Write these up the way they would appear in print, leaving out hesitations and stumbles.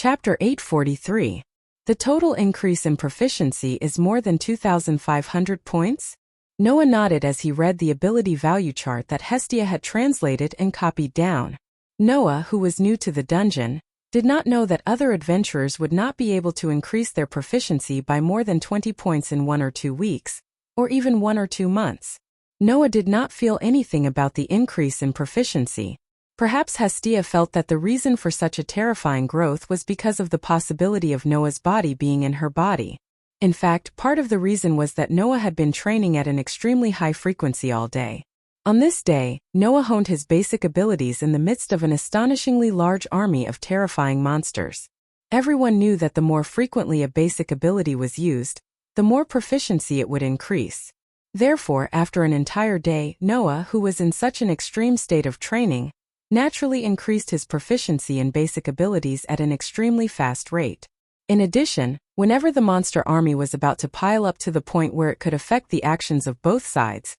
Chapter 843. The total increase in proficiency is more than 2,500 points? Noah nodded as he read the ability value chart that Hestia had translated and copied down. Noah, who was new to the dungeon, did not know that other adventurers would not be able to increase their proficiency by more than 20 points in 1 or 2 weeks, or even 1 or 2 months. Noah did not feel anything about the increase in proficiency. Perhaps Hestia felt that the reason for such a terrifying growth was because of the possibility of Noah's body being in her body. In fact, part of the reason was that Noah had been training at an extremely high frequency all day. On this day, Noah honed his basic abilities in the midst of an astonishingly large army of terrifying monsters. Everyone knew that the more frequently a basic ability was used, the more proficiency it would increase. Therefore, after an entire day, Noah, who was in such an extreme state of training, naturally increased his proficiency in basic abilities at an extremely fast rate. In addition, whenever the monster army was about to pile up to the point where it could affect the actions of both sides,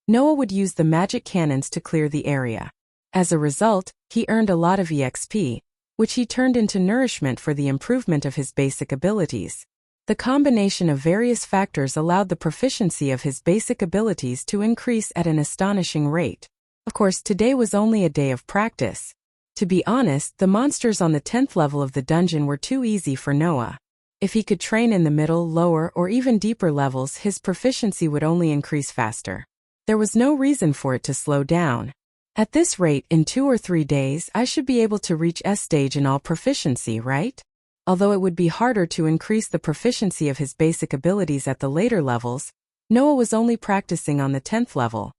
Noah would use the magic cannons to clear the area. As a result, he earned a lot of EXP, which he turned into nourishment for the improvement of his basic abilities. The combination of various factors allowed the proficiency of his basic abilities to increase at an astonishing rate. Of course, today was only a day of practice. To be honest, the monsters on the 10th level of the dungeon were too easy for Noah. If he could train in the middle, lower, or even deeper levels, his proficiency would only increase faster. There was no reason for it to slow down. At this rate, in 2 or 3 days, I should be able to reach S stage in all proficiency, right? Although it would be harder to increase the proficiency of his basic abilities at the later levels, Noah was only practicing on the 10th level.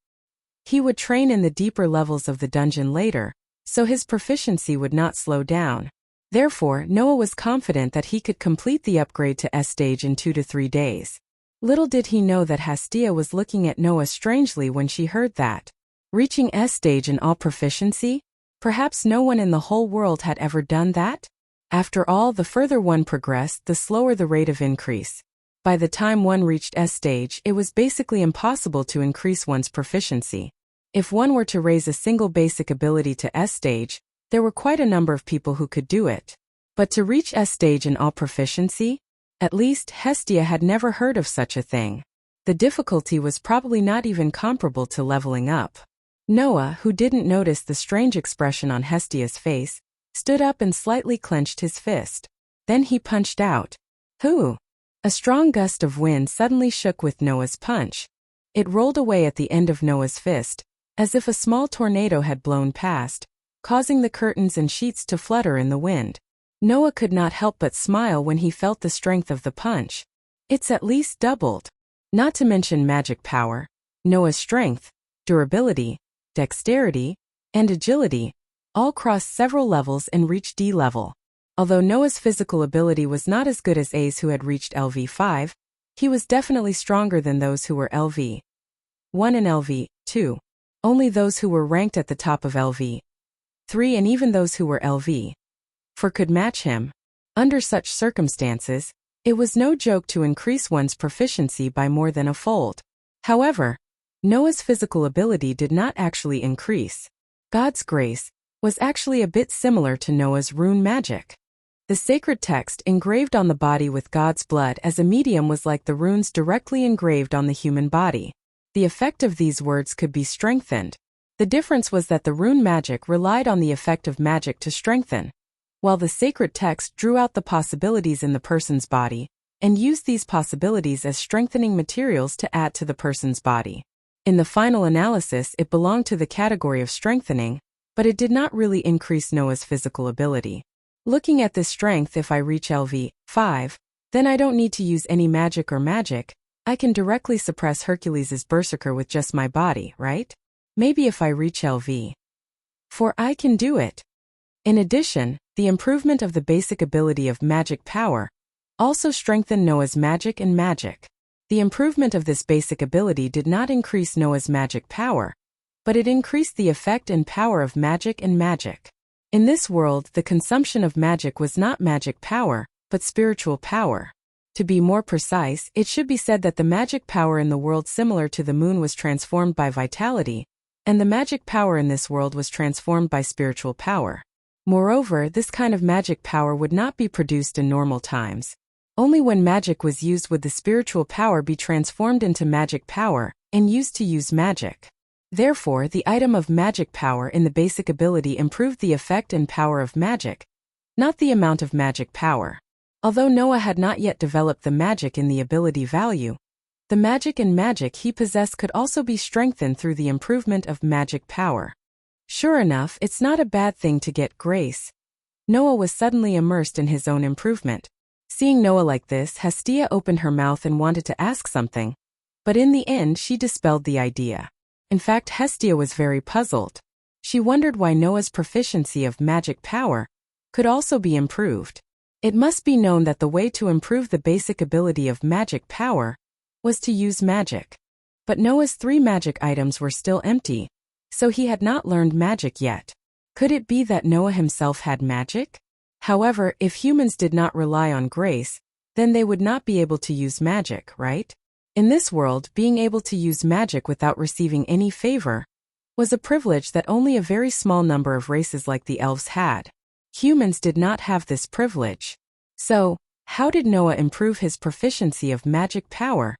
He would train in the deeper levels of the dungeon later, so his proficiency would not slow down. Therefore, Noah was confident that he could complete the upgrade to S stage in 2 to 3 days. Little did he know that Hestia was looking at Noah strangely when she heard that. Reaching S stage in all proficiency? Perhaps no one in the whole world had ever done that? After all, the further one progressed, the slower the rate of increase. By the time one reached S stage, it was basically impossible to increase one's proficiency. If one were to raise a single basic ability to S stage, there were quite a number of people who could do it. But to reach S stage in all proficiency? At least, Hestia had never heard of such a thing. The difficulty was probably not even comparable to leveling up. Noah, who didn't notice the strange expression on Hestia's face, stood up and slightly clenched his fist. Then he punched out. Whoo! A strong gust of wind suddenly shook with Noah's punch. It rolled away at the end of Noah's fist, as if a small tornado had blown past, causing the curtains and sheets to flutter in the wind. Noah could not help but smile when he felt the strength of the punch. It's at least doubled. Not to mention magic power, Noah's strength, durability, dexterity, and agility all crossed several levels and reached D level. Although Noah's physical ability was not as good as A's who had reached LV5, he was definitely stronger than those who were LV1 and LV2. Only those who were ranked at the top of LV3 and even those who were LV4 could match him. Under such circumstances, it was no joke to increase one's proficiency by more than a fold. However, Noah's physical ability did not actually increase. God's grace was actually a bit similar to Noah's rune magic. The sacred text engraved on the body with God's blood as a medium was like the runes directly engraved on the human body. The effect of these words could be strengthened. The difference was that the rune magic relied on the effect of magic to strengthen, while the sacred text drew out the possibilities in the person's body and used these possibilities as strengthening materials to add to the person's body. In the final analysis, it belonged to the category of strengthening, but it did not really increase Noah's physical ability. Looking at this strength, if I reach LV5, then I don't need to use any magic or magic. I can directly suppress Hercules' berserker with just my body, right? Maybe if I reach LV4, I can do it. In addition, the improvement of the basic ability of magic power also strengthened Noah's magic and magic. The improvement of this basic ability did not increase Noah's magic power, but it increased the effect and power of magic and magic. In this world, the consumption of magic was not magic power, but spiritual power. To be more precise, it should be said that the magic power in the world similar to the moon was transformed by vitality, and the magic power in this world was transformed by spiritual power. Moreover, this kind of magic power would not be produced in normal times. Only when magic was used would the spiritual power be transformed into magic power and used to use magic. Therefore, the item of magic power in the basic ability improved the effect and power of magic, not the amount of magic power. Although Noah had not yet developed the magic in the ability value, the magic and magic he possessed could also be strengthened through the improvement of magic power. Sure enough, it's not a bad thing to get grace. Noah was suddenly immersed in his own improvement. Seeing Noah like this, Hestia opened her mouth and wanted to ask something, but in the end she dispelled the idea. In fact, Hestia was very puzzled. She wondered why Noah's proficiency of magic power could also be improved. It must be known that the way to improve the basic ability of magic power was to use magic. But Noah's 3 magic items were still empty, so he had not learned magic yet. Could it be that Noah himself had magic? However, if humans did not rely on grace, then they would not be able to use magic, right? In this world, being able to use magic without receiving any favor was a privilege that only a very small number of races like the elves had. Humans did not have this privilege. So, how did Noah improve his proficiency of magic power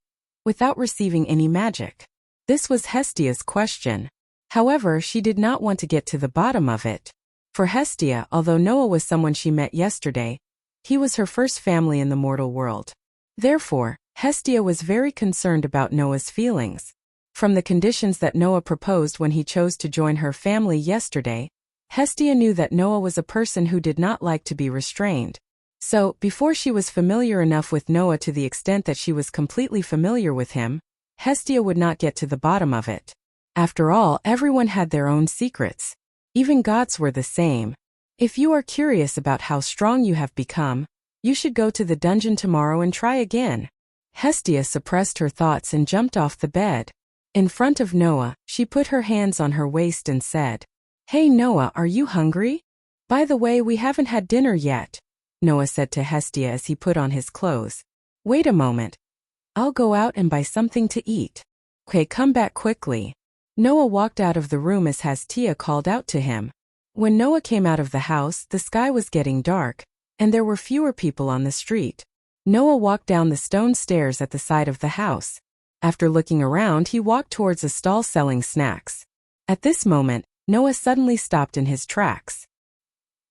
without receiving any magic? This was Hestia's question. However, she did not want to get to the bottom of it. For Hestia, although Noah was someone she met yesterday, he was her first family in the mortal world. Therefore, Hestia was very concerned about Noah's feelings. From the conditions that Noah proposed when he chose to join her family yesterday, Hestia knew that Noah was a person who did not like to be restrained. So, before she was familiar enough with Noah to the extent that she was completely familiar with him, Hestia would not get to the bottom of it. After all, everyone had their own secrets. Even gods were the same. If you are curious about how strong you have become, you should go to the dungeon tomorrow and try again. Hestia suppressed her thoughts and jumped off the bed. In front of Noah, she put her hands on her waist and said, "Hey Noah, are you hungry? By the way, we haven't had dinner yet," Noah said to Hestia as he put on his clothes. "Wait a moment. I'll go out and buy something to eat." "Okay, come back quickly." Noah walked out of the room as Hestia called out to him. When Noah came out of the house, the sky was getting dark, and there were fewer people on the street. Noah walked down the stone stairs at the side of the house. After looking around, he walked towards a stall selling snacks. At this moment, Noah suddenly stopped in his tracks.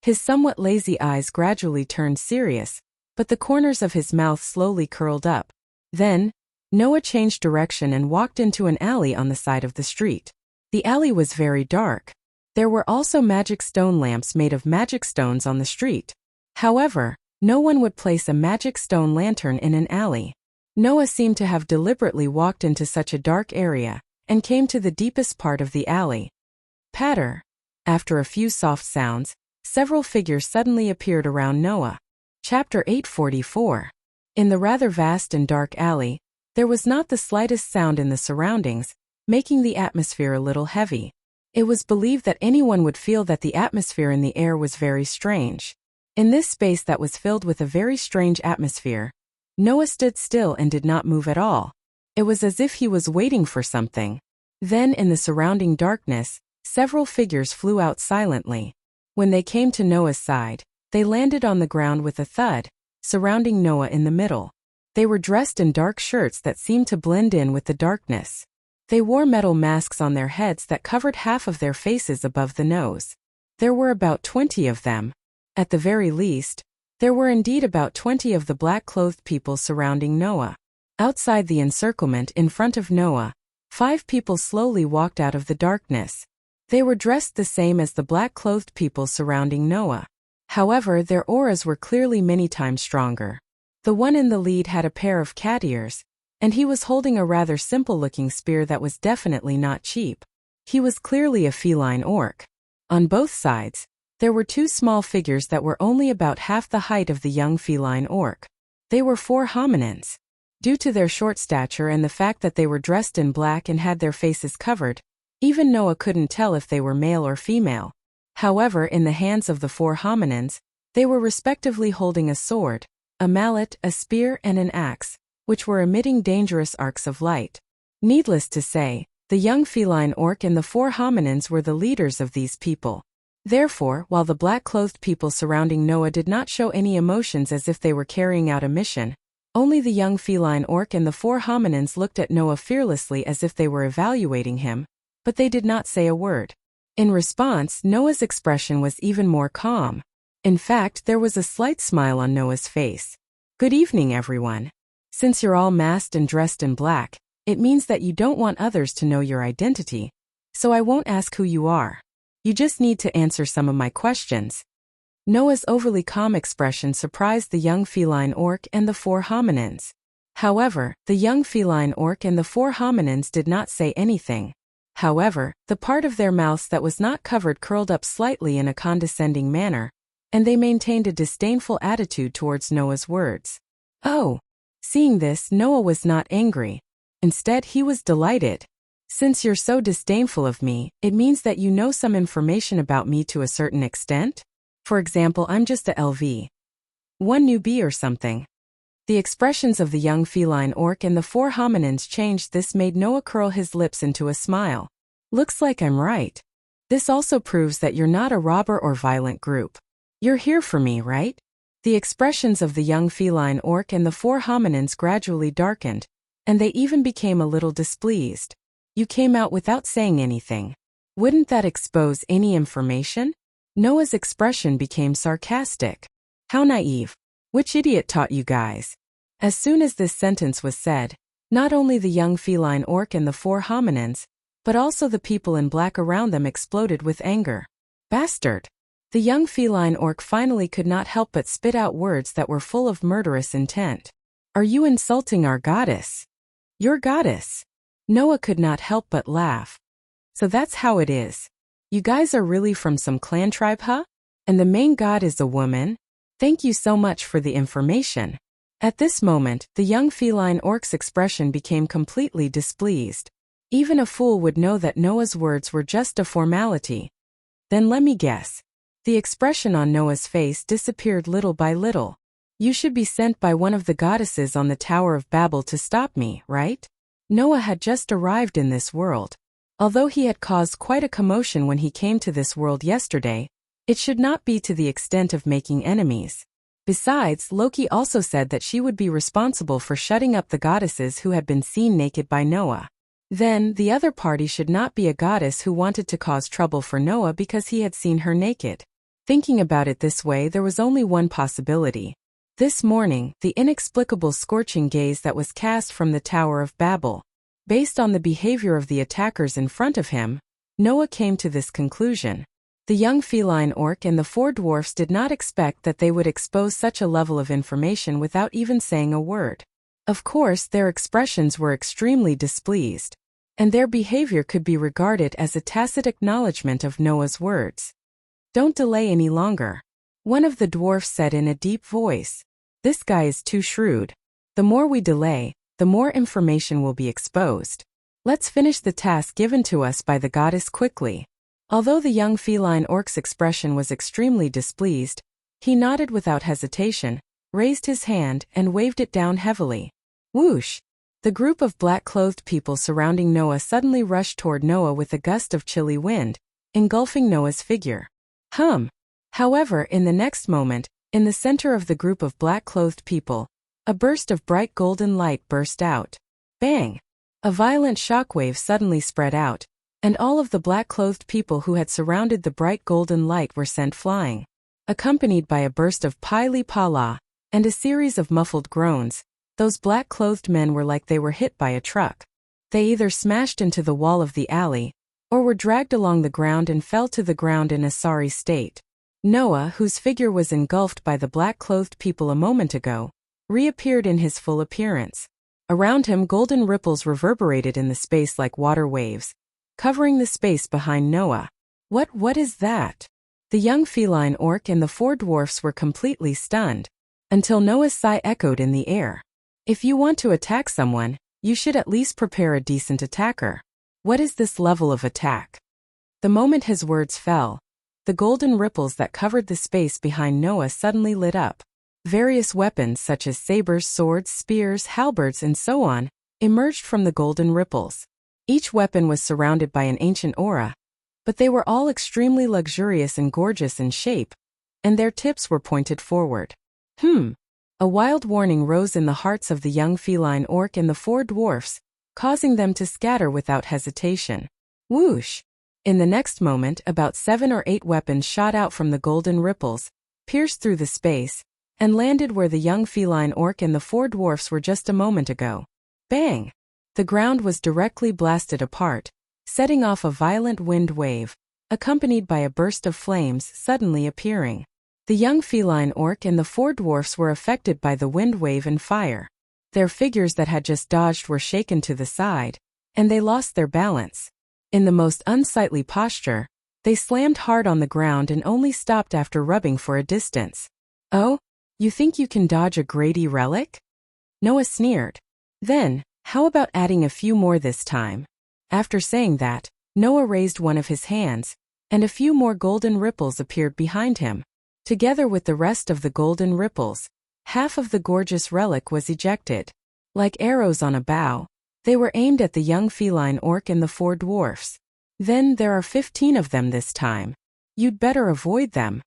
His somewhat lazy eyes gradually turned serious, but the corners of his mouth slowly curled up. Then, Noah changed direction and walked into an alley on the side of the street. The alley was very dark. There were also magic stone lamps made of magic stones on the street. However, no one would place a magic stone lantern in an alley. Noah seemed to have deliberately walked into such a dark area and came to the deepest part of the alley. Patter. After a few soft sounds, several figures suddenly appeared around Noah. Chapter 844. In the rather vast and dark alley, there was not the slightest sound in the surroundings, making the atmosphere a little heavy. It was believed that anyone would feel that the atmosphere in the air was very strange. In this space that was filled with a very strange atmosphere, Noah stood still and did not move at all. It was as if he was waiting for something. Then, in the surrounding darkness, several figures flew out silently. When they came to Noah's side, they landed on the ground with a thud, surrounding Noah in the middle. They were dressed in dark shirts that seemed to blend in with the darkness. They wore metal masks on their heads that covered half of their faces above the nose. There were about 20 of them. At the very least, there were indeed about 20 of the black-clothed people surrounding Noah. Outside the encirclement in front of Noah, 5 people slowly walked out of the darkness. They were dressed the same as the black-clothed people surrounding Noah. However, their auras were clearly many times stronger. The one in the lead had a pair of cat ears, and he was holding a rather simple-looking spear that was definitely not cheap. He was clearly a feline orc. On both sides, there were 2 small figures that were only about half the height of the young feline orc. They were 4 hominins. Due to their short stature and the fact that they were dressed in black and had their faces covered, even Noah couldn't tell if they were male or female. However, in the hands of the 4 hominins, they were respectively holding a sword, a mallet, a spear, and an axe, which were emitting dangerous arcs of light. Needless to say, the young feline orc and the 4 hominins were the leaders of these people. Therefore, while the black-clothed people surrounding Noah did not show any emotions as if they were carrying out a mission, only the young feline orc and the 4 hominins looked at Noah fearlessly as if they were evaluating him, but they did not say a word. In response, Noah's expression was even more calm. In fact, there was a slight smile on Noah's face. "Good evening, everyone. Since you're all masked and dressed in black, it means that you don't want others to know your identity, so I won't ask who you are. You just need to answer some of my questions." Noah's overly calm expression surprised the young feline orc and the 4 hominins. However, the young feline orc and the 4 hominins did not say anything. However, the part of their mouths that was not covered curled up slightly in a condescending manner, and they maintained a disdainful attitude towards Noah's words. Oh! Seeing this, Noah was not angry. Instead, he was delighted. "Since you're so disdainful of me, it means that you know some information about me to a certain extent? For example, I'm just a LV. 1 newbie or something." The expressions of the young feline orc and the 4 hominins changed. This made Noah curl his lips into a smile. "Looks like I'm right. This also proves that you're not a robber or violent group. You're here for me, right?" The expressions of the young feline orc and the 4 hominins gradually darkened, and they even became a little displeased. "You came out without saying anything. Wouldn't that expose any information?" Noah's expression became sarcastic. "How naive. Which idiot taught you guys?" As soon as this sentence was said, not only the young feline orc and the 4 hominins, but also the people in black around them exploded with anger. "Bastard!" The young feline orc finally could not help but spit out words that were full of murderous intent. "Are you insulting our goddess? Your goddess?" Noah could not help but laugh. "So that's how it is. You guys are really from some clan tribe, huh? And the main god is a woman? Thank you so much for the information." At this moment, the young feline orc's expression became completely displeased. Even a fool would know that Noah's words were just a formality. "Then let me guess." The expression on Noah's face disappeared little by little. "You should be sent by one of the goddesses on the Tower of Babel to stop me, right?" Noah had just arrived in this world. Although he had caused quite a commotion when he came to this world yesterday, it should not be to the extent of making enemies. Besides, Loki also said that she would be responsible for shutting up the goddesses who had been seen naked by Noah. Then, the other party should not be a goddess who wanted to cause trouble for Noah because he had seen her naked. Thinking about it this way, there was only one possibility. This morning, the inexplicable scorching gaze that was cast from the Tower of Babel. Based on the behavior of the attackers in front of him, Noah came to this conclusion. The young feline orc and the 4 dwarfs did not expect that they would expose such a level of information without even saying a word. Of course, their expressions were extremely displeased, and their behavior could be regarded as a tacit acknowledgement of Noah's words. "Don't delay any longer," one of the dwarfs said in a deep voice. "This guy is too shrewd. The more we delay, the more information will be exposed. Let's finish the task given to us by the goddess quickly." Although the young feline orc's expression was extremely displeased, he nodded without hesitation, raised his hand, and waved it down heavily. Whoosh! The group of black-clothed people surrounding Noah suddenly rushed toward Noah with a gust of chilly wind, engulfing Noah's figure. However, in the next moment, in the center of the group of black-clothed people, a burst of bright golden light burst out. Bang! A violent shockwave suddenly spread out, and all of the black-clothed people who had surrounded the bright golden light were sent flying. Accompanied by a burst of pili-pala, and a series of muffled groans, those black-clothed men were like they were hit by a truck. They either smashed into the wall of the alley, or were dragged along the ground and fell to the ground in a sorry state. Noah, whose figure was engulfed by the black-clothed people a moment ago, reappeared in his full appearance. Around him, golden ripples reverberated in the space like water waves, covering the space behind Noah. What is that? The young feline orc and the 4 dwarfs were completely stunned, until Noah's sigh echoed in the air. If you want to attack someone, you should at least prepare a decent attacker. What is this level of attack? The moment his words fell, the golden ripples that covered the space behind Noah suddenly lit up. Various weapons such as sabers, swords, spears, halberds, and so on, emerged from the golden ripples. Each weapon was surrounded by an ancient aura, but they were all extremely luxurious and gorgeous in shape, and their tips were pointed forward. A wild warning rose in the hearts of the young feline orc and the four dwarfs, causing them to scatter without hesitation. Whoosh! In the next moment, about 7 or 8 weapons shot out from the golden ripples, pierced through the space, and landed where the young feline orc and the four dwarfs were just a moment ago. Bang! The ground was directly blasted apart, setting off a violent wind wave, accompanied by a burst of flames suddenly appearing. The young feline orc and the four dwarfs were affected by the wind wave and fire. Their figures that had just dodged were shaken to the side, and they lost their balance. In the most unsightly posture, they slammed hard on the ground and only stopped after rubbing for a distance. Oh, you think you can dodge a Grady relic? Noah sneered. Then, how about adding a few more this time? After saying that, Noah raised one of his hands, and a few more golden ripples appeared behind him. Together with the rest of the golden ripples, half of the gorgeous relic was ejected. Like arrows on a bow, they were aimed at the young feline orc and the four dwarfs. Then there are 15 of them this time. You'd better avoid them.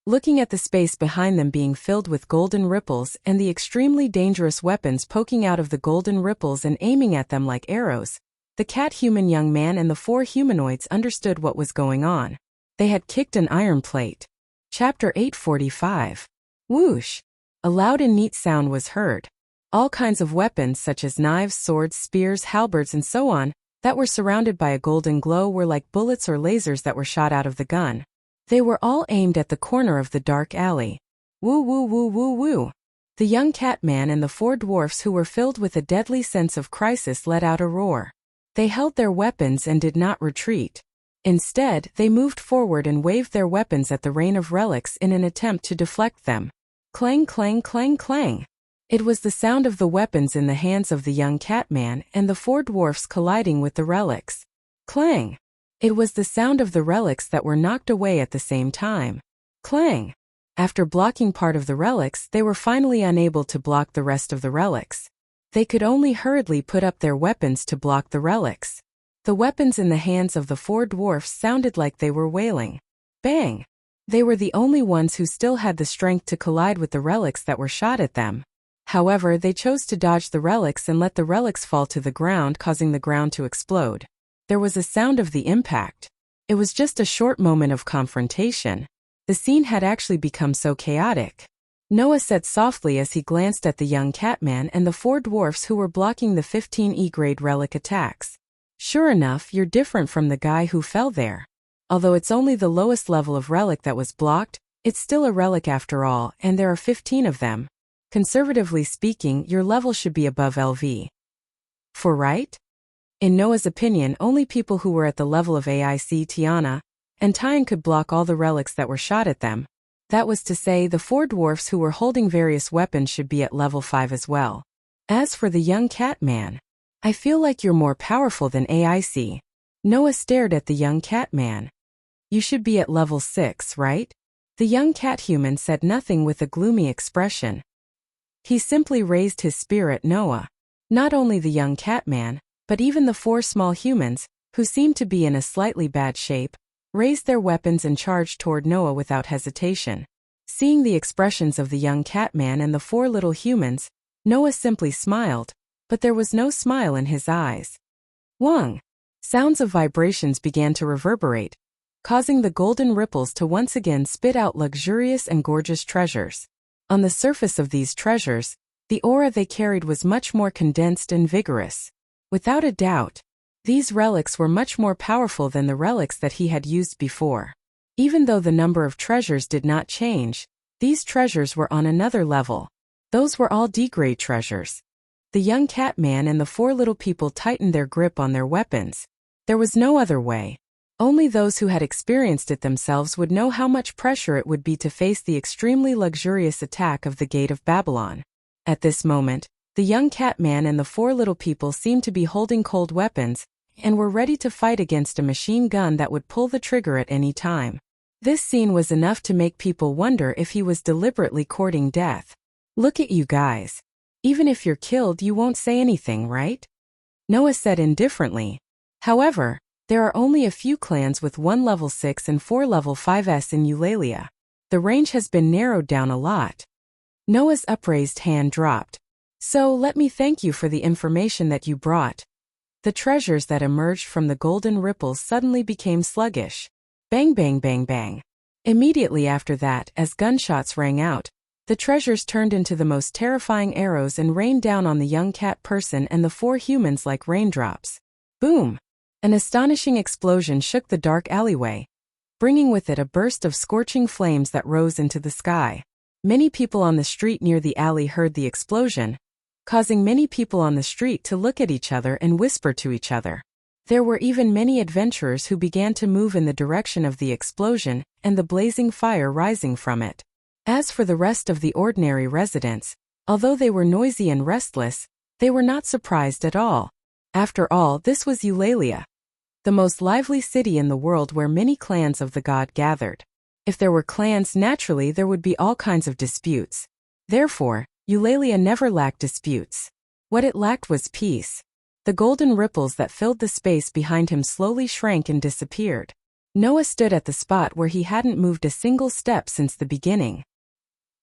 Looking at the space behind them being filled with golden ripples and the extremely dangerous weapons poking out of the golden ripples and aiming at them like arrows, the cat-human young man and the four humanoids understood what was going on. They had kicked an iron plate. Chapter 845. Whoosh! A loud and neat sound was heard. All kinds of weapons such as knives, swords, spears, halberds and so on, that were surrounded by a golden glow were like bullets or lasers that were shot out of the gun. They were all aimed at the corner of the dark alley. Woo woo woo woo woo. The young cat man and the four dwarfs who were filled with a deadly sense of crisis let out a roar. They held their weapons and did not retreat. Instead, they moved forward and waved their weapons at the rain of relics in an attempt to deflect them. Clang clang clang clang. It was the sound of the weapons in the hands of the young catman and the four dwarfs colliding with the relics. Clang! It was the sound of the relics that were knocked away at the same time. Clang! After blocking part of the relics, they were finally unable to block the rest of the relics. They could only hurriedly put up their weapons to block the relics. The weapons in the hands of the four dwarfs sounded like they were wailing. Bang! They were the only ones who still had the strength to collide with the relics that were shot at them. However, they chose to dodge the relics and let the relics fall to the ground, causing the ground to explode. There was a sound of the impact. It was just a short moment of confrontation. The scene had actually become so chaotic. Noah said softly as he glanced at the young catman and the four dwarfs who were blocking the 15 E-grade relic attacks. Sure enough, you're different from the guy who fell there. Although it's only the lowest level of relic that was blocked, it's still a relic after all, and there are 15 of them. Conservatively speaking, your level should be above LV. For right? In Noah's opinion, only people who were at the level of AIC Tiana and Tyan could block all the relics that were shot at them. That was to say, the four dwarfs who were holding various weapons should be at level 5 as well. As for the young catman, I feel like you're more powerful than AIC. Noah stared at the young catman. You should be at level 6, right? The young cat-human said nothing with a gloomy expression. He simply raised his spear at Noah. Not only the young catman, but even the four small humans, who seemed to be in a slightly bad shape, raised their weapons and charged toward Noah without hesitation. Seeing the expressions of the young catman and the four little humans, Noah simply smiled, but there was no smile in his eyes. Whong! Sounds of vibrations began to reverberate, causing the golden ripples to once again spit out luxurious and gorgeous treasures. On the surface of these treasures, the aura they carried was much more condensed and vigorous. Without a doubt, these relics were much more powerful than the relics that he had used before. Even though the number of treasures did not change, these treasures were on another level. Those were all D-grade treasures. The young catman and the four little people tightened their grip on their weapons. There was no other way. Only those who had experienced it themselves would know how much pressure it would be to face the extremely luxurious attack of the Gate of Babylon. At this moment, the young catman and the four little people seemed to be holding cold weapons, and were ready to fight against a machine gun that would pull the trigger at any time. This scene was enough to make people wonder if he was deliberately courting death. Look at you guys. Even if you're killed, you won't say anything, right? Noah said indifferently. However, There are only a few clans with 1 level 6 and 4 level 5s in Eulalia. The range has been narrowed down a lot. Noah's upraised hand dropped. So let me thank you for the information that you brought. The treasures that emerged from the golden ripples suddenly became sluggish. Bang bang bang bang. Immediately after that, as gunshots rang out, the treasures turned into the most terrifying arrows and rained down on the young cat person and the 4 humans like raindrops. Boom! An astonishing explosion shook the dark alleyway, bringing with it a burst of scorching flames that rose into the sky. Many people on the street near the alley heard the explosion, causing many people on the street to look at each other and whisper to each other. There were even many adventurers who began to move in the direction of the explosion and the blazing fire rising from it. As for the rest of the ordinary residents, although they were noisy and restless, they were not surprised at all. After all, this was Eulalia, the most lively city in the world where many clans of the god gathered. If there were clans, naturally there would be all kinds of disputes. Therefore, Eulalia never lacked disputes. What it lacked was peace. The golden ripples that filled the space behind him slowly shrank and disappeared. Noah stood at the spot where he hadn't moved a single step since the beginning.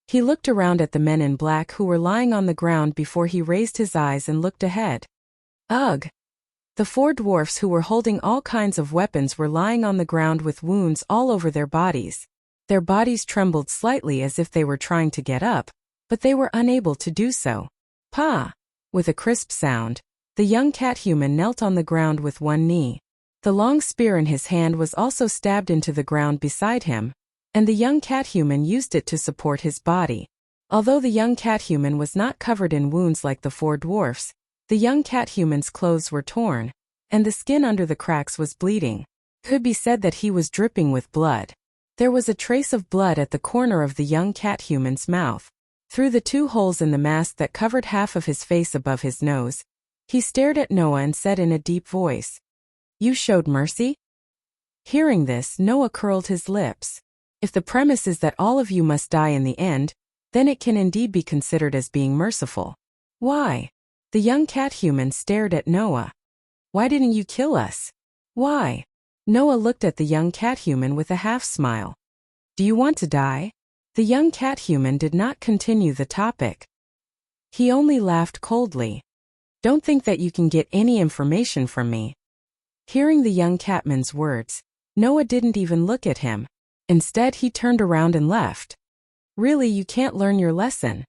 He looked around at the men in black who were lying on the ground before he raised his eyes and looked ahead. Ugh! The 4 dwarfs who were holding all kinds of weapons were lying on the ground with wounds all over their bodies. Their bodies trembled slightly as if they were trying to get up, but they were unable to do so. Pa! With a crisp sound, the young cat human knelt on the ground with one knee. The long spear in his hand was also stabbed into the ground beside him, and the young cat human used it to support his body. Although the young cat human was not covered in wounds like the 4 dwarfs, the young cat human's clothes were torn, and the skin under the cracks was bleeding. Could be said that he was dripping with blood. There was a trace of blood at the corner of the young cat human's mouth. Through the 2 holes in the mask that covered half of his face above his nose, he stared at Noah and said in a deep voice, "You showed mercy?" Hearing this, Noah curled his lips. If the premise is that all of you must die in the end, then it can indeed be considered as being merciful. Why? The young cat human stared at Noah. Why didn't you kill us? Why? Noah looked at the young cat human with a half smile. Do you want to die? The young cat human did not continue the topic. He only laughed coldly. Don't think that you can get any information from me. Hearing the young catman's words, Noah didn't even look at him. Instead, he turned around and left. Really, you can't learn your lesson.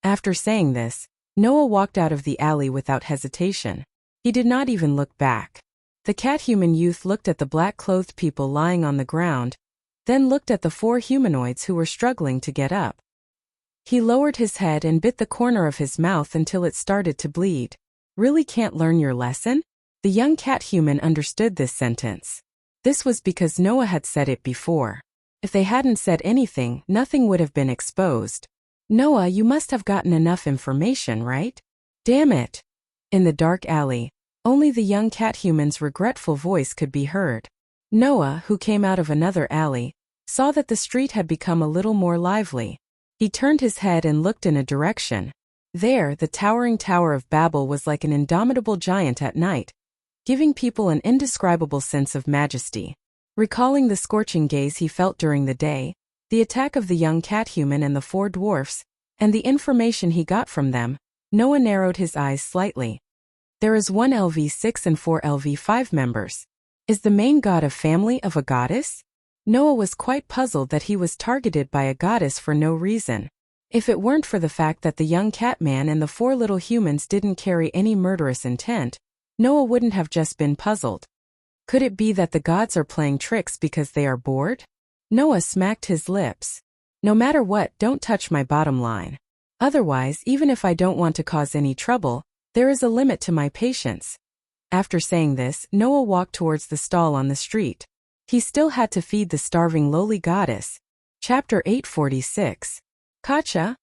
After saying this, Noah walked out of the alley without hesitation. He did not even look back. The cat-human youth looked at the black-clothed people lying on the ground, then looked at the 4 humanoids who were struggling to get up. He lowered his head and bit the corner of his mouth until it started to bleed. Really can't learn your lesson? The young cat-human understood this sentence. This was because Noah had said it before. If they hadn't said anything, nothing would have been exposed. Noah, you must have gotten enough information, right? Damn it! In the dark alley, only the young cat-human's regretful voice could be heard. Noah, who came out of another alley, saw that the street had become a little more lively. He turned his head and looked in a direction. There, the towering Tower of Babel was like an indomitable giant at night, giving people an indescribable sense of majesty. Recalling the scorching gaze he felt during the day, the attack of the young cat-human and the 4 dwarfs, and the information he got from them, Noah narrowed his eyes slightly. There is 1 LV6 and 4 LV5 members. Is the main god a family of a goddess? Noah was quite puzzled that he was targeted by a goddess for no reason. If it weren't for the fact that the young catman and the 4 little humans didn't carry any murderous intent, Noah wouldn't have just been puzzled. Could it be that the gods are playing tricks because they are bored? Noah smacked his lips. No matter what, don't touch my bottom line. Otherwise, even if I don't want to cause any trouble, there is a limit to my patience. After saying this, Noah walked towards the stall on the street. He still had to feed the starving lowly goddess. Chapter 846. Kacha?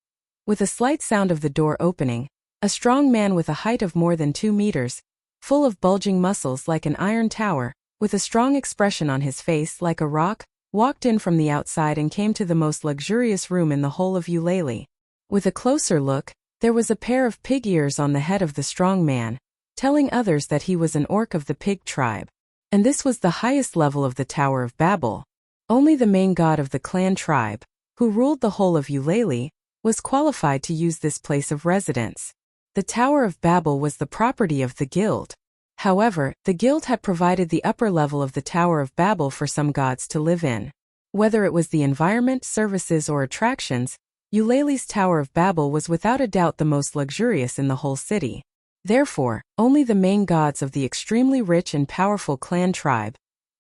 With a slight sound of the door opening, a strong man with a height of more than 2 meters, full of bulging muscles like an iron tower, with a strong expression on his face like a rock, walked in from the outside and came to the most luxurious room in the whole of Eulalia. With a closer look, there was a pair of pig ears on the head of the strong man, telling others that he was an orc of the pig tribe. and this was the highest level of the Tower of Babel. Only the main god of the clan tribe, who ruled the whole of Eulalie, was qualified to use this place of residence. The Tower of Babel was the property of the guild. However, the guild had provided the upper level of the Tower of Babel for some gods to live in. Whether it was the environment, services, or attractions, Eulalie's Tower of Babel was without a doubt the most luxurious in the whole city. Therefore, only the main gods of the extremely rich and powerful clan tribe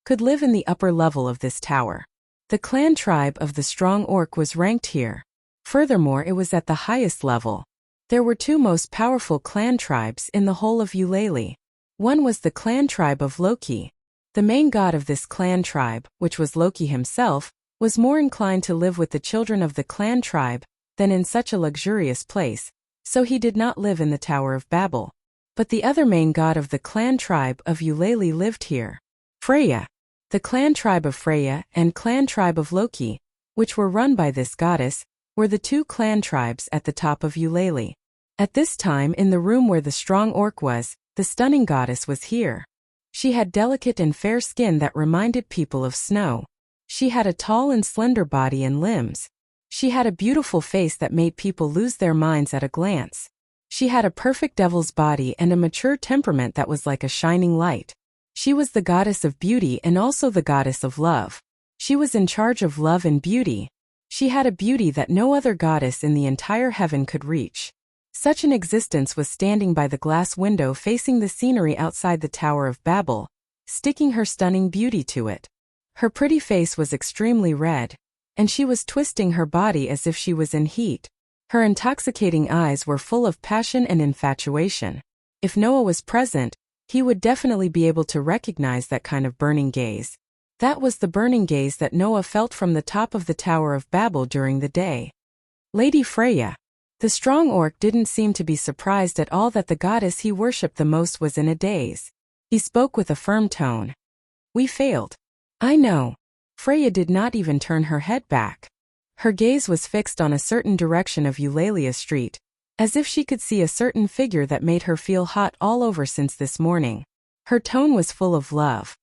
could live in the upper level of this tower. The clan tribe of the strong orc was ranked here. Furthermore, it was at the highest level. There were two most powerful clan tribes in the whole of Eulalie. One was the clan tribe of Loki. The main god of this clan tribe, which was Loki himself, was more inclined to live with the children of the clan tribe than in such a luxurious place, so he did not live in the Tower of Babel. But the other main god of the clan tribe of Eulalie lived here. Freya. The clan tribe of Freya and clan tribe of Loki, which were run by this goddess, were the two clan tribes at the top of Eulalie. At this time, in the room where the strong orc was, the stunning goddess was here. She had delicate and fair skin that reminded people of snow. She had a tall and slender body and limbs. She had a beautiful face that made people lose their minds at a glance. She had a perfect devil's body and a mature temperament that was like a shining light. She was the goddess of beauty and also the goddess of love. She was in charge of love and beauty. She had a beauty that no other goddess in the entire heaven could reach. Such an existence was standing by the glass window facing the scenery outside the Tower of Babel, sticking her stunning beauty to it. Her pretty face was extremely red, and she was twisting her body as if she was in heat. Her intoxicating eyes were full of passion and infatuation. If Noah was present, he would definitely be able to recognize that kind of burning gaze. That was the burning gaze that Noah felt from the top of the Tower of Babel during the day. Lady Freya. The strong orc didn't seem to be surprised at all that the goddess he worshipped the most was in a daze. He spoke with a firm tone. We failed. I know. Freya did not even turn her head back. Her gaze was fixed on a certain direction of Eulalie Street, as if she could see a certain figure that made her feel hot all over since this morning. Her tone was full of love.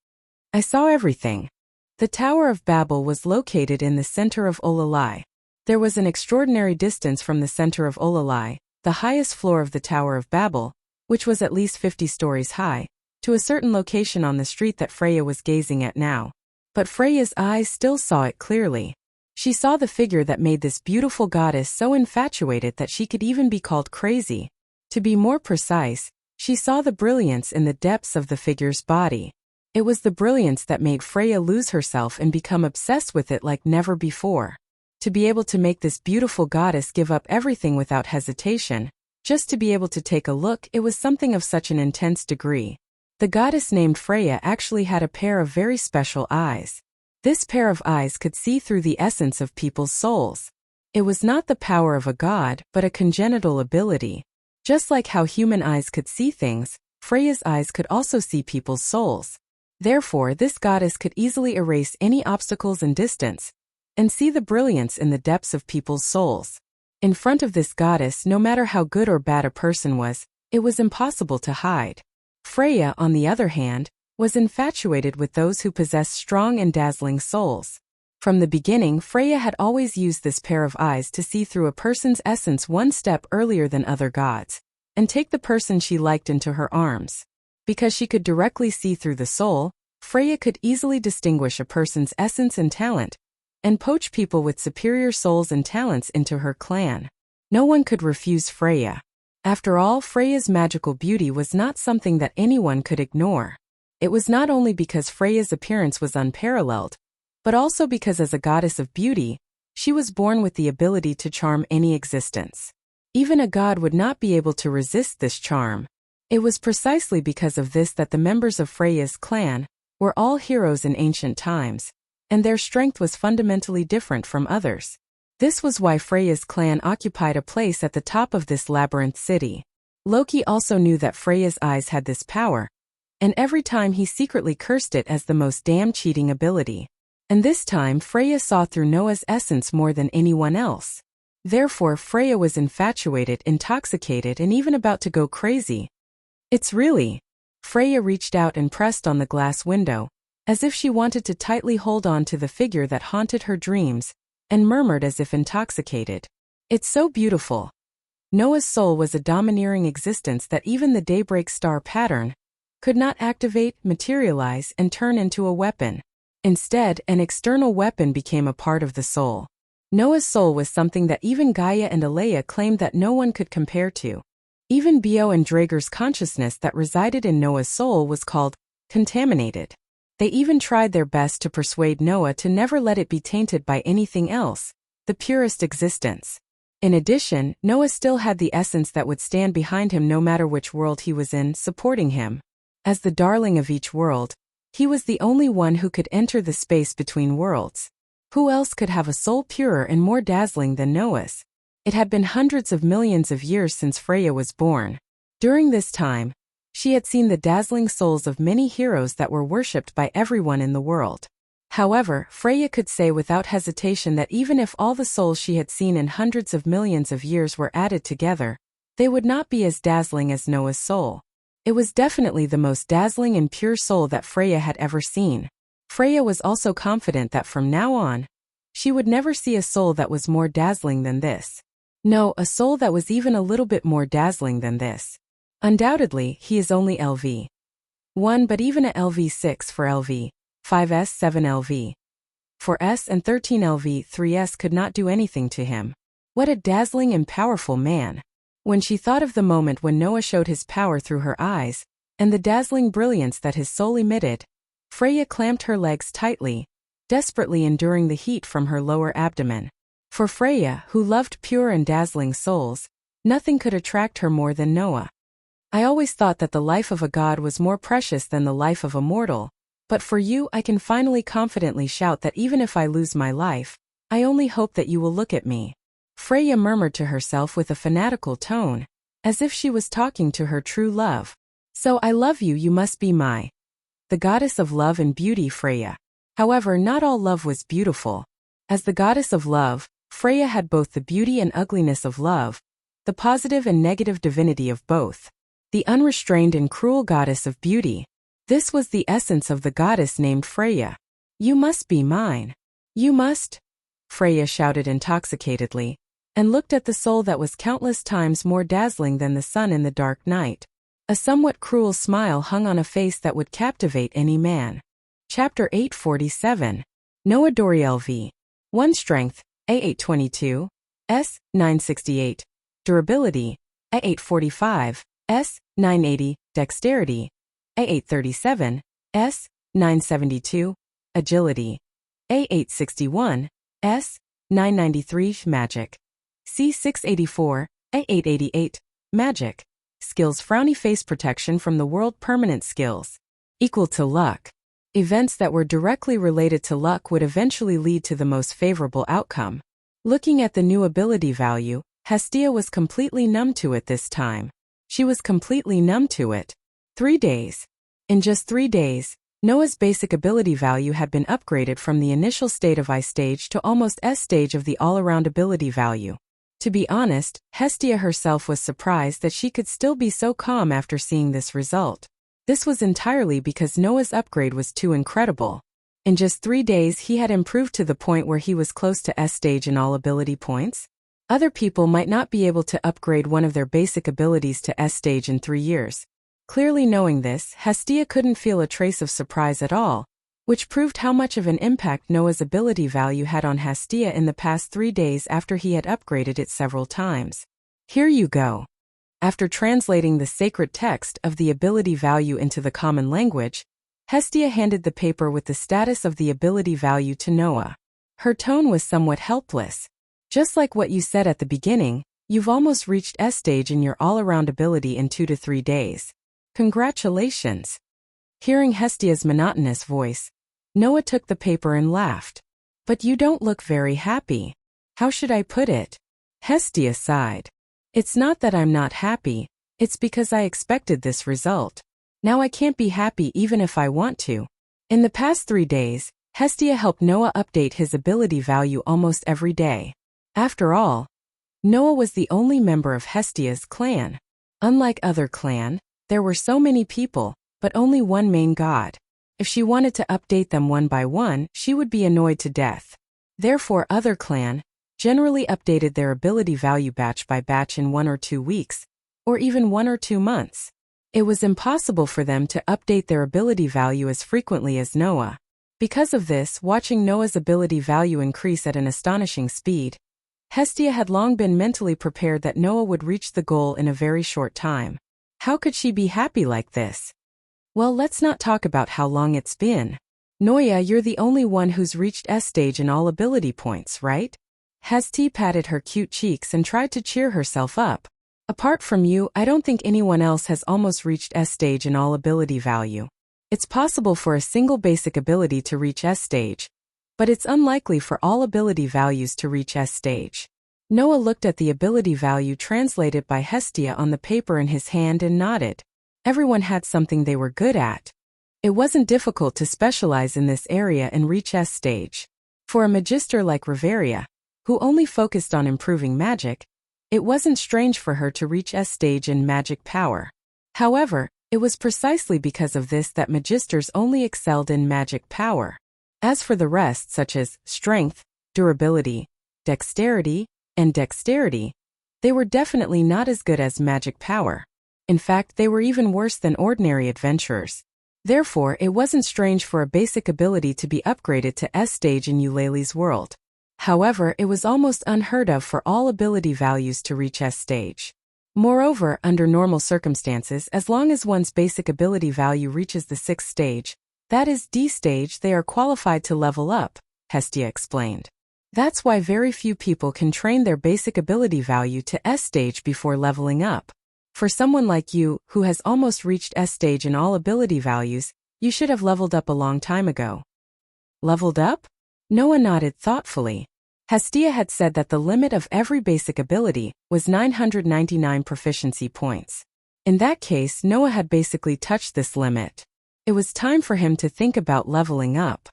I saw everything. The Tower of Babel was located in the center of Eulalie. There was an extraordinary distance from the center of Eulalie, the highest floor of the Tower of Babel, which was at least 50 stories high, to a certain location on the street that Freya was gazing at now. But Freya's eyes still saw it clearly. She saw the figure that made this beautiful goddess so infatuated that she could even be called crazy. To be more precise, she saw the brilliance in the depths of the figure's body. It was the brilliance that made Freya lose herself and become obsessed with it like never before. To be able to make this beautiful goddess give up everything without hesitation, just to be able to take a look, it was something of such an intense degree. The goddess named Freya actually had a pair of very special eyes. This pair of eyes could see through the essence of people's souls. It was not the power of a god, but a congenital ability. Just like how human eyes could see things, Freya's eyes could also see people's souls. Therefore, this goddess could easily erase any obstacles and distance, and see the brilliance in the depths of people's souls. In front of this goddess, no matter how good or bad a person was, it was impossible to hide. Freya, on the other hand, was infatuated with those who possessed strong and dazzling souls. From the beginning, Freya had always used this pair of eyes to see through a person's essence one step earlier than other gods, and take the person she liked into her arms. Because she could directly see through the soul, Freya could easily distinguish a person's essence and talent, and poach people with superior souls and talents into her clan. No one could refuse Freya. After all, Freya's magical beauty was not something that anyone could ignore. It was not only because Freya's appearance was unparalleled, but also because as a goddess of beauty, she was born with the ability to charm any existence. Even a god would not be able to resist this charm. It was precisely because of this that the members of Freya's clan were all heroes in ancient times, and their strength was fundamentally different from others. This was why Freya's clan occupied a place at the top of this labyrinth city. Loki also knew that Freya's eyes had this power, and every time he secretly cursed it as the most damn cheating ability. And this time Freya saw through Noah's essence more than anyone else. Therefore Freya was infatuated, intoxicated, and even about to go crazy. It's really Freya reached out and pressed on the glass window, as if she wanted to tightly hold on to the figure that haunted her dreams, and murmured as if intoxicated. "It's so beautiful." Noah's soul was a domineering existence that even the daybreak star pattern could not activate, materialize, and turn into a weapon. Instead, an external weapon became a part of the soul. Noah's soul was something that even Gaia and Alea claimed that no one could compare to. Even Bio and Draeger's consciousness that resided in Noah's soul was called contaminated. They even tried their best to persuade Noah to never let it be tainted by anything else, the purest existence. In addition, Noah still had the essence that would stand behind him no matter which world he was in, supporting him. As the darling of each world, he was the only one who could enter the space between worlds. Who else could have a soul purer and more dazzling than Noah's? It had been hundreds of millions of years since Freya was born. During this time, she had seen the dazzling souls of many heroes that were worshipped by everyone in the world. However, Freya could say without hesitation that even if all the souls she had seen in hundreds of millions of years were added together, they would not be as dazzling as Noah's soul. It was definitely the most dazzling and pure soul that Freya had ever seen. Freya was also confident that from now on, she would never see a soul that was more dazzling than this. No, a soul that was even a little bit more dazzling than this. Undoubtedly, he is only LV 1, but even a LV 6 for LV 5S 7 LV 4S and 13 LV 3S could not do anything to him. What a dazzling and powerful man. When she thought of the moment when Noah showed his power through her eyes, and the dazzling brilliance that his soul emitted, Freya clamped her legs tightly, desperately enduring the heat from her lower abdomen. For Freya, who loved pure and dazzling souls, nothing could attract her more than Noah. "I always thought that the life of a god was more precious than the life of a mortal, but for you I can finally confidently shout that even if I lose my life, I only hope that you will look at me," Freya murmured to herself with a fanatical tone, as if she was talking to her true love. "So I love you, you must be the goddess of love and beauty, Freya." However, not all love was beautiful. As the goddess of love, Freya had both the beauty and ugliness of love, the positive and negative divinity of both. The unrestrained and cruel goddess of beauty. This was the essence of the goddess named Freya. "You must be mine. You must," Freya shouted intoxicatedly, and looked at the soul that was countless times more dazzling than the sun in the dark night. A somewhat cruel smile hung on a face that would captivate any man. Chapter 847. Noah Dori LV 1 Strength, A822, S. 968. Durability, A845, S. 980. Dexterity, A837, S. 972. Agility, A861, S. 993. Magic, C684, A888. Magic. Skills Frowny face protection from the world permanent skills. Equal to luck. Events that were directly related to luck would eventually lead to the most favorable outcome. Looking at the new ability value, Hestia was completely numb to it this time. She was completely numb to it. 3 days. In just 3 days, Noah's basic ability value had been upgraded from the initial state of I stage to almost S stage of the all-around ability value. To be honest, Hestia herself was surprised that she could still be so calm after seeing this result. This was entirely because Noah's upgrade was too incredible. In just 3 days he had improved to the point where he was close to S stage in all ability points. Other people might not be able to upgrade one of their basic abilities to S stage in 3 years. Clearly knowing this, Hestia couldn't feel a trace of surprise at all, which proved how much of an impact Noah's ability value had on Hestia in the past 3 days after he had upgraded it several times. Here you go. After translating the sacred text of the ability value into the common language, Hestia handed the paper with the status of the ability value to Noah. Her tone was somewhat helpless. "Just like what you said at the beginning, you've almost reached S stage in your all-around ability in 2 to 3 days. Congratulations." Hearing Hestia's monotonous voice, Noah took the paper and laughed. "But you don't look very happy. How should I put it?" Hestia sighed. "It's not that I'm not happy, it's because I expected this result. Now I can't be happy even if I want to." In the past 3 days, Hestia helped Noah update his ability value almost every day. After all, Noah was the only member of Hestia's clan. Unlike other clan, there were so many people, but only one main god. If she wanted to update them one by one, she would be annoyed to death. Therefore, other clan generally updated their ability value batch by batch in 1 or 2 weeks, or even 1 or 2 months. It was impossible for them to update their ability value as frequently as Noah. Because of this, watching Noah's ability value increase at an astonishing speed, Hestia had long been mentally prepared that Noah would reach the goal in a very short time. How could she be happy like this? Well, let's not talk about how long it's been. Noah, you're the only one who's reached S stage in all ability points, right? Hestia patted her cute cheeks and tried to cheer herself up. Apart from you, I don't think anyone else has almost reached S stage in all ability value. It's possible for a single basic ability to reach S stage, but it's unlikely for all ability values to reach S stage. Noah looked at the ability value translated by Hestia on the paper in his hand and nodded. Everyone had something they were good at. It wasn't difficult to specialize in this area and reach S stage. For a magister like Riveria, who only focused on improving magic, it wasn't strange for her to reach S stage in magic power. However, it was precisely because of this that magisters only excelled in magic power. As for the rest, such as strength, durability, dexterity, and dexterity, they were definitely not as good as magic power. In fact, they were even worse than ordinary adventurers. Therefore, it wasn't strange for a basic ability to be upgraded to S stage in Eulalie's world. However, it was almost unheard of for all ability values to reach S stage. Moreover, under normal circumstances, as long as one's basic ability value reaches the 6th stage, that is D stage, they are qualified to level up, Hestia explained. That's why very few people can train their basic ability value to S stage before leveling up. For someone like you, who has almost reached S stage in all ability values, you should have leveled up a long time ago. Leveled up? Noah nodded thoughtfully. Hestia had said that the limit of every basic ability was 999 proficiency points. In that case, Noah had basically touched this limit. It was time for him to think about leveling up.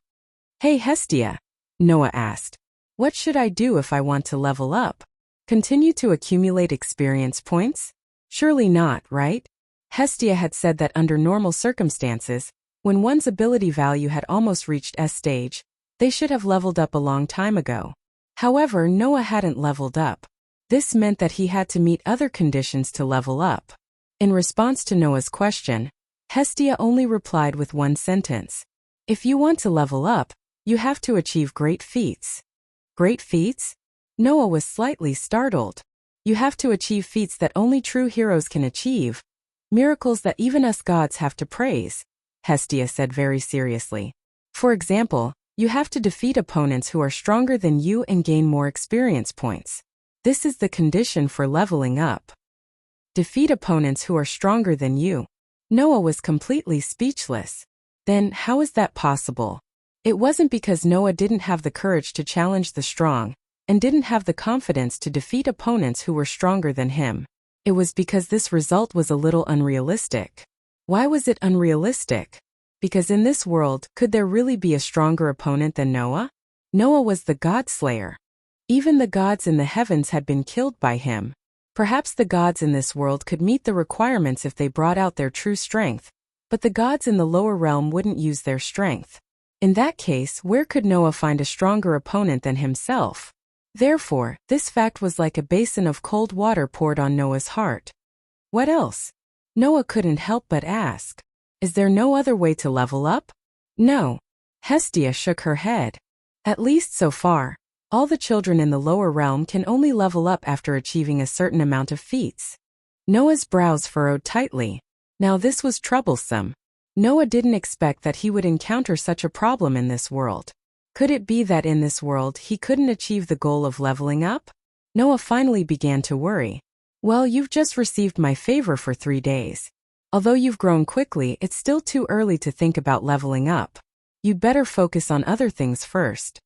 Hey Hestia, Noah asked. What should I do if I want to level up? Continue to accumulate experience points? Surely not, right? Hestia had said that under normal circumstances, when one's ability value had almost reached S stage, they should have leveled up a long time ago. However, Noah hadn't leveled up. This meant that he had to meet other conditions to level up. In response to Noah's question, Hestia only replied with one sentence. If you want to level up, you have to achieve great feats. Great feats? Noah was slightly startled. You have to achieve feats that only true heroes can achieve. Miracles that even us gods have to praise, Hestia said very seriously. For example, you have to defeat opponents who are stronger than you and gain more experience points. This is the condition for leveling up. Defeat opponents who are stronger than you. Noah was completely speechless. Then, how is that possible? It wasn't because Noah didn't have the courage to challenge the strong, and didn't have the confidence to defeat opponents who were stronger than him. It was because this result was a little unrealistic. Why was it unrealistic? Because in this world, could there really be a stronger opponent than Noah? Noah was the God Slayer. Even the gods in the heavens had been killed by him. Perhaps the gods in this world could meet the requirements if they brought out their true strength, but the gods in the lower realm wouldn't use their strength. In that case, where could Noah find a stronger opponent than himself? Therefore, this fact was like a basin of cold water poured on Noah's heart. What else? Noah couldn't help but ask. Is there no other way to level up? No. Hestia shook her head. At least so far, all the children in the lower realm can only level up after achieving a certain amount of feats. Noah's brows furrowed tightly. Now this was troublesome. Noah didn't expect that he would encounter such a problem in this world. Could it be that in this world he couldn't achieve the goal of leveling up? Noah finally began to worry. Well, you've just received my favor for 3 days. Although you've grown quickly, it's still too early to think about leveling up. You'd better focus on other things first.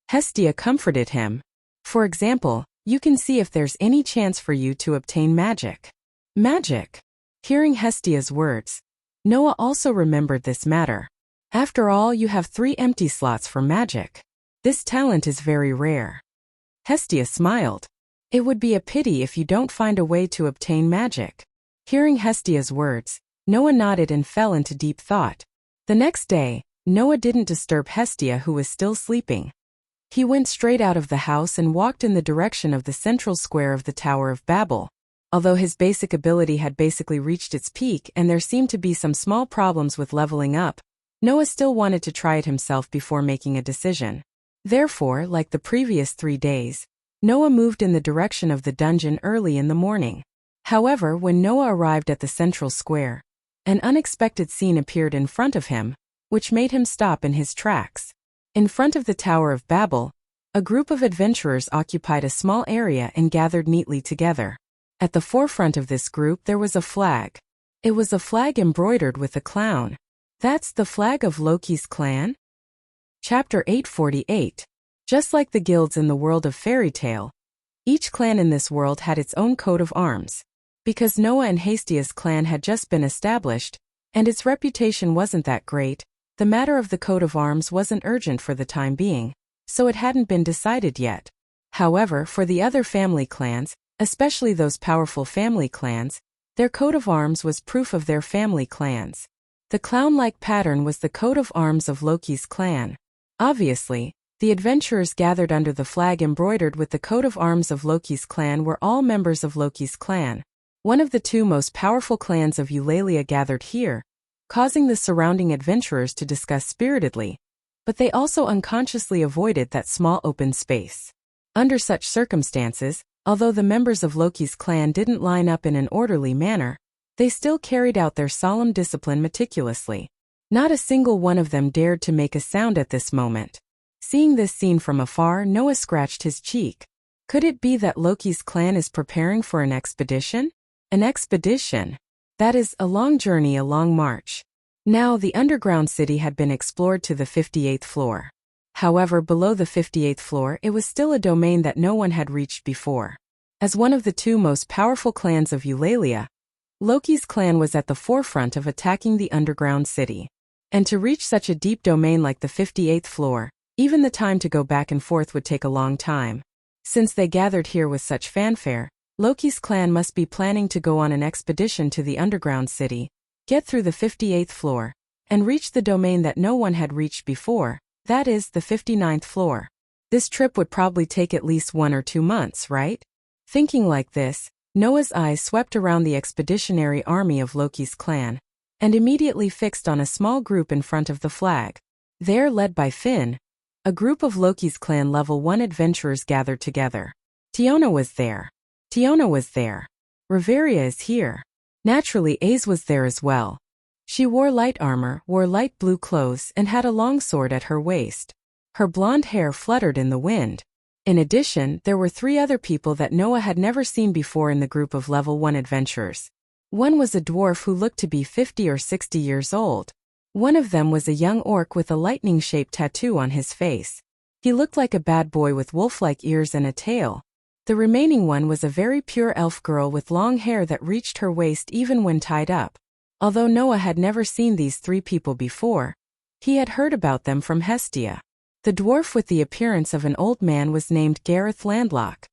Hestia comforted him. For example, you can see if there's any chance for you to obtain magic. Magic? Hearing Hestia's words, Noah also remembered this matter. After all, you have 3 empty slots for magic. This talent is very rare. Hestia smiled. It would be a pity if you don't find a way to obtain magic. Hearing Hestia's words, Noah nodded and fell into deep thought. The next day, Noah didn't disturb Hestia, who was still sleeping. He went straight out of the house and walked in the direction of the central square of the Tower of Babel. Although his basic ability had basically reached its peak and there seemed to be some small problems with leveling up, Noah still wanted to try it himself before making a decision. Therefore, like the previous 3 days, Noah moved in the direction of the dungeon early in the morning. However, when Noah arrived at the central square, an unexpected scene appeared in front of him, which made him stop in his tracks. In front of the Tower of Babel, a group of adventurers occupied a small area and gathered neatly together. At the forefront of this group there was a flag. It was a flag embroidered with a clown. That's the flag of Loki's clan? Chapter 848. Just like the guilds in the world of fairy tale, each clan in this world had its own coat of arms. Because Noah and Hestia's clan had just been established, and its reputation wasn't that great, the matter of the coat of arms wasn't urgent for the time being, so it hadn't been decided yet. However, for the other family clans, especially those powerful family clans, their coat of arms was proof of their family clans. The clown-like pattern was the coat of arms of Loki's clan. Obviously, the adventurers gathered under the flag embroidered with the coat of arms of Loki's clan were all members of Loki's clan. One of the 2 most powerful clans of Eulalia gathered here, causing the surrounding adventurers to discuss spiritedly, but they also unconsciously avoided that small open space. Under such circumstances, although the members of Loki's clan didn't line up in an orderly manner, they still carried out their solemn discipline meticulously. Not a single one of them dared to make a sound at this moment. Seeing this scene from afar, Noah scratched his cheek. Could it be that Loki's clan is preparing for an expedition? An expedition. That is, a long journey, a long march. Now, the underground city had been explored to the 58th floor. However, below the 58th floor, it was still a domain that no one had reached before. As one of the 2 most powerful clans of Eulalia, Loki's clan was at the forefront of attacking the underground city. And to reach such a deep domain like the 58th floor, even the time to go back and forth would take a long time. Since they gathered here with such fanfare, Loki's clan must be planning to go on an expedition to the underground city, get through the 58th floor, and reach the domain that no one had reached before, that is, the 59th floor. This trip would probably take at least 1 or 2 months, right? Thinking like this, Noah's eyes swept around the expeditionary army of Loki's clan, and immediately fixed on a small group in front of the flag. There, led by Finn, a group of Loki's clan level 1 adventurers gathered together. Tiona was there. Riveria is here. Naturally, Aze was there as well. She wore light armor, wore light blue clothes, and had a long sword at her waist. Her blonde hair fluttered in the wind. In addition, there were 3 other people that Noah had never seen before in the group of level 1 adventurers. One was a dwarf who looked to be 50 or 60 years old. One of them was a young orc with a lightning-shaped tattoo on his face. He looked like a bad boy with wolf-like ears and a tail. The remaining one was a very pure elf girl with long hair that reached her waist even when tied up. Although Noah had never seen these 3 people before, he had heard about them from Hestia. The dwarf with the appearance of an old man was named Gareth Landlock.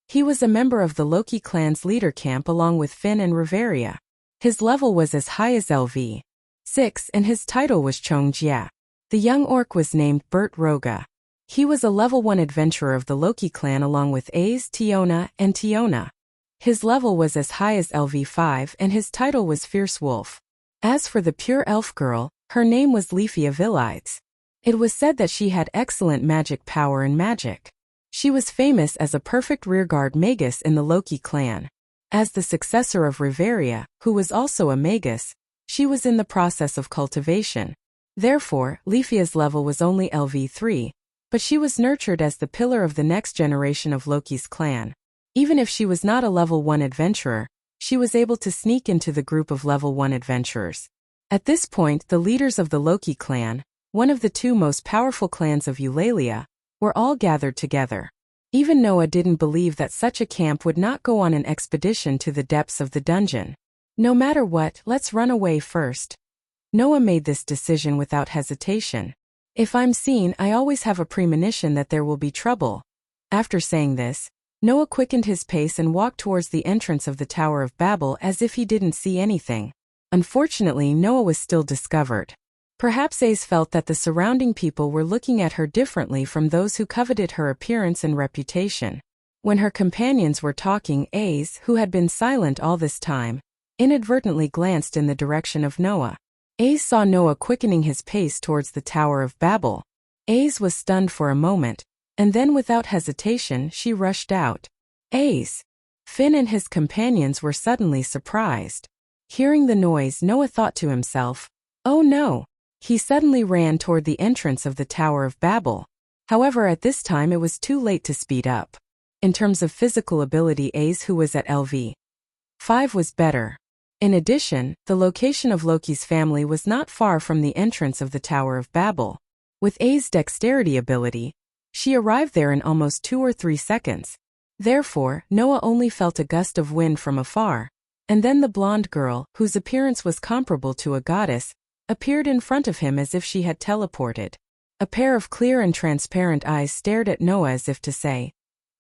He was a member of the Loki clan's leader camp along with Finn and Riveria. His level was as high as LV6 and his title was Chongjia. The young orc was named Bert Roga. He was a level 1 adventurer of the Loki clan along with Aze, Tiona, and Tiona. His level was as high as LV5 and his title was Fierce Wolf. As for the pure elf girl, her name was Leafia Villides. It was said that she had excellent magic power and magic. She was famous as a perfect rearguard magus in the Loki clan. As the successor of Riveria, who was also a magus, she was in the process of cultivation. Therefore, Leafia's level was only LV3, but she was nurtured as the pillar of the next generation of Loki's clan. Even if she was not a level 1 adventurer, she was able to sneak into the group of level 1 adventurers. At this point, the leaders of the Loki clan, one of the 2 most powerful clans of Eulalia, were all gathered together. Even Noah didn't believe that such a camp would not go on an expedition to the depths of the dungeon. No matter what, let's run away first. Noah made this decision without hesitation. If I'm seen, I always have a premonition that there will be trouble. After saying this, Noah quickened his pace and walked towards the entrance of the Tower of Babel as if he didn't see anything. Unfortunately, Noah was still discovered. Perhaps Ace felt that the surrounding people were looking at her differently from those who coveted her appearance and reputation. When her companions were talking, Ace, who had been silent all this time, inadvertently glanced in the direction of Noah. Ace saw Noah quickening his pace towards the Tower of Babel. Ace was stunned for a moment, and then without hesitation she rushed out. Ace! Finn and his companions were suddenly surprised. Hearing the noise, Noah thought to himself, "Oh no!" He suddenly ran toward the entrance of the Tower of Babel. However, at this time it was too late to speed up. In terms of physical ability, Ace, who was at LV 5, was better. In addition, the location of Loki's family was not far from the entrance of the Tower of Babel. With Ace's dexterity ability, she arrived there in almost 2 or 3 seconds. Therefore, Noah only felt a gust of wind from afar. And then the blonde girl, whose appearance was comparable to a goddess, appeared in front of him as if she had teleported. A pair of clear and transparent eyes stared at Noah as if to say,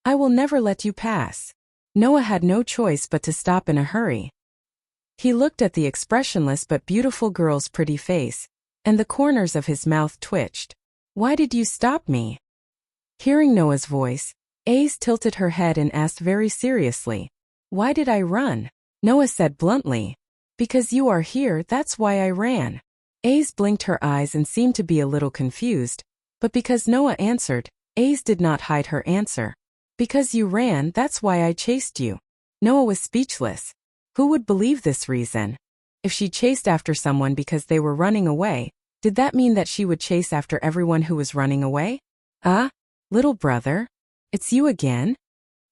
"I will never let you pass." Noah had no choice but to stop in a hurry. He looked at the expressionless but beautiful girl's pretty face, and the corners of his mouth twitched. "Why did you stop me?" Hearing Noah's voice, Ace tilted her head and asked very seriously, "Why did I run?" Noah said bluntly, "Because you are here, that's why I ran." Ace blinked her eyes and seemed to be a little confused, but because Noah answered, Ace did not hide her answer. "Because you ran, that's why I chased you." Noah was speechless. Who would believe this reason? If she chased after someone because they were running away, did that mean that she would chase after everyone who was running away? "Ah, little brother? It's you again?"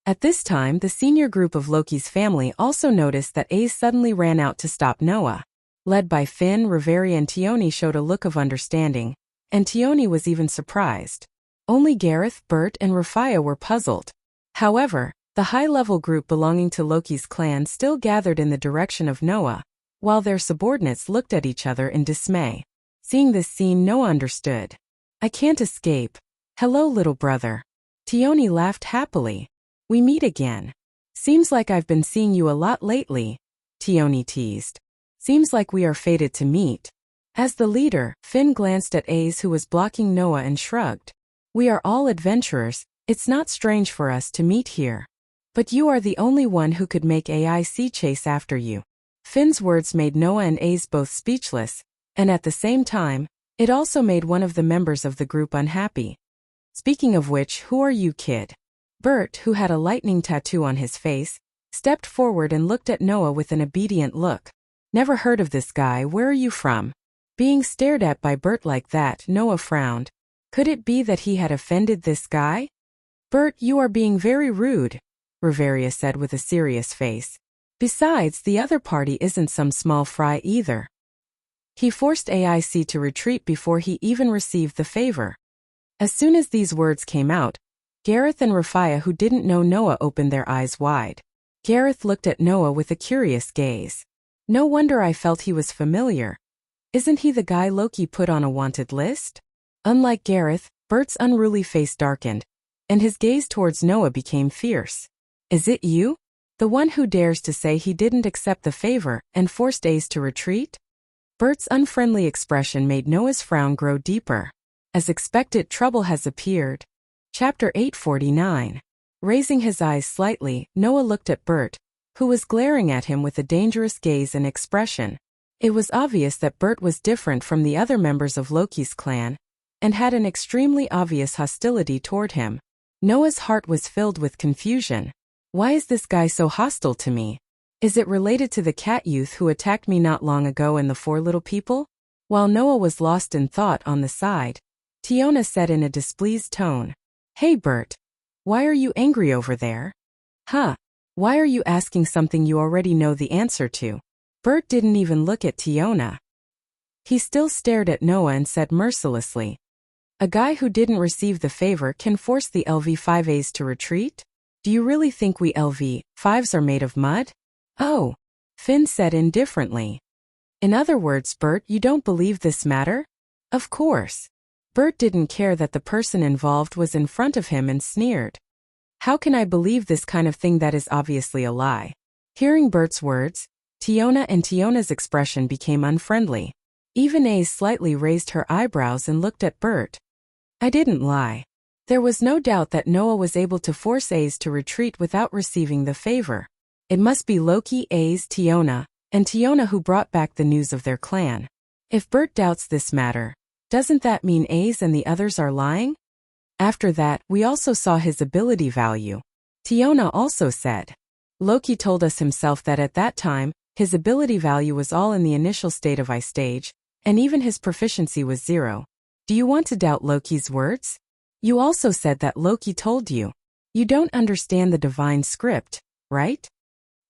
At this time, the senior group of Loki's family also noticed that Ace suddenly ran out to stop Noah. Led by Finn, Reverie and Tioni showed a look of understanding, and Tioni was even surprised. Only Gareth, Bert and Rafia were puzzled. However, the high-level group belonging to Loki's clan still gathered in the direction of Noah, while their subordinates looked at each other in dismay. Seeing this scene, Noah understood. "I can't escape. Hello, little brother." Tioni laughed happily. "We meet again. Seems like I've been seeing you a lot lately," Tioni teased. "Seems like we are fated to meet." As the leader, Finn glanced at Ace, who was blocking Noah, and shrugged. "We are all adventurers, it's not strange for us to meet here. But you are the only one who could make AIC chase after you." Finn's words made Noah and Ace both speechless, and at the same time, it also made one of the members of the group unhappy. "Speaking of which, who are you, kid?" Bert, who had a lightning tattoo on his face, stepped forward and looked at Noah with an obedient look. "Never heard of this guy, where are you from?" Being stared at by Bert like that, Noah frowned. Could it be that he had offended this guy? "Bert, you are being very rude," Reveria said with a serious face. "Besides, the other party isn't some small fry either." He forced AIC to retreat before he even received the favor. As soon as these words came out, Gareth and Rafia, who didn't know Noah, opened their eyes wide. Gareth looked at Noah with a curious gaze. "No wonder I felt he was familiar. Isn't he the guy Loki put on a wanted list?" Unlike Gareth, Bert's unruly face darkened, and his gaze towards Noah became fierce. "Is it you? The one who dares to say he didn't accept the favor and forced Ace to retreat?" Bert's unfriendly expression made Noah's frown grow deeper. As expected, trouble has appeared. Chapter 849. Raising his eyes slightly, Noah looked at Bert, who was glaring at him with a dangerous gaze and expression. It was obvious that Bert was different from the other members of Loki's clan, and had an extremely obvious hostility toward him. Noah's heart was filled with confusion. Why is this guy so hostile to me? Is it related to the cat youth who attacked me not long ago and the 4 little people? While Noah was lost in thought on the side, Tiona said in a displeased tone, "Hey Bert, why are you angry over there?" "Huh? Why are you asking something you already know the answer to?" Bert didn't even look at Tiona. He still stared at Noah and said mercilessly, "A guy who didn't receive the favor can force the LV5As to retreat? Do you really think we LV5s are made of mud?" "Oh," Finn said indifferently. "In other words, Bert, you don't believe this matter?" Of course. Bert didn't care that the person involved was in front of him and sneered. "How can I believe this kind of thing that is obviously a lie?" Hearing Bert's words, Tiona's expression became unfriendly. Even Ace slightly raised her eyebrows and looked at Bert. I didn't lie. There was no doubt that Noah was able to force Ace to retreat without receiving the favor. It must be Loki, Ace, Tiona who brought back the news of their clan. If Bert doubts this matter, doesn't that mean Ace and the others are lying? After that, we also saw his ability value. Tiona also said. Loki told us himself that at that time, his ability value was all in the initial state of I stage, and even his proficiency was 0. Do you want to doubt Loki's words? You also said that Loki told you. You don't understand the divine script, right?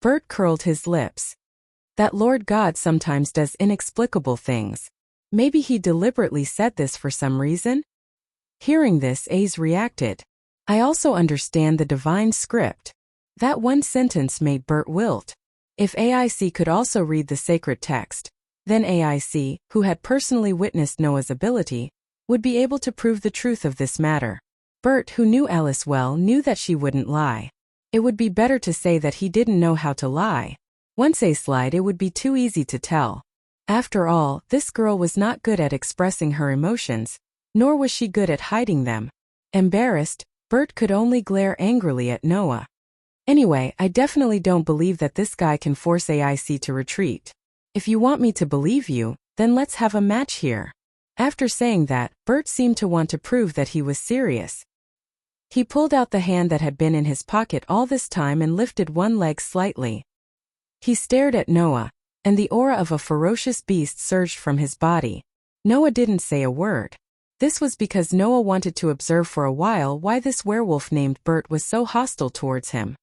Bert curled his lips. That Lord God sometimes does inexplicable things. Maybe he deliberately said this for some reason? Hearing this, Ace reacted. I also understand the divine script. That one sentence made Bert wilt. If AIC could also read the sacred text, then AIC, who had personally witnessed Noah's ability, would be able to prove the truth of this matter. Bert, who knew Alice well, knew that she wouldn't lie. It would be better to say that he didn't know how to lie. Once Ace lied, it would be too easy to tell. After all, this girl was not good at expressing her emotions, nor was she good at hiding them. Embarrassed, Bert could only glare angrily at Noah. Anyway, I definitely don't believe that this guy can force AIC to retreat. If you want me to believe you, then let's have a match here. After saying that, Bert seemed to want to prove that he was serious. He pulled out the hand that had been in his pocket all this time and lifted one leg slightly. He stared at Noah, and the aura of a ferocious beast surged from his body. Noah didn't say a word. This was because Noah wanted to observe for a while why this werewolf named Bert was so hostile towards him.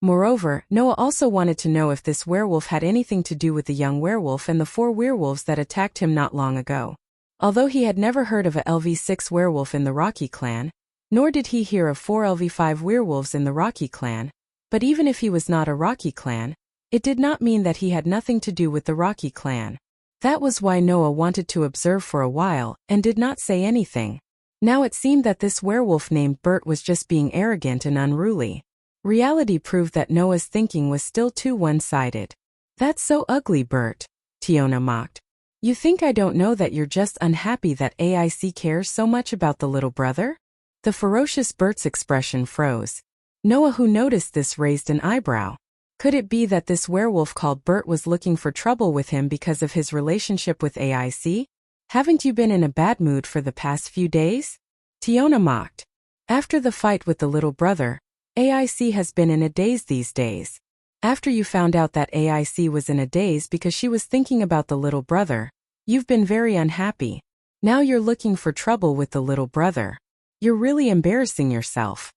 Moreover, Noah also wanted to know if this werewolf had anything to do with the young werewolf and the 4 werewolves that attacked him not long ago. Although he had never heard of a LV6 werewolf in the Rocky clan, nor did he hear of 4 LV5 werewolves in the Rocky clan, but even if he was not a Rocky clan, it did not mean that he had nothing to do with the Rocky clan. That was why Noah wanted to observe for a while and did not say anything. Now it seemed that this werewolf named Bert was just being arrogant and unruly. Reality proved that Noah's thinking was still too one-sided. That's so ugly, Bert, Tiona mocked. You think I don't know that you're just unhappy that AIC cares so much about the little brother? The ferocious Bert's expression froze. Noah, who noticed this, raised an eyebrow. Could it be that this werewolf called Bert was looking for trouble with him because of his relationship with AIC? Haven't you been in a bad mood for the past few days? Tiona mocked. After the fight with the little brother, AIC has been in a daze these days. After you found out that AIC was in a daze because she was thinking about the little brother, you've been very unhappy. Now you're looking for trouble with the little brother. You're really embarrassing yourself.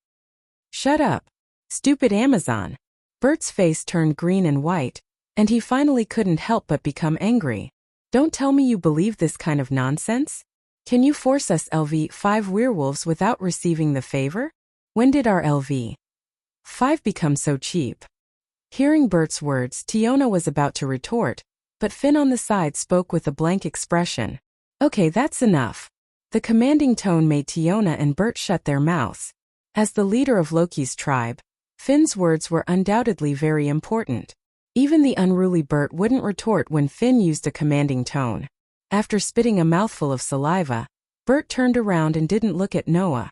Shut up, stupid Amazon. Bert's face turned green and white, and he finally couldn't help but become angry. Don't tell me you believe this kind of nonsense? Can you force us LV5 werewolves without receiving the favor? When did our LV5 become so cheap? Hearing Bert's words, Tiona was about to retort, but Finn on the side spoke with a blank expression. Okay, that's enough. The commanding tone made Tiona and Bert shut their mouths. As the leader of Loki's tribe, Finn's words were undoubtedly very important. Even the unruly Bert wouldn't retort when Finn used a commanding tone. After spitting a mouthful of saliva, Bert turned around and didn't look at Noah.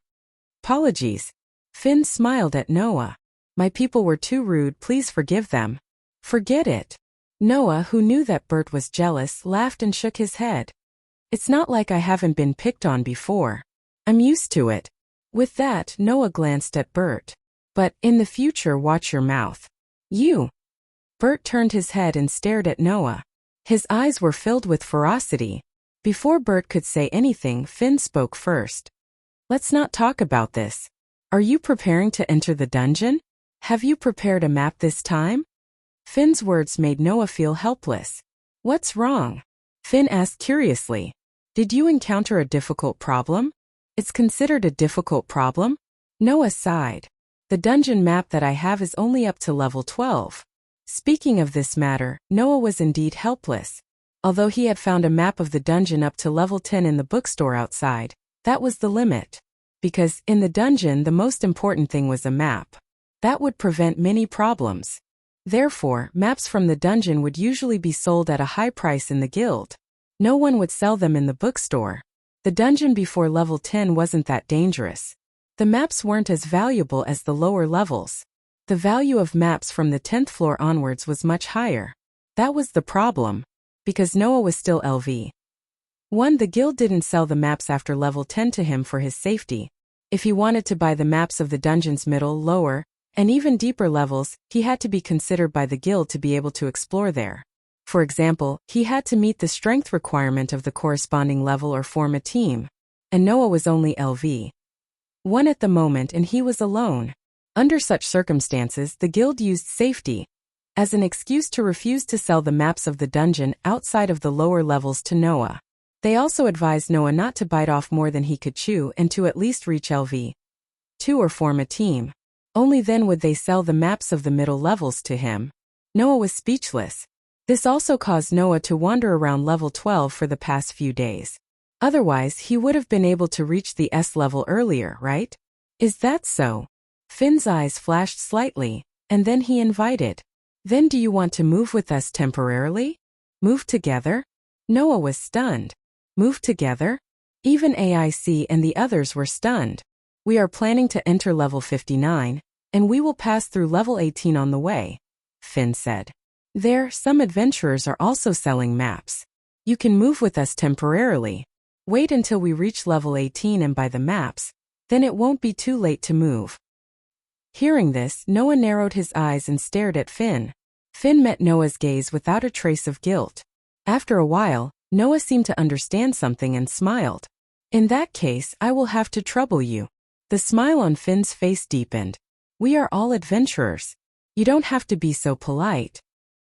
Apologies. Finn smiled at Noah. My people were too rude, please forgive them. Forget it. Noah, who knew that Bert was jealous, laughed and shook his head. It's not like I haven't been picked on before. I'm used to it. With that, Noah glanced at Bert. But, in the future, watch your mouth. You. Bert turned his head and stared at Noah. His eyes were filled with ferocity. Before Bert could say anything, Finn spoke first. Let's not talk about this. Are you preparing to enter the dungeon? Have you prepared a map this time? Finn's words made Noah feel helpless. What's wrong? Finn asked curiously. Did you encounter a difficult problem? It's considered a difficult problem? Noah sighed. The dungeon map that I have is only up to level 12. Speaking of this matter, Noah was indeed helpless. Although he had found a map of the dungeon up to level 10 in the bookstore outside, that was the limit. Because, in the dungeon, the most important thing was a map. That would prevent many problems. Therefore, maps from the dungeon would usually be sold at a high price in the guild. No one would sell them in the bookstore. The dungeon before level 10 wasn't that dangerous. The maps weren't as valuable as the lower levels. The value of maps from the 10th floor onwards was much higher. That was the problem. Because Noah was still LV. 1. The guild didn't sell the maps after level 10 to him for his safety. If he wanted to buy the maps of the dungeon's middle, lower, and even deeper levels, he had to be considered by the guild to be able to explore there. For example, he had to meet the strength requirement of the corresponding level or form a team. And Noah was only LV 1 at the moment and he was alone. Under such circumstances, the guild used safety as an excuse to refuse to sell the maps of the dungeon outside of the lower levels to Noah. They also advised Noah not to bite off more than he could chew and to at least reach LV 2 or form a team. Only then would they sell the maps of the middle levels to him. Noah was speechless. This also caused Noah to wander around level 12 for the past few days. Otherwise, he would have been able to reach the S level earlier, right? Is that so? Finn's eyes flashed slightly, and then he invited. Then do you want to move with us temporarily? Move together? Noah was stunned. Move together? Even AIC and the others were stunned. We are planning to enter level 59, and we will pass through level 18 on the way, Finn said. There, some adventurers are also selling maps. You can move with us temporarily. Wait until we reach level 18 and buy the maps, then it won't be too late to move. Hearing this, Noah narrowed his eyes and stared at Finn. Finn met Noah's gaze without a trace of guilt. After a while, Noah seemed to understand something and smiled. In that case, I will have to trouble you. The smile on Finn's face deepened. We are all adventurers. You don't have to be so polite.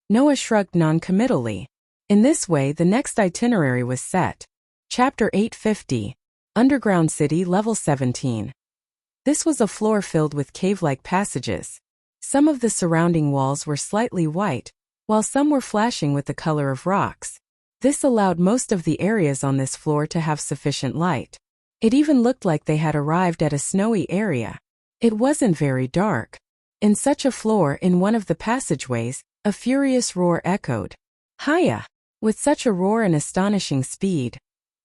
Noah shrugged non-committally. In this way, the next itinerary was set. Chapter 850. Underground City Level 17. This was a floor filled with cave-like passages. Some of the surrounding walls were slightly white, while some were flashing with the color of rocks. This allowed most of the areas on this floor to have sufficient light. It even looked like they had arrived at a snowy area. It wasn't very dark. In such a floor, in one of the passageways, a furious roar echoed. Hiya! With such a roar and astonishing speed,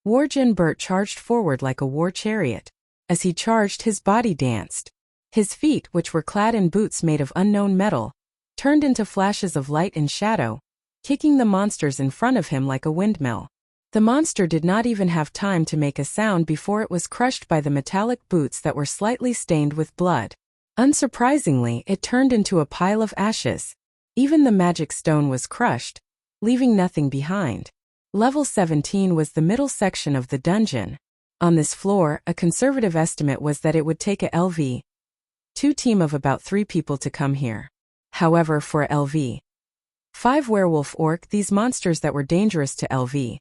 Warjin Bert charged forward like a war chariot. As he charged, his body danced. His feet, which were clad in boots made of unknown metal, turned into flashes of light and shadow, kicking the monsters in front of him like a windmill. The monster did not even have time to make a sound before it was crushed by the metallic boots that were slightly stained with blood. Unsurprisingly, it turned into a pile of ashes. Even the magic stone was crushed, leaving nothing behind. Level 17 was the middle section of the dungeon. On this floor, a conservative estimate was that it would take a LV 2 team of about 3 people to come here. However, for a LV 5 werewolf orc, these monsters that were dangerous to LV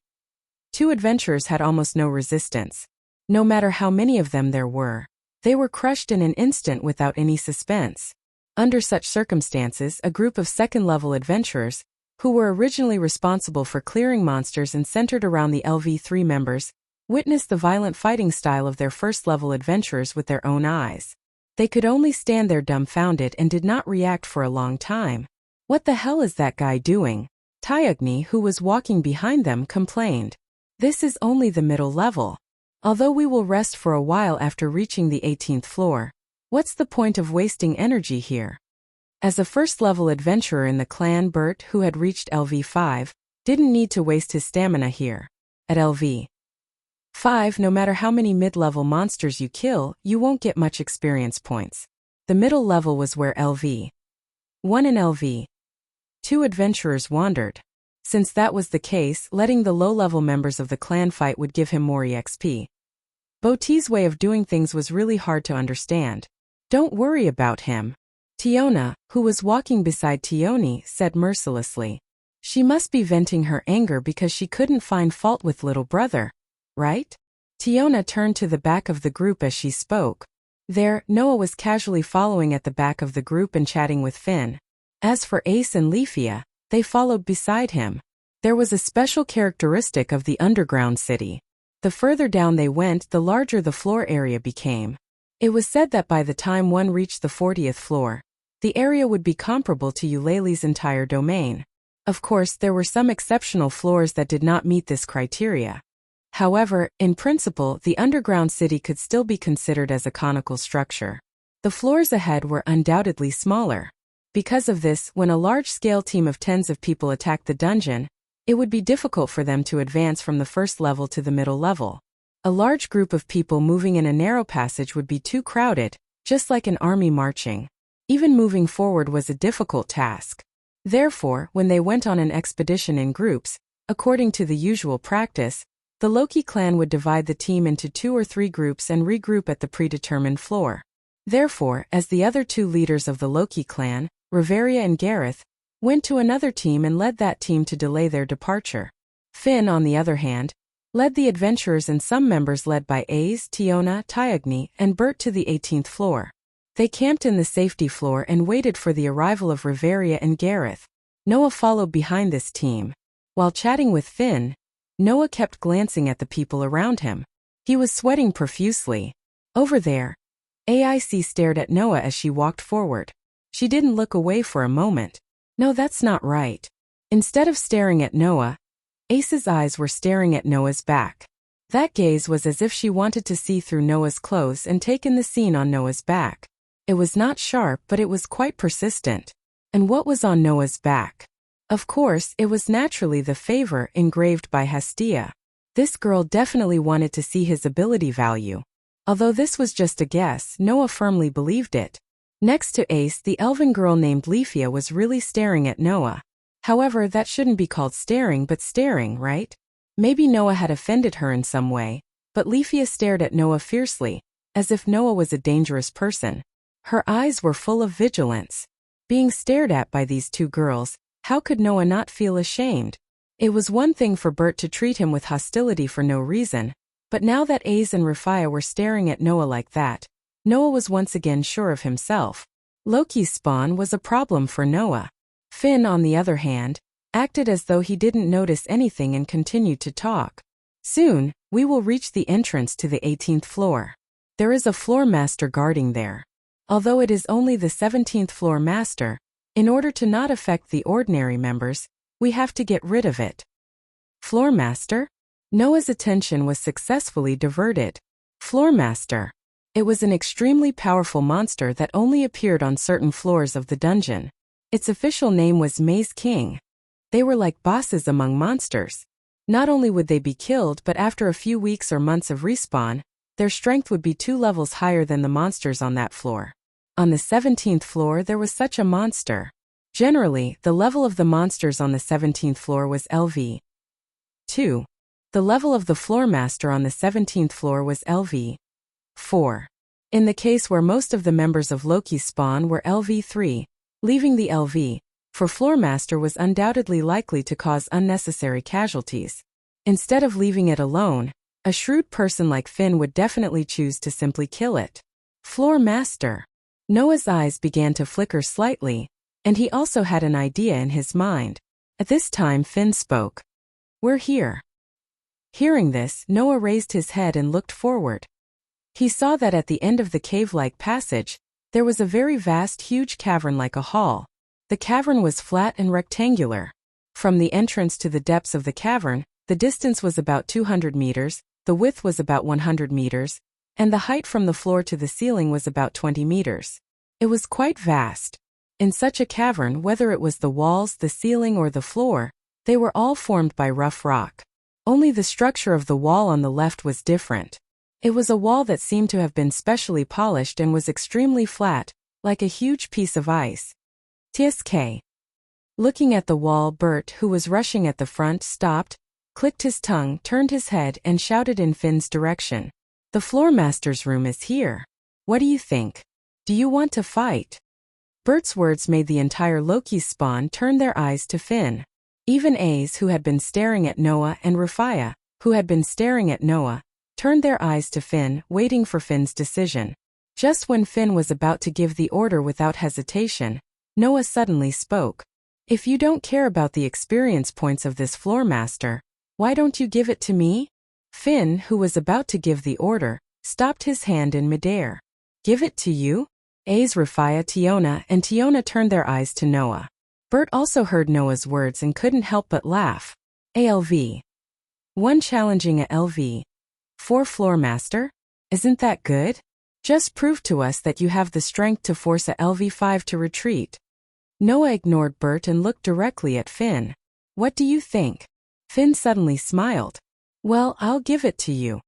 2 adventurers had almost no resistance. No matter how many of them there were, they were crushed in an instant without any suspense. Under such circumstances, a group of second-level adventurers, who were originally responsible for clearing monsters and centered around the LV3 members, witnessed the violent fighting style of their first-level adventurers with their own eyes. They could only stand there dumbfounded and did not react for a long time. What the hell is that guy doing? Tyugni, who was walking behind them, complained. This is only the middle level. Although we will rest for a while after reaching the 18th floor, what's the point of wasting energy here? As a first-level adventurer in the clan, Bert, who had reached LV5, didn't need to waste his stamina here. At LV 5, no matter how many mid-level monsters you kill, you won't get much experience points. The middle level was where LV 1 and LV 2 adventurers wandered. Since that was the case, letting the low-level members of the clan fight would give him more EXP. Boti's way of doing things was really hard to understand. Don't worry about him. Tiona, who was walking beside Tioni, said mercilessly. She must be venting her anger because she couldn't find fault with little brother, right? Tiona turned to the back of the group as she spoke. There, Noah was casually following at the back of the group and chatting with Finn. As for Ace and Leafia, they followed beside him. There was a special characteristic of the underground city. The further down they went, the larger the floor area became. It was said that by the time one reached the 40th floor, the area would be comparable to Eulalie's entire domain. Of course, there were some exceptional floors that did not meet this criteria. However, in principle, the underground city could still be considered as a conical structure. The floors ahead were undoubtedly smaller. Because of this, when a large-scale team of tens of people attacked the dungeon, it would be difficult for them to advance from the first level to the middle level. A large group of people moving in a narrow passage would be too crowded, just like an army marching. Even moving forward was a difficult task. Therefore, when they went on an expedition in groups, according to the usual practice, the Loki clan would divide the team into 2 or 3 groups and regroup at the predetermined floor. Therefore, as the other 2 leaders of the Loki clan, Riveria and Gareth, went to another team and led that team to delay their departure. Finn, on the other hand, led the adventurers and some members led by Ace, Tiona, Tyagni, and Bert to the 18th floor. They camped in the safety floor and waited for the arrival of Riveria and Gareth. Noah followed behind this team. While chatting with Finn, Noah kept glancing at the people around him. He was sweating profusely. Over there, AIC stared at Noah as she walked forward. She didn't look away for a moment. No, that's not right. Instead of staring at Noah, Ace's eyes were staring at Noah's back. That gaze was as if she wanted to see through Noah's clothes and take in the scene on Noah's back. It was not sharp, but it was quite persistent. And what was on Noah's back? Of course, it was naturally the favor engraved by Hestia. This girl definitely wanted to see his ability value. Although this was just a guess, Noah firmly believed it. Next to Ace, the elven girl named Leafia was really staring at Noah. However, that shouldn't be called staring but staring, right? Maybe Noah had offended her in some way, but Leafia stared at Noah fiercely, as if Noah was a dangerous person. Her eyes were full of vigilance. Being stared at by these 2 girls, how could Noah not feel ashamed? It was one thing for Bert to treat him with hostility for no reason, but now that Ace and Rafia were staring at Noah like that, Noah was once again sure of himself. Loki's spawn was a problem for Noah. Finn, on the other hand, acted as though he didn't notice anything and continued to talk. Soon, we will reach the entrance to the 18th floor. There is a floor master guarding there. Although it is only the 17th floor master, in order to not affect the ordinary members, we have to get rid of it. Floor master? Noah's attention was successfully diverted. Floor master. It was an extremely powerful monster that only appeared on certain floors of the dungeon. Its official name was Maze King. They were like bosses among monsters. Not only would they be killed, but after a few weeks or months of respawn, their strength would be 2 levels higher than the monsters on that floor. On the 17th floor there was such a monster. Generally, the level of the monsters on the 17th floor was LV 2. The level of the floor master on the 17th floor was LV 4. In the case where most of the members of Loki's spawn were LV 3, leaving the LV 4 floor master was undoubtedly likely to cause unnecessary casualties. Instead of leaving it alone, a shrewd person like Finn would definitely choose to simply kill it. Floor master. Noah's eyes began to flicker slightly, and he also had an idea in his mind. At this time Finn spoke. We're here. Hearing this, Noah raised his head and looked forward. He saw that at the end of the cave-like passage, there was a very vast, huge cavern like a hall. The cavern was flat and rectangular. From the entrance to the depths of the cavern, the distance was about 200 meters, the width was about 100 meters, and the height from the floor to the ceiling was about 20 meters. It was quite vast. In such a cavern, whether it was the walls, the ceiling, or the floor, they were all formed by rough rock. Only the structure of the wall on the left was different. It was a wall that seemed to have been specially polished and was extremely flat, like a huge piece of ice. TSK. Looking at the wall, Bert, who was rushing at the front, stopped, clicked his tongue, turned his head, and shouted in Finn's direction. The floor master's room is here. What do you think? Do you want to fight? Bert's words made the entire Loki's spawn turn their eyes to Finn. Even Ace, who had been staring at Noah, and Rafia, who had been staring at Noah, turned their eyes to Finn, waiting for Finn's decision. Just when Finn was about to give the order without hesitation, Noah suddenly spoke. If you don't care about the experience points of this floor master, why don't you give it to me? Finn, who was about to give the order, stopped his hand in midair. Give it to you? A's Rafia, Tiona, and Tiona turned their eyes to Noah. Bert also heard Noah's words and couldn't help but laugh. ALV. 1 challenging a LV. 4 floor master? Isn't that good? Just prove to us that you have the strength to force a LV5 to retreat. Noah ignored Bert and looked directly at Finn. What do you think? Finn suddenly smiled. Well, I'll give it to you.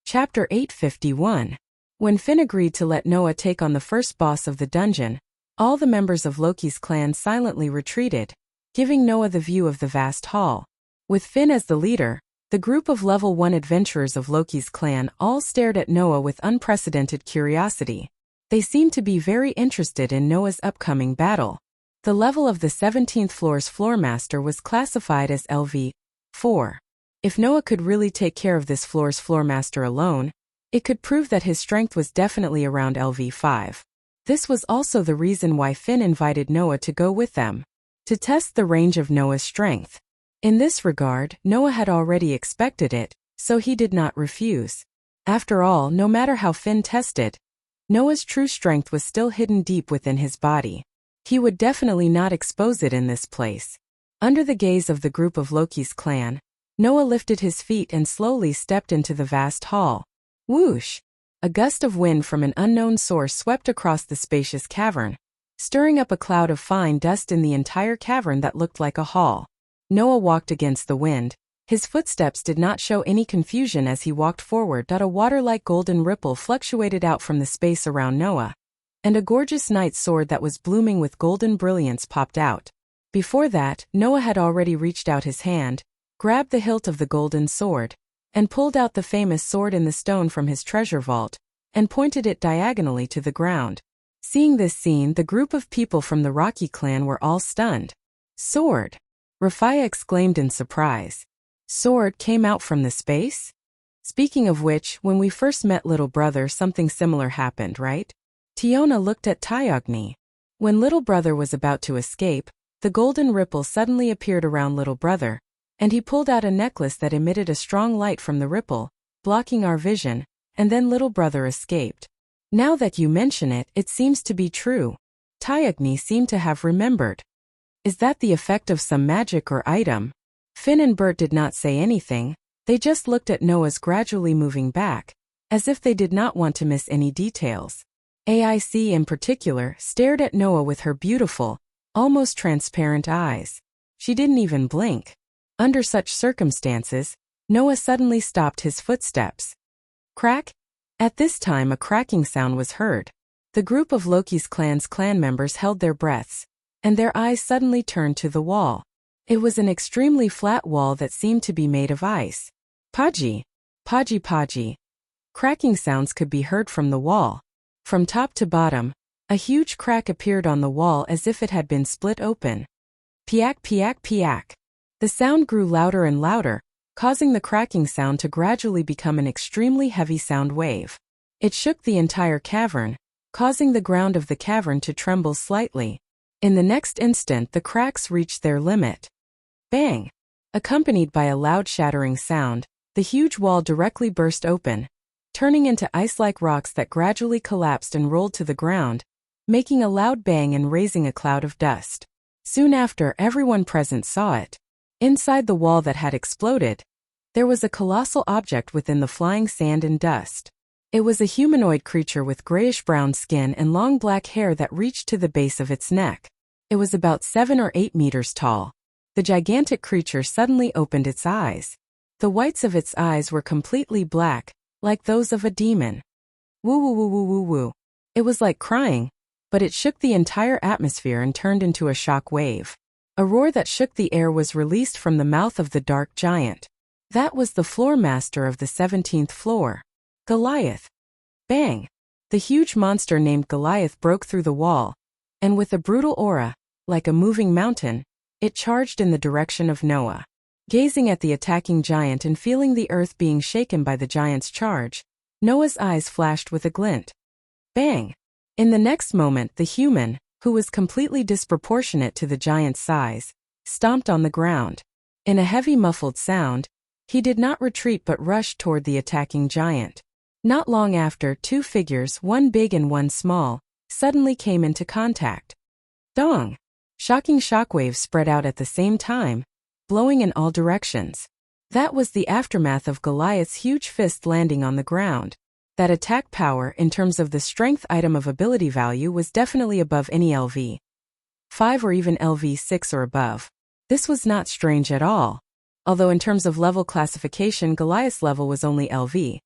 Chapter 851. When Finn agreed to let Noah take on the first boss of the dungeon, all the members of Loki's clan silently retreated, giving Noah the view of the vast hall. With Finn as the leader, the group of level 1 adventurers of Loki's clan all stared at Noah with unprecedented curiosity. They seemed to be very interested in Noah's upcoming battle. The level of the 17th floor's floor master was classified as LV4. If Noah could really take care of this floor's floor master alone, it could prove that his strength was definitely around LV5. This was also the reason why Finn invited Noah to go with them, to test the range of Noah's strength. In this regard, Noah had already expected it, so he did not refuse. After all, no matter how Finn tested, Noah's true strength was still hidden deep within his body. He would definitely not expose it in this place. Under the gaze of the group of Loki's clan, Noah lifted his feet and slowly stepped into the vast hall. Whoosh! A gust of wind from an unknown source swept across the spacious cavern, stirring up a cloud of fine dust in the entire cavern that looked like a hall. Noah walked against the wind. His footsteps did not show any confusion as he walked forward. A water-like golden ripple fluctuated out from the space around Noah, and a gorgeous knight's sword that was blooming with golden brilliance popped out. Before that, Noah had already reached out his hand, grabbed the hilt of the golden sword, and pulled out the famous sword in the stone from his treasure vault, and pointed it diagonally to the ground. Seeing this scene, the group of people from the Rocky clan were all stunned. Sword! Rafia exclaimed in surprise. Sword came out from the space? Speaking of which, when we first met little brother, something similar happened, right? Tiona looked at Tyogni. When little brother was about to escape, the golden ripple suddenly appeared around little brother, and he pulled out a necklace that emitted a strong light from the ripple, blocking our vision, and then little brother escaped. Now that you mention it, it seems to be true. Tyogni seemed to have remembered. Is that the effect of some magic or item? Finn and Bert did not say anything, they just looked at Noah's gradually moving back, as if they did not want to miss any details. AIC in particular stared at Noah with her beautiful, almost transparent eyes. She didn't even blink. Under such circumstances, Noah suddenly stopped his footsteps. Crack? At this time a cracking sound was heard. The group of Loki's clan members held their breaths, and their eyes suddenly turned to the wall. It was an extremely flat wall that seemed to be made of ice. Paji! Paji Paji! Cracking sounds could be heard from the wall. From top to bottom, a huge crack appeared on the wall as if it had been split open. Piak piak piak. The sound grew louder and louder, causing the cracking sound to gradually become an extremely heavy sound wave. It shook the entire cavern, causing the ground of the cavern to tremble slightly. In the next instant, the cracks reached their limit. Bang! Accompanied by a loud shattering sound, the huge wall directly burst open, turning into ice-like rocks that gradually collapsed and rolled to the ground, making a loud bang and raising a cloud of dust. Soon after, everyone present saw it. Inside the wall that had exploded, there was a colossal object within the flying sand and dust. It was a humanoid creature with grayish-brown skin and long black hair that reached to the base of its neck. It was about 7 or 8 meters tall. The gigantic creature suddenly opened its eyes. The whites of its eyes were completely black, like those of a demon. Woo woo woo woo woo woo. It was like crying, but it shook the entire atmosphere and turned into a shock wave. A roar that shook the air was released from the mouth of the dark giant. That was the floor master of the 17th floor. Goliath. Bang! The huge monster named Goliath broke through the wall, and with a brutal aura, like a moving mountain, it charged in the direction of Noah. Gazing at the attacking giant and feeling the earth being shaken by the giant's charge, Noah's eyes flashed with a glint. Bang! In the next moment, the human, who was completely disproportionate to the giant's size, stomped on the ground. In a heavy muffled sound, he did not retreat but rushed toward the attacking giant. Not long after, 2 figures, one big and one small, suddenly came into contact. Dong! Shocking shockwaves spread out at the same time, blowing in all directions. That was the aftermath of Goliath's huge fist landing on the ground. That attack power in terms of the strength item of ability value was definitely above any LV5 or even LV6 or above. This was not strange at all. Although in terms of level classification, Goliath's level was only LV4,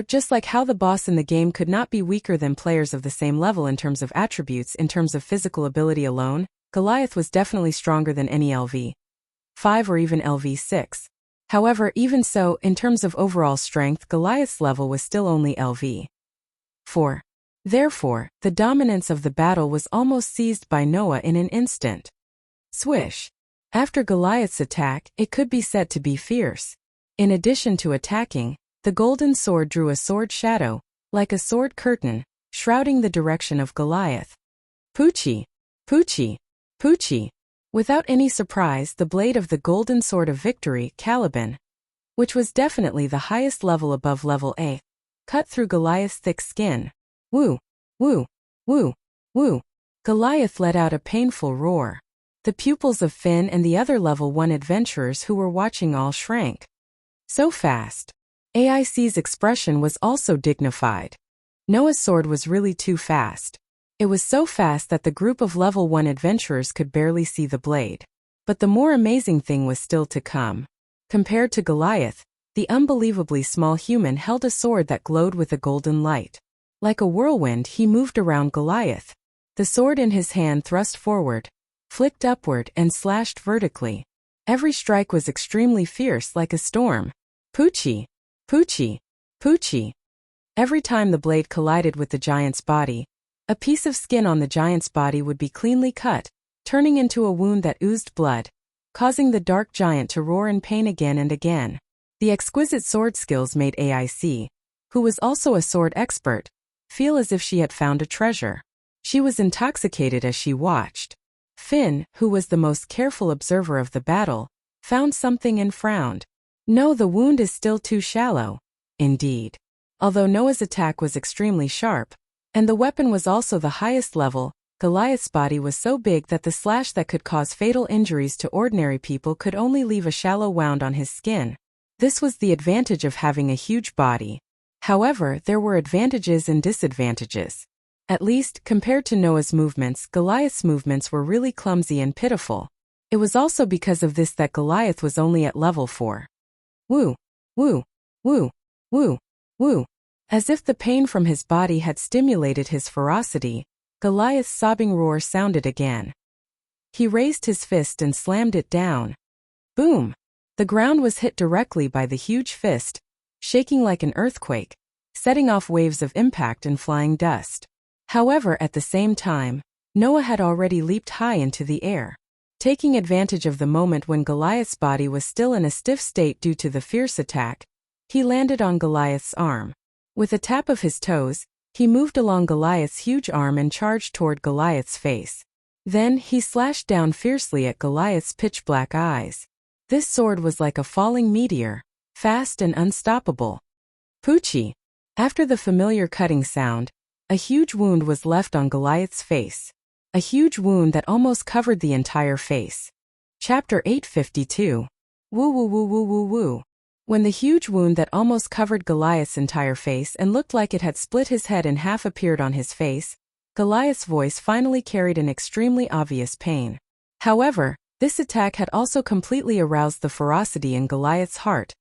just like how the boss in the game could not be weaker than players of the same level in terms of attributes. In terms of physical ability alone, Goliath was definitely stronger than any LV5 or even LV6. However, even so, in terms of overall strength, Goliath's level was still only LV4. Therefore, the dominance of the battle was almost seized by Noah in an instant. Swish! After Goliath's attack, it could be said to be fierce. In addition to attacking, the golden sword drew a sword shadow, like a sword curtain, shrouding the direction of Goliath. Poochie! Poochie! Poochie! Without any surprise, the blade of the golden sword of victory, Caliban, which was definitely the highest level above level A, cut through Goliath's thick skin. Woo! Woo! Woo! Woo! Goliath let out a painful roar. The pupils of Finn and the other level 1 adventurers who were watching all shrank. So fast. AIC's expression was also dignified. Noah's sword was really too fast. It was so fast that the group of level 1 adventurers could barely see the blade. But the more amazing thing was still to come. Compared to Goliath, the unbelievably small human held a sword that glowed with a golden light. Like a whirlwind, he moved around Goliath. The sword in his hand thrust forward, flicked upward, and slashed vertically. Every strike was extremely fierce, like a storm. Poochie! Poochie! Poochie! Every time the blade collided with the giant's body, a piece of skin on the giant's body would be cleanly cut, turning into a wound that oozed blood, causing the dark giant to roar in pain again and again. The exquisite sword skills made AIC, who was also a sword expert, feel as if she had found a treasure. She was intoxicated as she watched. Finn, who was the most careful observer of the battle, found something and frowned. No, the wound is still too shallow. Indeed. Although Noah's attack was extremely sharp, and the weapon was also the highest level, Goliath's body was so big that the slash that could cause fatal injuries to ordinary people could only leave a shallow wound on his skin. This was the advantage of having a huge body. However, there were advantages and disadvantages. At least, compared to Noah's movements, Goliath's movements were really clumsy and pitiful. It was also because of this that Goliath was only at level 4. Woo! Woo! Woo! Woo! Woo! As if the pain from his body had stimulated his ferocity, Goliath's sobbing roar sounded again. He raised his fist and slammed it down. Boom! The ground was hit directly by the huge fist, shaking like an earthquake, setting off waves of impact and flying dust. However, at the same time, Noah had already leaped high into the air. Taking advantage of the moment when Goliath's body was still in a stiff state due to the fierce attack, he landed on Goliath's arm. With a tap of his toes, he moved along Goliath's huge arm and charged toward Goliath's face. Then, he slashed down fiercely at Goliath's pitch-black eyes. This sword was like a falling meteor, fast and unstoppable. Poochie! After the familiar cutting sound, a huge wound was left on Goliath's face. A huge wound that almost covered the entire face. Chapter 852. Woo woo woo woo woo woo. When the huge wound that almost covered Goliath's entire face and looked like it had split his head in half appeared on his face, Goliath's voice finally carried an extremely obvious pain. However, this attack had also completely aroused the ferocity in Goliath's heart,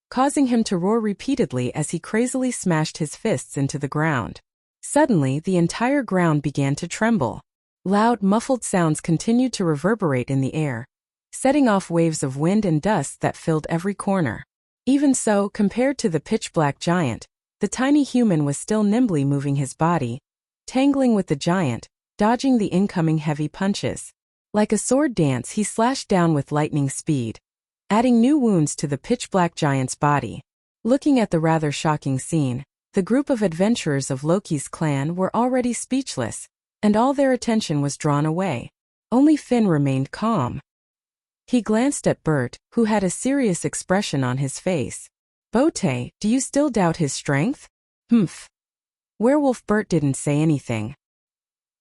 causing him to roar repeatedly as he crazily smashed his fists into the ground. Suddenly, the entire ground began to tremble. Loud, muffled sounds continued to reverberate in the air, setting off waves of wind and dust that filled every corner. Even so, compared to the pitch-black giant, the tiny human was still nimbly moving his body, tangling with the giant, dodging the incoming heavy punches. Like a sword dance, he slashed down with lightning speed, adding new wounds to the pitch-black giant's body. Looking at the rather shocking scene, the group of adventurers of Loki's clan were already speechless, and all their attention was drawn away. Only Finn remained calm. He glanced at Bert, who had a serious expression on his face. "Bote, do you still doubt his strength?" "Humph." Werewolf Bert didn't say anything.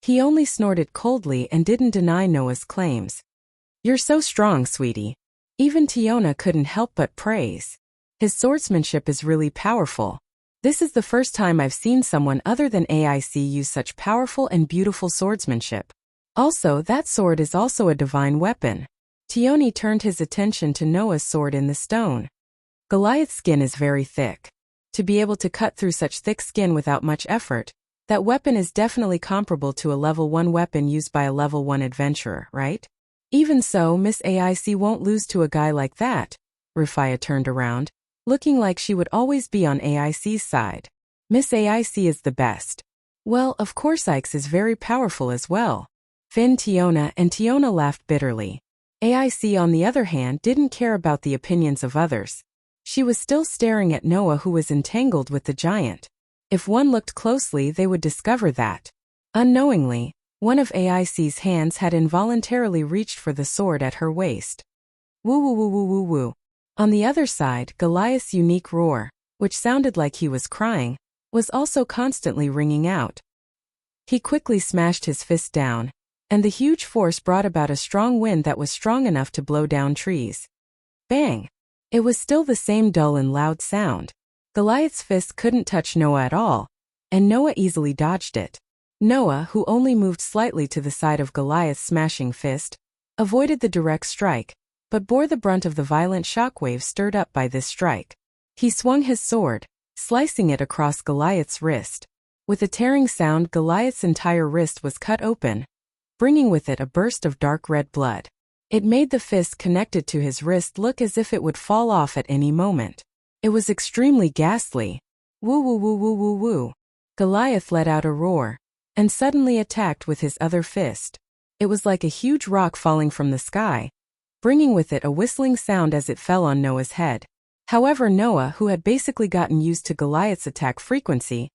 He only snorted coldly and didn't deny Noah's claims. "You're so strong, sweetie." Even Tiona couldn't help but praise. "His swordsmanship is really powerful. This is the first time I've seen someone other than AIC use such powerful and beautiful swordsmanship. Also, that sword is also a divine weapon." Tioni turned his attention to Noah's sword in the stone. "Goliath's skin is very thick. To be able to cut through such thick skin without much effort, that weapon is definitely comparable to a level 1 weapon used by a level 1 adventurer, right? Even so, Miss AIC won't lose to a guy like that." Rufia turned around, looking like she would always be on AIC's side. "Miss AIC is the best." "Well, of course Ike's is very powerful as well." Finn Tiona and Tiona laughed bitterly. AIC, on the other hand, didn't care about the opinions of others. She was still staring at Noah, who was entangled with the giant. If one looked closely, they would discover that, unknowingly, one of AIC's hands had involuntarily reached for the sword at her waist. Woo woo woo woo woo woo. On the other side, Goliath's unique roar, which sounded like he was crying, was also constantly ringing out. He quickly smashed his fist down, and the huge force brought about a strong wind that was strong enough to blow down trees. Bang! It was still the same dull and loud sound. Goliath's fist couldn't touch Noah at all, and Noah easily dodged it. Noah, who only moved slightly to the side of Goliath's smashing fist, avoided the direct strike, but bore the brunt of the violent shockwave stirred up by this strike. He swung his sword, slicing it across Goliath's wrist. With a tearing sound, Goliath's entire wrist was cut open, bringing with it a burst of dark red blood. It made the fist connected to his wrist look as if it would fall off at any moment. It was extremely ghastly. Woo woo woo woo woo woo. Goliath let out a roar, and suddenly attacked with his other fist. It was like a huge rock falling from the sky, bringing with it a whistling sound as it fell on Noah's head. However, Noah, who had basically gotten used to Goliath's attack frequency,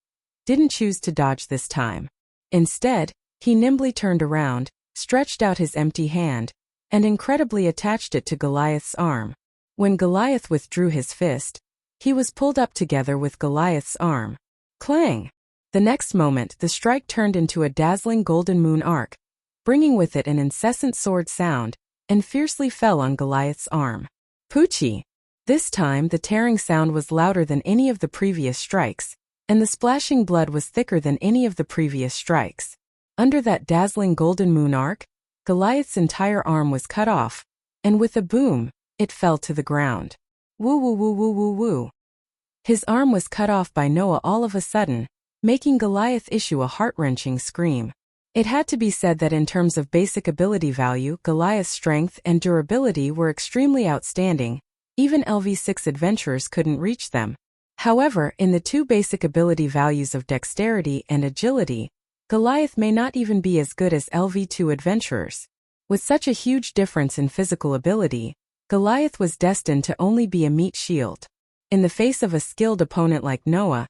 didn't choose to dodge this time. Instead, he nimbly turned around, stretched out his empty hand, and incredibly attached it to Goliath's arm. When Goliath withdrew his fist, he was pulled up together with Goliath's arm. Clang! The next moment, the strike turned into a dazzling golden moon arc, bringing with it an incessant sword sound, and fiercely fell on Goliath's arm. Poochie! This time, the tearing sound was louder than any of the previous strikes, and the splashing blood was thicker than any of the previous strikes. Under that dazzling golden moon arc, Goliath's entire arm was cut off, and with a boom, it fell to the ground. Woo woo woo woo woo woo. His arm was cut off by Noah all of a sudden, making Goliath issue a heart-wrenching scream. It had to be said that in terms of basic ability value, Goliath's strength and durability were extremely outstanding. Even LV6 adventurers couldn't reach them. However, in the two basic ability values of dexterity and agility, Goliath may not even be as good as LV2 adventurers. With such a huge difference in physical ability, Goliath was destined to only be a meat shield. In the face of a skilled opponent like Noah,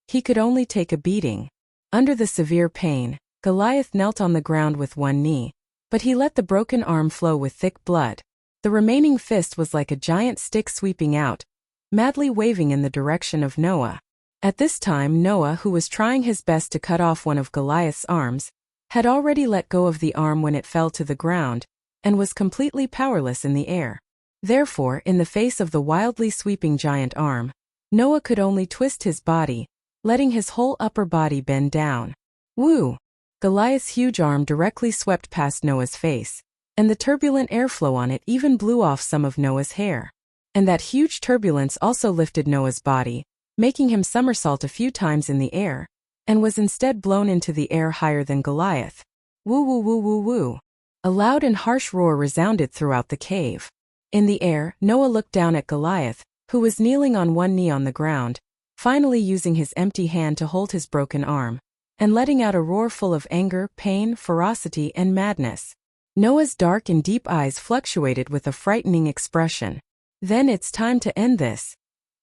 he could only take a beating. Under the severe pain, Goliath knelt on the ground with one knee, but he let the broken arm flow with thick blood. The remaining fist was like a giant stick sweeping out, madly waving in the direction of Noah. At this time, Noah, who was trying his best to cut off one of Goliath's arms, had already let go of the arm when it fell to the ground, and was completely powerless in the air. Therefore, in the face of the wildly sweeping giant arm, Noah could only twist his body, letting his whole upper body bend down. Woo! Goliath's huge arm directly swept past Noah's face, and the turbulent airflow on it even blew off some of Noah's hair. And that huge turbulence also lifted Noah's body, making him somersault a few times in the air, and was instead blown into the air higher than Goliath. Woo woo woo woo woo. A loud and harsh roar resounded throughout the cave. In the air, Noah looked down at Goliath, who was kneeling on one knee on the ground, finally using his empty hand to hold his broken arm, and letting out a roar full of anger, pain, ferocity, and madness. Noah's dark and deep eyes fluctuated with a frightening expression. Then it's time to end this.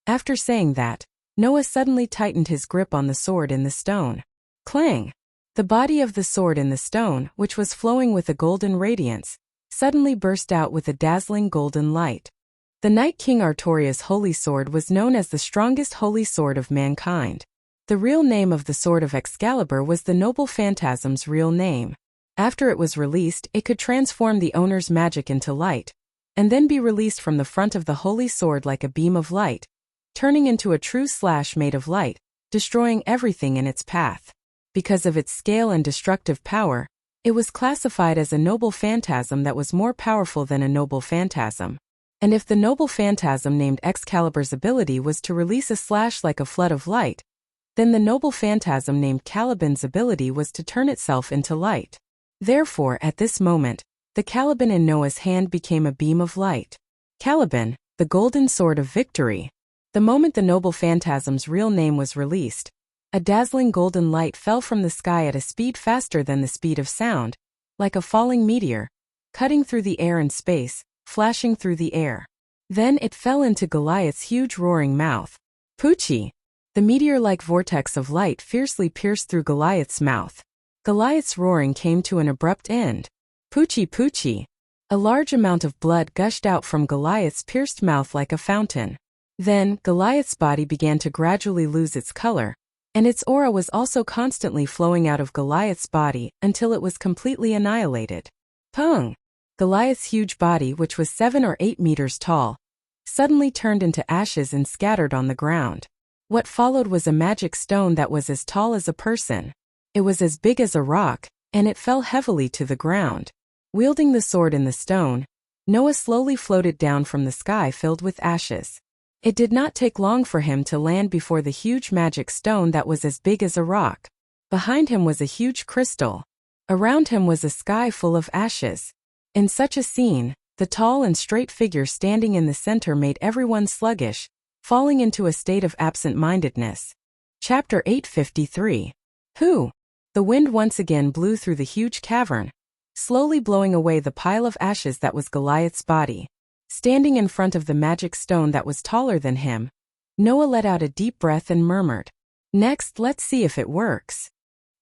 After saying that, Noah suddenly tightened his grip on the sword in the stone. Clang! The body of the sword in the stone, which was flowing with a golden radiance, suddenly burst out with a dazzling golden light. The Night King Artoria's holy sword was known as the strongest holy sword of mankind. The real name of the sword of Excalibur was the noble phantasm's real name. After it was released, it could transform the owner's magic into light, and then be released from the front of the holy sword like a beam of light, turning into a true slash made of light, destroying everything in its path. Because of its scale and destructive power, it was classified as a noble phantasm that was more powerful than a noble phantasm. And if the noble phantasm named Excalibur's ability was to release a slash like a flood of light, then the noble phantasm named Caliban's ability was to turn itself into light. Therefore, at this moment, the Caliban in Noah's hand became a beam of light. Caliban, the golden sword of victory. The moment the noble phantasm's real name was released, a dazzling golden light fell from the sky at a speed faster than the speed of sound, like a falling meteor, cutting through the air and space, flashing through the air. Then it fell into Goliath's huge roaring mouth. Poochie! The meteor-like vortex of light fiercely pierced through Goliath's mouth. Goliath's roaring came to an abrupt end. Poochie poochie! A large amount of blood gushed out from Goliath's pierced mouth like a fountain. Then, Goliath's body began to gradually lose its color, and its aura was also constantly flowing out of Goliath's body until it was completely annihilated. Pung! Goliath's huge body, which was 7 or 8 meters tall, suddenly turned into ashes and scattered on the ground. What followed was a magic stone that was as tall as a person. It was as big as a rock, and it fell heavily to the ground. Wielding the sword in the stone, Noah slowly floated down from the sky filled with ashes. It did not take long for him to land before the huge magic stone that was as big as a rock. Behind him was a huge crystal. Around him was a sky full of ashes. In such a scene, the tall and straight figure standing in the center made everyone sluggish, falling into a state of absent-mindedness. Chapter 853. Who? The wind once again blew through the huge cavern, slowly blowing away the pile of ashes that was Goliath's body. Standing in front of the magic stone that was taller than him, Noah let out a deep breath and murmured, "Next, let's see if it works."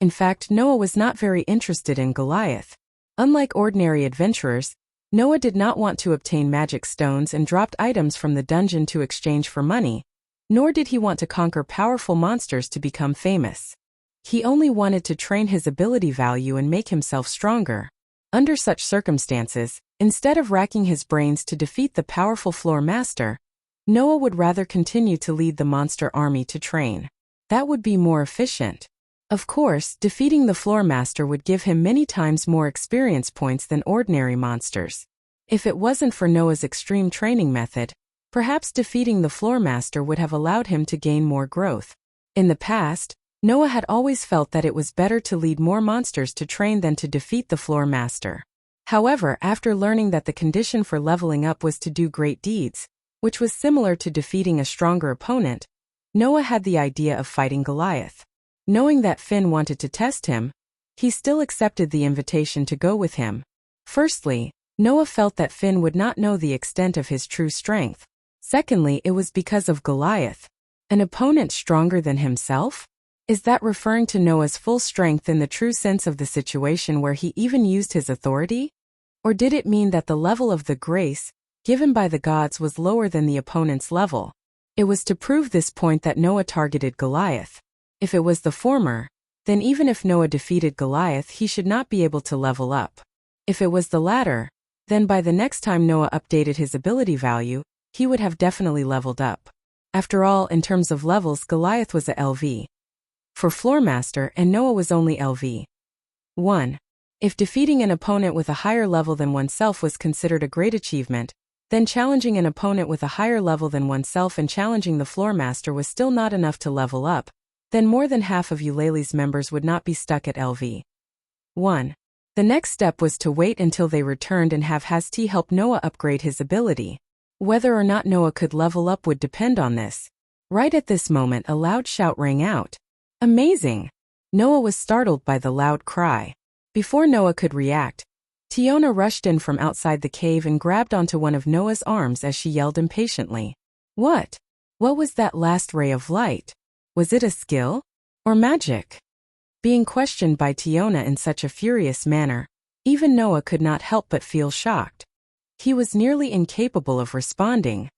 In fact, Noah was not very interested in Goliath. Unlike ordinary adventurers, Noah did not want to obtain magic stones and dropped items from the dungeon to exchange for money, nor did he want to conquer powerful monsters to become famous. He only wanted to train his ability value and make himself stronger. Under such circumstances, instead of racking his brains to defeat the powerful floor master, Noah would rather continue to lead the monster army to train. That would be more efficient. Of course, defeating the floor master would give him many times more experience points than ordinary monsters. If it wasn't for Noah's extreme training method, perhaps defeating the floor master would have allowed him to gain more growth. In the past, Noah had always felt that it was better to lead more monsters to train than to defeat the floor master. However, after learning that the condition for leveling up was to do great deeds, which was similar to defeating a stronger opponent, Noah had the idea of fighting Goliath. Knowing that Finn wanted to test him, he still accepted the invitation to go with him. Firstly, Noah felt that Finn would not know the extent of his true strength. Secondly, it was because of Goliath. An opponent stronger than himself? Is that referring to Noah's full strength in the true sense of the situation where he even used his authority? Or did it mean that the level of the grace given by the gods was lower than the opponent's level? It was to prove this point that Noah targeted Goliath. If it was the former, then even if Noah defeated Goliath, he should not be able to level up. If it was the latter, then by the next time Noah updated his ability value, he would have definitely leveled up. After all, in terms of levels, Goliath was a LV. For Floor Master, and Noah was only LV. 1. If defeating an opponent with a higher level than oneself was considered a great achievement, then challenging an opponent with a higher level than oneself and challenging the Floor Master was still not enough to level up, then more than half of Eulalie's members would not be stuck at LV. 1. The next step was to wait until they returned and have Hasti help Noah upgrade his ability. Whether or not Noah could level up would depend on this. Right at this moment, a loud shout rang out. Amazing! Noah was startled by the loud cry. Before Noah could react, Tiona rushed in from outside the cave and grabbed onto one of Noah's arms as she yelled impatiently. What? What was that last ray of light? Was it a skill? Or magic? Being questioned by Tiona in such a furious manner, even Noah could not help but feel shocked. He was nearly incapable of responding.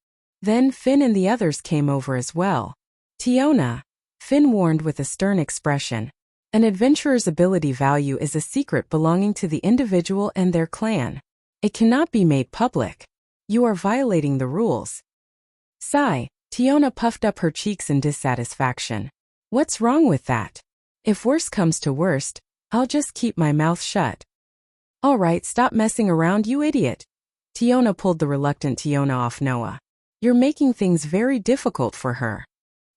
Then Finn and the others came over as well. Tiona, Finn warned with a stern expression. An adventurer's ability value is a secret belonging to the individual and their clan. It cannot be made public. You are violating the rules. Sigh, Tiona puffed up her cheeks in dissatisfaction. What's wrong with that? If worst comes to worst, I'll just keep my mouth shut. All right, stop messing around, you idiot. Tiona pulled the reluctant Tiona off Noah. You're making things very difficult for her.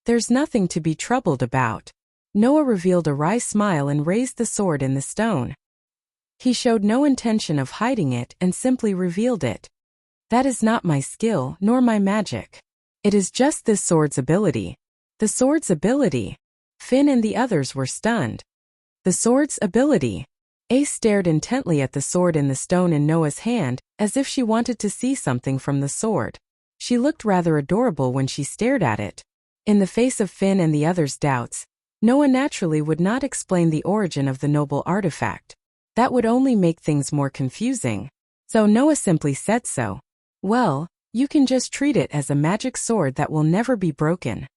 There's nothing to be troubled about. Noah revealed a wry smile and raised the sword in the stone. He showed no intention of hiding it and simply revealed it. That is not my skill nor my magic. It is just this sword's ability. The sword's ability. Finn and the others were stunned. The sword's ability. Ace stared intently at the sword in the stone in Noah's hand, as if she wanted to see something from the sword. She looked rather adorable when she stared at it. In the face of Finn and the others' doubts, Noah naturally would not explain the origin of the noble artifact. That would only make things more confusing. So Noah simply said so. Well, you can just treat it as a magic sword that will never be broken.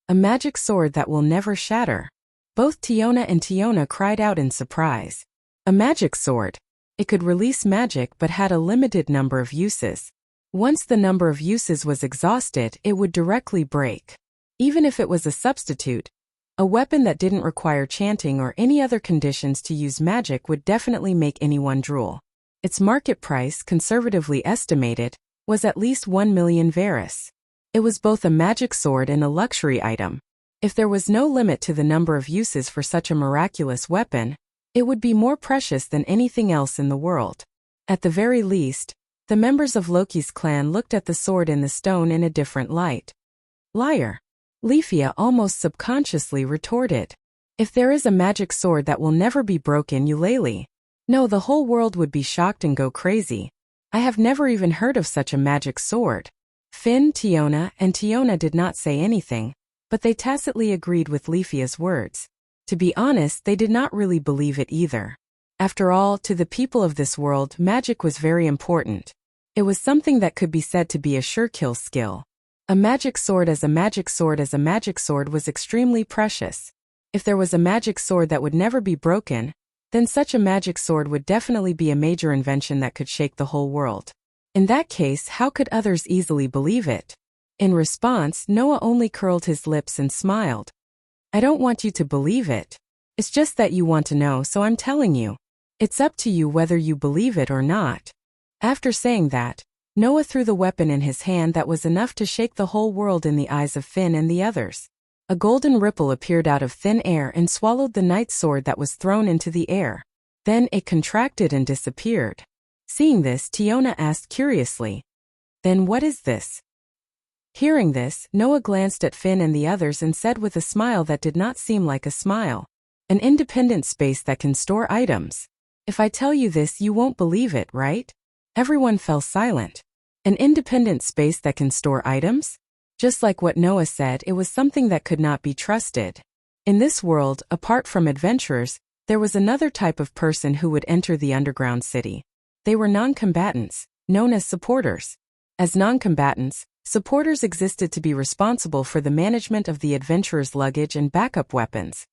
A magic sword that will never shatter. Both Tiona and Tiona cried out in surprise. A magic sword. It could release magic but had a limited number of uses. Once the number of uses was exhausted, it would directly break. Even if it was a substitute, a weapon that didn't require chanting or any other conditions to use magic would definitely make anyone drool. Its market price, conservatively estimated, was at least 1 million Varus. It was both a magic sword and a luxury item. If there was no limit to the number of uses for such a miraculous weapon, it would be more precious than anything else in the world. At the very least, the members of Loki's clan looked at the sword in the stone in a different light. Liar. Leafia almost subconsciously retorted. If there is a magic sword that will never be broken, Eulalie. No, the whole world would be shocked and go crazy. I have never even heard of such a magic sword. Finn, Tiona, and Tiona did not say anything, but they tacitly agreed with Leafia's words. To be honest, they did not really believe it either. After all, to the people of this world, magic was very important. It was something that could be said to be a sure-kill skill. A magic sword as a magic sword as a magic sword was extremely precious. If there was a magic sword that would never be broken, then such a magic sword would definitely be a major invention that could shake the whole world. In that case, how could others easily believe it? In response, Noah only curled his lips and smiled. I don't want you to believe it. It's just that you want to know, so I'm telling you. It's up to you whether you believe it or not. After saying that, Noah threw the weapon in his hand that was enough to shake the whole world in the eyes of Finn and the others. A golden ripple appeared out of thin air and swallowed the knight's sword that was thrown into the air. Then it contracted and disappeared. Seeing this, Tiona asked curiously, "Then what is this?" Hearing this, Noah glanced at Finn and the others and said with a smile that did not seem like a smile, "An independent space that can store items. If I tell you this, you won't believe it, right?" Everyone fell silent. An independent space that can store items? Just like what Noah said, it was something that could not be trusted. In this world, apart from adventurers, there was another type of person who would enter the underground city. They were non-combatants, known as supporters. As non-combatants, supporters existed to be responsible for the management of the adventurer's luggage and backup weapons,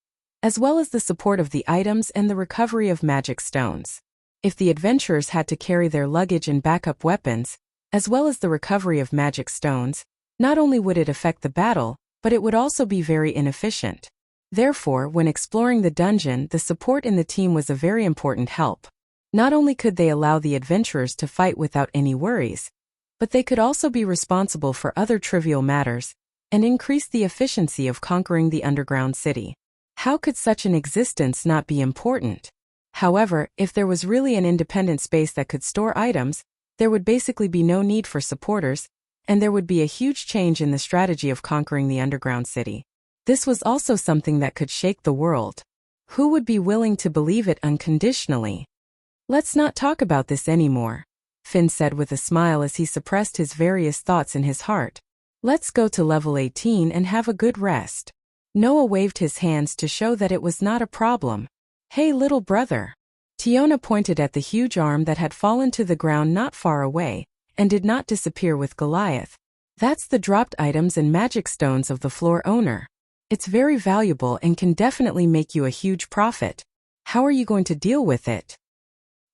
as well as the support of the items and the recovery of magic stones. If the adventurers had to carry their luggage and backup weapons, as well as the recovery of magic stones, not only would it affect the battle, but it would also be very inefficient. Therefore, when exploring the dungeon, the support in the team was a very important help. Not only could they allow the adventurers to fight without any worries, but they could also be responsible for other trivial matters, and increase the efficiency of conquering the underground city. How could such an existence not be important? However, if there was really an independent space that could store items, there would basically be no need for supporters, and there would be a huge change in the strategy of conquering the underground city. This was also something that could shake the world. Who would be willing to believe it unconditionally? Let's not talk about this anymore, Finn said with a smile as he suppressed his various thoughts in his heart. Let's go to level 18 and have a good rest. Noah waved his hands to show that it was not a problem. Hey little brother. Tiona pointed at the huge arm that had fallen to the ground not far away, and did not disappear with Goliath. That's the dropped items and magic stones of the floor owner. It's very valuable and can definitely make you a huge profit. How are you going to deal with it?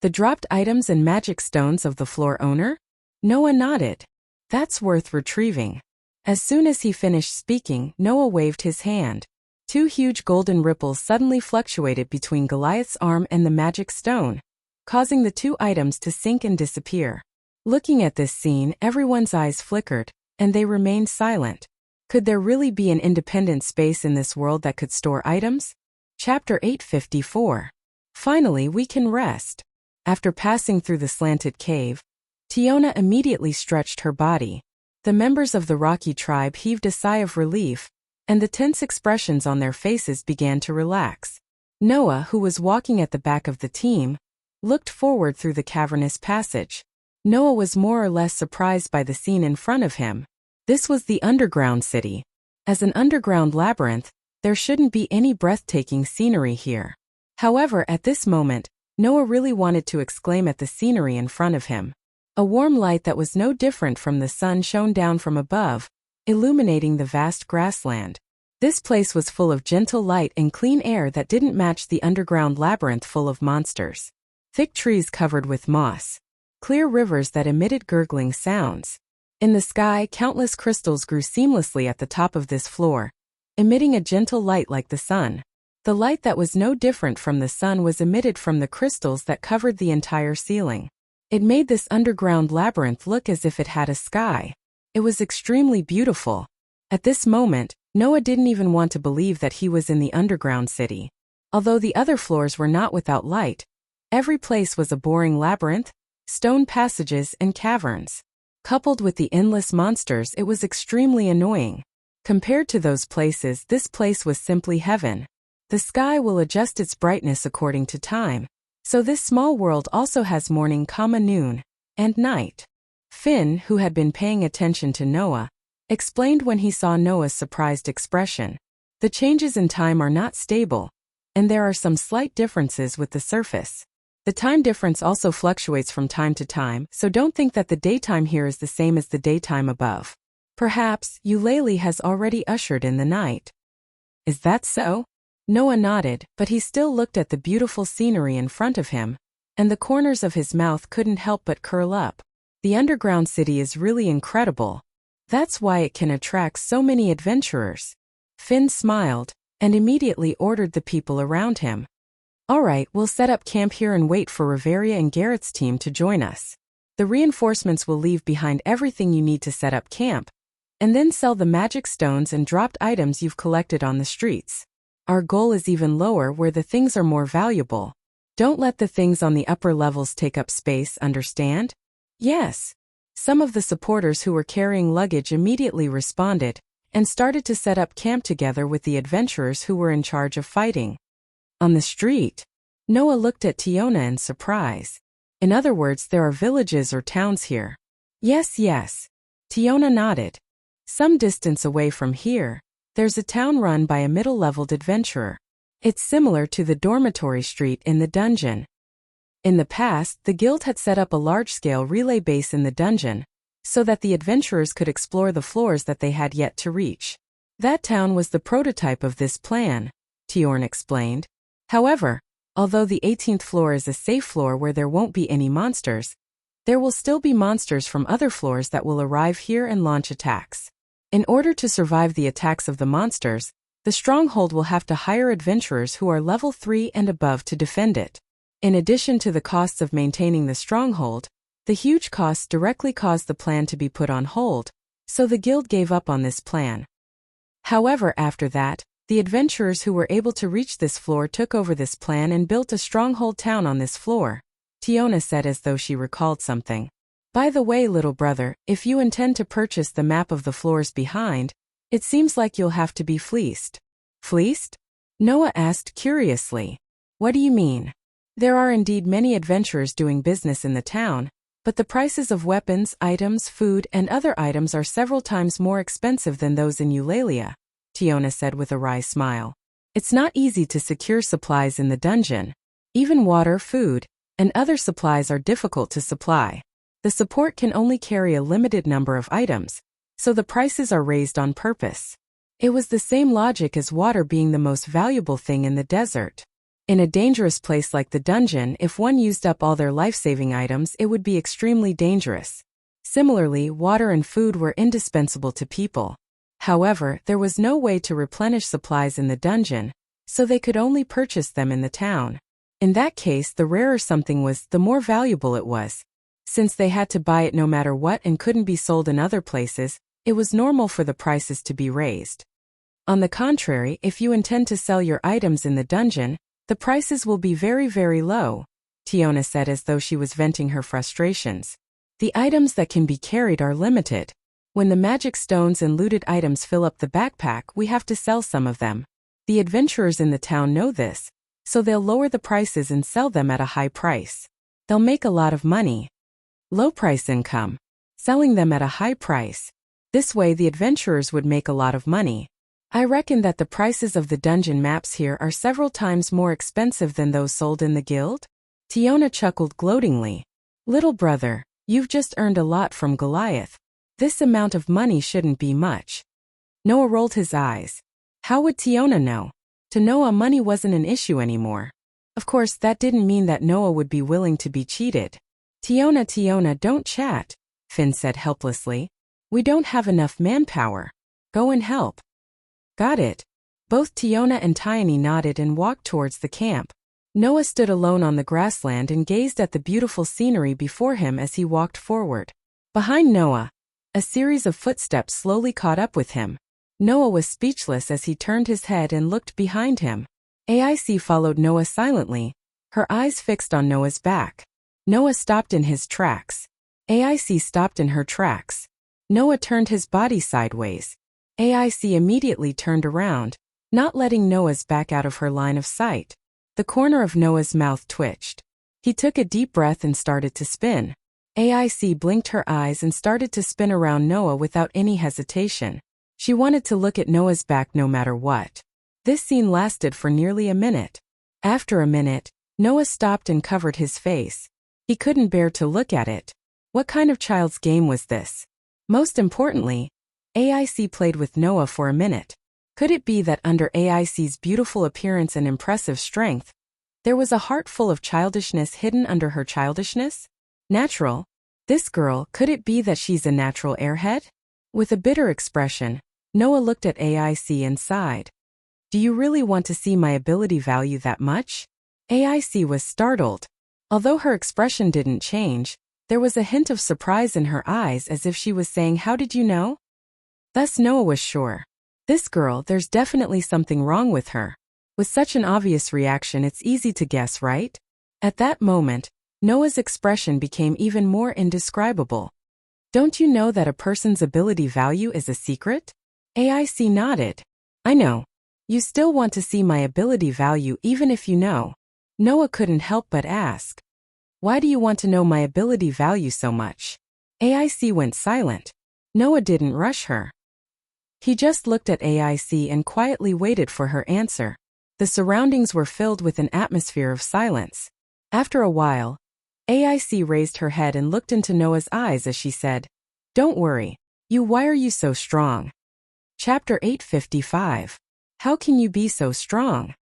The dropped items and magic stones of the floor owner? Noah nodded. That's worth retrieving. As soon as he finished speaking, Noah waved his hand. Two huge golden ripples suddenly fluctuated between Goliath's arm and the magic stone, causing the two items to sink and disappear. Looking at this scene, everyone's eyes flickered, and they remained silent. Could there really be an independent space in this world that could store items? Chapter 854. Finally, we can rest. After passing through the slanted cave, Tiona immediately stretched her body. The members of the Rocky tribe heaved a sigh of relief, and the tense expressions on their faces began to relax. Noah, who was walking at the back of the team, looked forward through the cavernous passage. Noah was more or less surprised by the scene in front of him. This was the underground city. As an underground labyrinth, there shouldn't be any breathtaking scenery here. However, at this moment, Noah really wanted to exclaim at the scenery in front of him. A warm light that was no different from the sun shone down from above, illuminating the vast grassland. This place was full of gentle light and clean air that didn't match the underground labyrinth full of monsters. Thick trees covered with moss. Clear rivers that emitted gurgling sounds. In the sky, countless crystals grew seamlessly at the top of this floor, emitting a gentle light like the sun. The light that was no different from the sun was emitted from the crystals that covered the entire ceiling. It made this underground labyrinth look as if it had a sky. It was extremely beautiful. At this moment, Noah didn't even want to believe that he was in the underground city. Although the other floors were not without light, every place was a boring labyrinth, stone passages and caverns. Coupled with the endless monsters, it was extremely annoying. Compared to those places, this place was simply heaven. The sky will adjust its brightness according to time, so this small world also has morning, noon, and night. Finn, who had been paying attention to Noah, explained when he saw Noah's surprised expression. The changes in time are not stable, and there are some slight differences with the surface. The time difference also fluctuates from time to time, so don't think that the daytime here is the same as the daytime above. Perhaps Eulalie has already ushered in the night. Is that so? Noah nodded, but he still looked at the beautiful scenery in front of him, and the corners of his mouth couldn't help but curl up. The underground city is really incredible. That's why it can attract so many adventurers. Finn smiled, and immediately ordered the people around him. Alright, we'll set up camp here and wait for Riveria and Garrett's team to join us. The reinforcements will leave behind everything you need to set up camp, and then sell the magic stones and dropped items you've collected on the streets. Our goal is even lower where the things are more valuable. Don't let the things on the upper levels take up space, understand? Yes. Some of the supporters who were carrying luggage immediately responded, and started to set up camp together with the adventurers who were in charge of fighting. On the street, Noah looked at Tiona in surprise. In other words, there are villages or towns here. Yes. Tiona nodded. Some distance away from here, there's a town run by a middle-leveled adventurer. It's similar to the dormitory street in the dungeon. In the past, the guild had set up a large-scale relay base in the dungeon, so that the adventurers could explore the floors that they had yet to reach. That town was the prototype of this plan, Tiorn explained. However, although the 18th floor is a safe floor where there won't be any monsters, there will still be monsters from other floors that will arrive here and launch attacks. In order to survive the attacks of the monsters, the stronghold will have to hire adventurers who are level 3 and above to defend it. In addition to the costs of maintaining the stronghold, the huge costs directly caused the plan to be put on hold, so the guild gave up on this plan. However, after that, the adventurers who were able to reach this floor took over this plan and built a stronghold town on this floor, Tiona said as though she recalled something. By the way, little brother, if you intend to purchase the map of the floors behind, it seems like you'll have to be fleeced. Fleeced? Noah asked curiously. What do you mean? There are indeed many adventurers doing business in the town, but the prices of weapons, items, food, and other items are several times more expensive than those in Eulalia, Tiona said with a wry smile. It's not easy to secure supplies in the dungeon. Even water, food, and other supplies are difficult to supply. The support can only carry a limited number of items, so the prices are raised on purpose. It was the same logic as water being the most valuable thing in the desert. In a dangerous place like the dungeon, if one used up all their life-saving items, it would be extremely dangerous. Similarly, water and food were indispensable to people. However, there was no way to replenish supplies in the dungeon, so they could only purchase them in the town. In that case, the rarer something was, the more valuable it was. Since they had to buy it no matter what and couldn't be sold in other places, it was normal for the prices to be raised. On the contrary, if you intend to sell your items in the dungeon, the prices will be very, very low, Tiona said as though she was venting her frustrations. The items that can be carried are limited. When the magic stones and looted items fill up the backpack, we have to sell some of them. The adventurers in the town know this, so they'll lower the prices and sell them at a high price. They'll make a lot of money. Low price income. Selling them at a high price. This way the adventurers would make a lot of money. I reckon that the prices of the dungeon maps here are several times more expensive than those sold in the guild. Tiona chuckled gloatingly. Little brother, you've just earned a lot from Goliath. This amount of money shouldn't be much. Noah rolled his eyes. How would Tiona know? To Noah, money wasn't an issue anymore. Of course, that didn't mean that Noah would be willing to be cheated. Tiona, don't chat, Finn said helplessly. We don't have enough manpower. Go and help. Got it. Both Tiona and Tiny nodded and walked towards the camp. Noah stood alone on the grassland and gazed at the beautiful scenery before him as he walked forward. Behind Noah, a series of footsteps slowly caught up with him. Noah was speechless as he turned his head and looked behind him. AIC followed Noah silently, her eyes fixed on Noah's back. Noah stopped in his tracks. AIC stopped in her tracks. Noah turned his body sideways. AIC immediately turned around, not letting Noah's back out of her line of sight. The corner of Noah's mouth twitched. He took a deep breath and started to spin. AIC blinked her eyes and started to spin around Noah without any hesitation. She wanted to look at Noah's back no matter what. This scene lasted for nearly a minute. After a minute, Noah stopped and covered his face. He couldn't bear to look at it. What kind of child's game was this? Most importantly, AIC played with Noah for a minute. Could it be that under AIC's beautiful appearance and impressive strength, there was a heart full of childishness hidden under her childishness? Natural? This girl, could it be that she's a natural airhead? With a bitter expression, Noah looked at AIC and sighed. Do you really want to see my ability value that much? AIC was startled. Although her expression didn't change, there was a hint of surprise in her eyes as if she was saying, how did you know? Thus Noah was sure. This girl, there's definitely something wrong with her. With such an obvious reaction, it's easy to guess, right? At that moment, Noah's expression became even more indescribable. Don't you know that a person's ability value is a secret? AIC nodded. I know. You still want to see my ability value even if you know. Noah couldn't help but ask. Why do you want to know my ability value so much? AIC went silent. Noah didn't rush her. He just looked at AIC and quietly waited for her answer. The surroundings were filled with an atmosphere of silence. After a while, AIC raised her head and looked into Noah's eyes as she said, Don't worry. Why are you so strong? Chapter 855. How can you be so strong?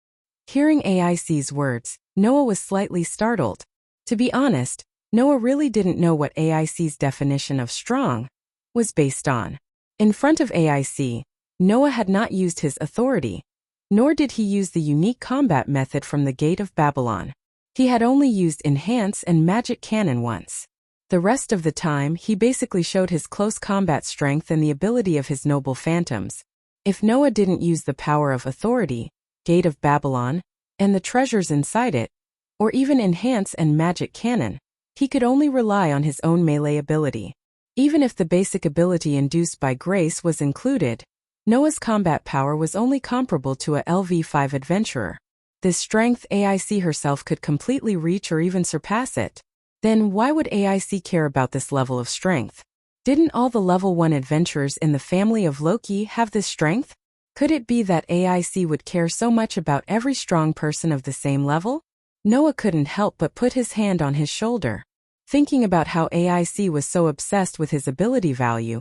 Hearing AIC's words, Noah was slightly startled. To be honest, Noah really didn't know what AIC's definition of strong was based on. In front of AIC, Noah had not used his authority, nor did he use the unique combat method from the Gate of Babylon. He had only used Enhance and Magic Cannon once. The rest of the time, he basically showed his close combat strength and the ability of his noble phantoms. If Noah didn't use the power of authority, Gate of Babylon, and the treasures inside it, or even Enhance and Magic Cannon, he could only rely on his own melee ability. Even if the basic ability induced by grace was included, Noah's combat power was only comparable to a LV5 adventurer. This strength AIC herself could completely reach or even surpass it. Then why would AIC care about this level of strength? Didn't all the level 1 adventurers in the family of Loki have this strength? Could it be that AIC would care so much about every strong person of the same level? Noah couldn't help but put his hand on his shoulder. Thinking about how AIC was so obsessed with his ability value,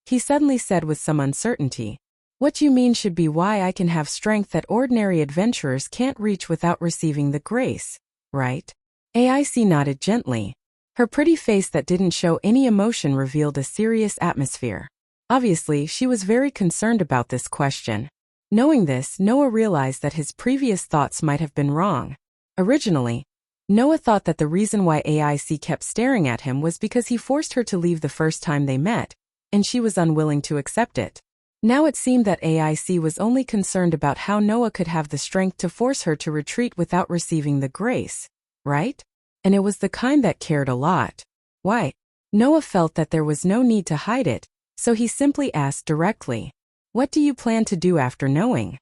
he suddenly said with some uncertainty, What you mean should be why I can have strength that ordinary adventurers can't reach without receiving the grace, right? AIC nodded gently. Her pretty face that didn't show any emotion revealed a serious atmosphere. Obviously, she was very concerned about this question. Knowing this, Noah realized that his previous thoughts might have been wrong. Originally, Noah thought that the reason why AIC kept staring at him was because he forced her to leave the first time they met, and she was unwilling to accept it. Now it seemed that AIC was only concerned about how Noah could have the strength to force her to retreat without receiving the grace, right? And it was the kind that cared a lot. Why? Noah felt that there was no need to hide it, so he simply asked directly, "What do you plan to do after knowing?"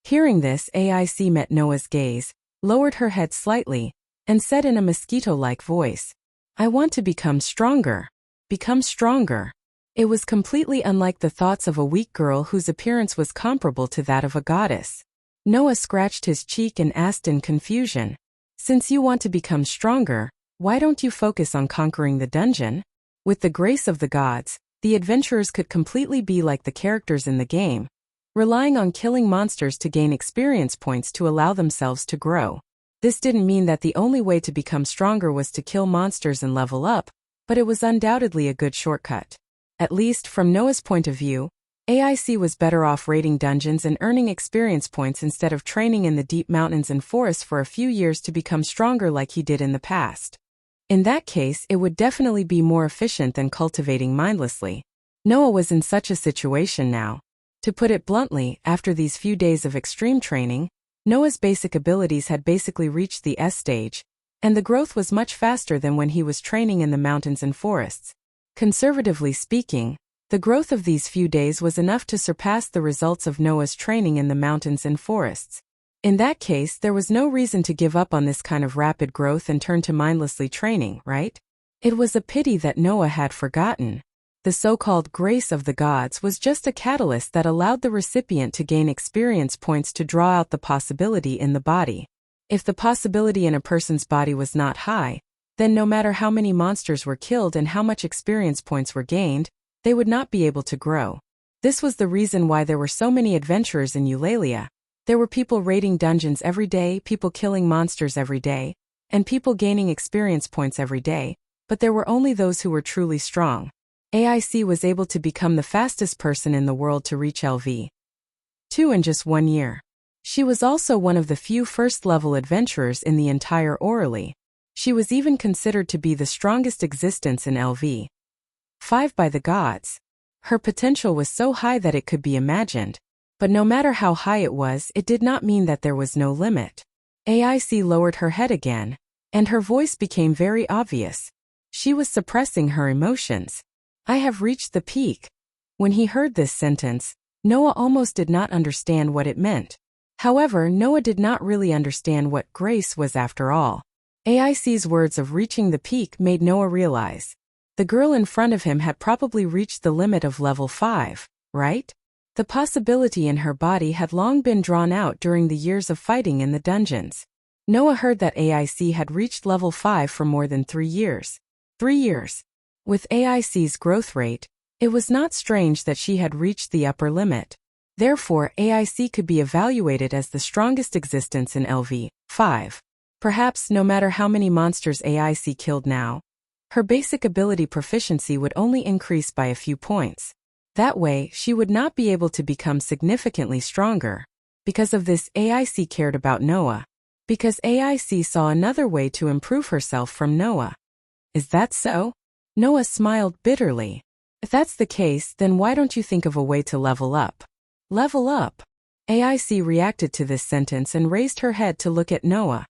Hearing this, AIC met Noah's gaze, lowered her head slightly, and said in a mosquito-like voice, "I want to become stronger. Become stronger." It was completely unlike the thoughts of a weak girl whose appearance was comparable to that of a goddess. Noah scratched his cheek and asked in confusion, "Since you want to become stronger, why don't you focus on conquering the dungeon?" With the grace of the gods, the adventurers could completely be like the characters in the game, relying on killing monsters to gain experience points to allow themselves to grow. This didn't mean that the only way to become stronger was to kill monsters and level up, but it was undoubtedly a good shortcut. At least from Noah's point of view, AIC was better off raiding dungeons and earning experience points instead of training in the deep mountains and forests for a few years to become stronger like he did in the past. In that case, it would definitely be more efficient than cultivating mindlessly. Noah was in such a situation now. To put it bluntly, after these few days of extreme training, Noah's basic abilities had basically reached the S stage, and the growth was much faster than when he was training in the mountains and forests. Conservatively speaking, the growth of these few days was enough to surpass the results of Noah's training in the mountains and forests. In that case, there was no reason to give up on this kind of rapid growth and turn to mindlessly training, right? It was a pity that Noah had forgotten. The so-called grace of the gods was just a catalyst that allowed the recipient to gain experience points to draw out the possibility in the body. If the possibility in a person's body was not high, then no matter how many monsters were killed and how much experience points were gained, they would not be able to grow. This was the reason why there were so many adventurers in Eulalia. There were people raiding dungeons every day, people killing monsters every day, and people gaining experience points every day, but there were only those who were truly strong. AIC was able to become the fastest person in the world to reach LV2 in just 1 year. She was also one of the few first-level adventurers in the entire Orally. She was even considered to be the strongest existence in LV5 by the gods. Her potential was so high that it could be imagined, but no matter how high it was, it did not mean that there was no limit. AIC lowered her head again, and her voice became very obvious. She was suppressing her emotions. "I have reached the peak." When he heard this sentence, Noah almost did not understand what it meant. However, Noah did not really understand what grace was after all. AIC's words of reaching the peak made Noah realize the girl in front of him had probably reached the limit of level 5, right? The possibility in her body had long been drawn out during the years of fighting in the dungeons. Noah heard that AIC had reached level 5 for more than 3 years. 3 years. With AIC's growth rate, it was not strange that she had reached the upper limit. Therefore, AIC could be evaluated as the strongest existence in LV5. Perhaps no matter how many monsters AIC killed now, her basic ability proficiency would only increase by a few points. That way, she would not be able to become significantly stronger. Because of this, AIC cared about Noah. Because AIC saw another way to improve herself from Noah. Is that so? Noah smiled bitterly. If that's the case, then why don't you think of a way to level up? Level up? AIC reacted to this sentence and raised her head to look at Noah.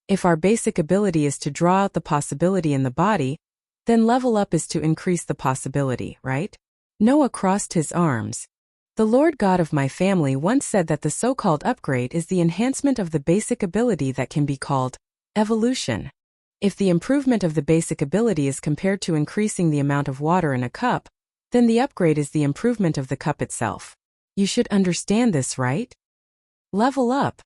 If our basic ability is to draw out the possibility in the body, then level up is to increase the possibility, right? Noah crossed his arms. The Lord God of my family once said that the so-called upgrade is the enhancement of the basic ability that can be called evolution. If the improvement of the basic ability is compared to increasing the amount of water in a cup, then the upgrade is the improvement of the cup itself. You should understand this, right? Level up.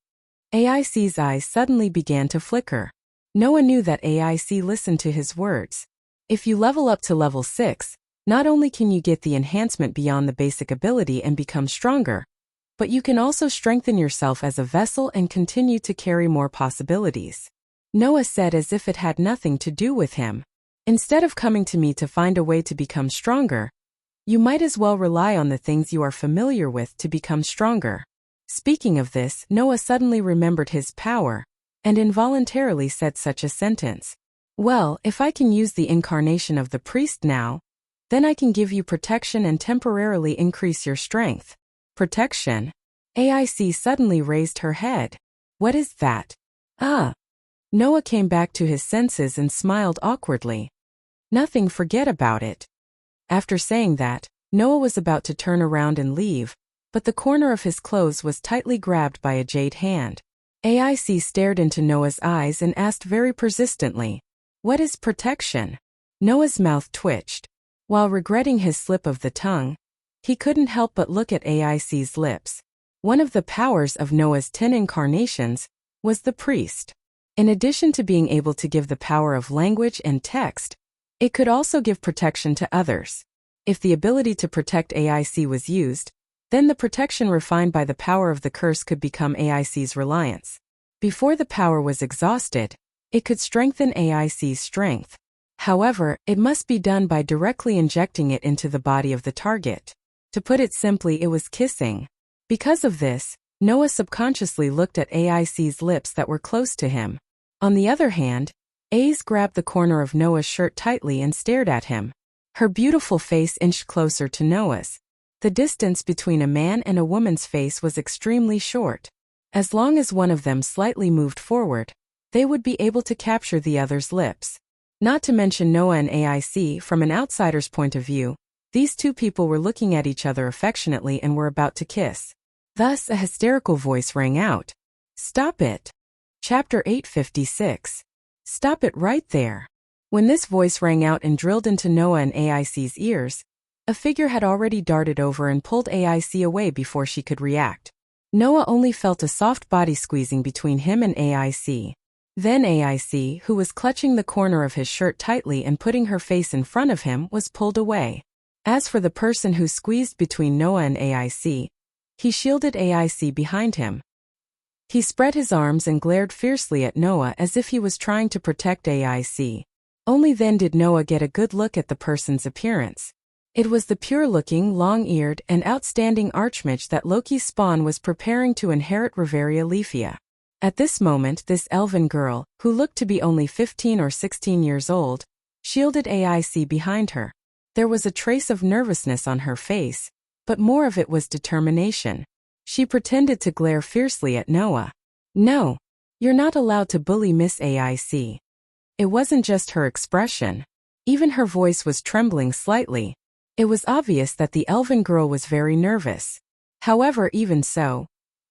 AIC's eyes suddenly began to flicker. Noah knew that AIC listened to his words. If you level up to level 6, Not only can you get the enhancement beyond the basic ability and become stronger, but you can also strengthen yourself as a vessel and continue to carry more possibilities. Noah said as if it had nothing to do with him. Instead of coming to me to find a way to become stronger, you might as well rely on the things you are familiar with to become stronger. Speaking of this, Noah suddenly remembered his power, and involuntarily said such a sentence. Well, if I can use the incarnation of the priest now, then I can give you protection and temporarily increase your strength. Protection? AIC suddenly raised her head. What is that? Noah came back to his senses and smiled awkwardly. Nothing, forget about it. After saying that, Noah was about to turn around and leave, but the corner of his clothes was tightly grabbed by a jade hand. AIC stared into Noah's eyes and asked very persistently, "What is protection?" Noah's mouth twitched. While regretting his slip of the tongue, he couldn't help but look at AIC's lips. One of the powers of Noah's 10 incarnations was the priest. In addition to being able to give the power of language and text, it could also give protection to others. If the ability to protect AIC was used, then the protection refined by the power of the curse could become AIC's reliance. Before the power was exhausted, it could strengthen AIC's strength. However, it must be done by directly injecting it into the body of the target. To put it simply, it was kissing. Because of this, Noah subconsciously looked at AIC's lips that were close to him. On the other hand, A's grabbed the corner of Noah's shirt tightly and stared at him. Her beautiful face inched closer to Noah's. The distance between a man and a woman's face was extremely short. As long as one of them slightly moved forward, they would be able to capture the other's lips. Not to mention Noah and AIC, from an outsider's point of view, these two people were looking at each other affectionately and were about to kiss. Thus, a hysterical voice rang out. "Stop it!" Chapter 856. Stop it right there. When this voice rang out and drilled into Noah and AIC's ears, a figure had already darted over and pulled AIC away before she could react. Noah only felt a soft body squeezing between him and AIC. Then AIC, who was clutching the corner of his shirt tightly and putting her face in front of him, was pulled away. As for the person who squeezed between Noah and AIC, he shielded AIC behind him. He spread his arms and glared fiercely at Noah as if he was trying to protect AIC. Only then did Noah get a good look at the person's appearance. It was the pure-looking, long-eared, and outstanding archmage that Loki's spawn was preparing to inherit Reveria Leafia. At this moment, this elven girl, who looked to be only 15 or 16 years old, shielded AIC behind her. There was a trace of nervousness on her face, but more of it was determination. She pretended to glare fiercely at Noah. "No, you're not allowed to bully Miss AIC." It wasn't just her expression. Even her voice was trembling slightly. It was obvious that the elven girl was very nervous. However, even so,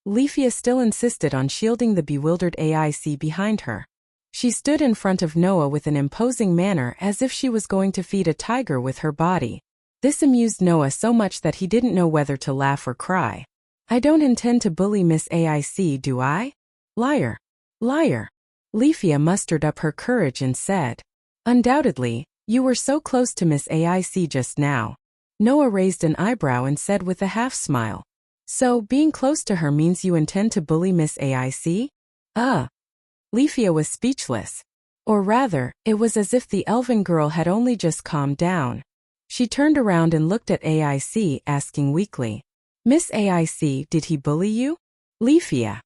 Leafia still insisted on shielding the bewildered AIC behind her. She stood in front of Noah with an imposing manner as if she was going to feed a tiger with her body. This amused Noah so much that he didn't know whether to laugh or cry. "I don't intend to bully Miss AIC, do I?" "Liar. Liar." Leafia mustered up her courage and said, "Undoubtedly, you were so close to Miss AIC just now." Noah raised an eyebrow and said with a half-smile, "So, being close to her means you intend to bully Miss AIC?" Leafia was speechless. Or rather, it was as if the elven girl had only just calmed down. She turned around and looked at AIC, asking weakly, "Miss AIC, did he bully you?" "Leafia."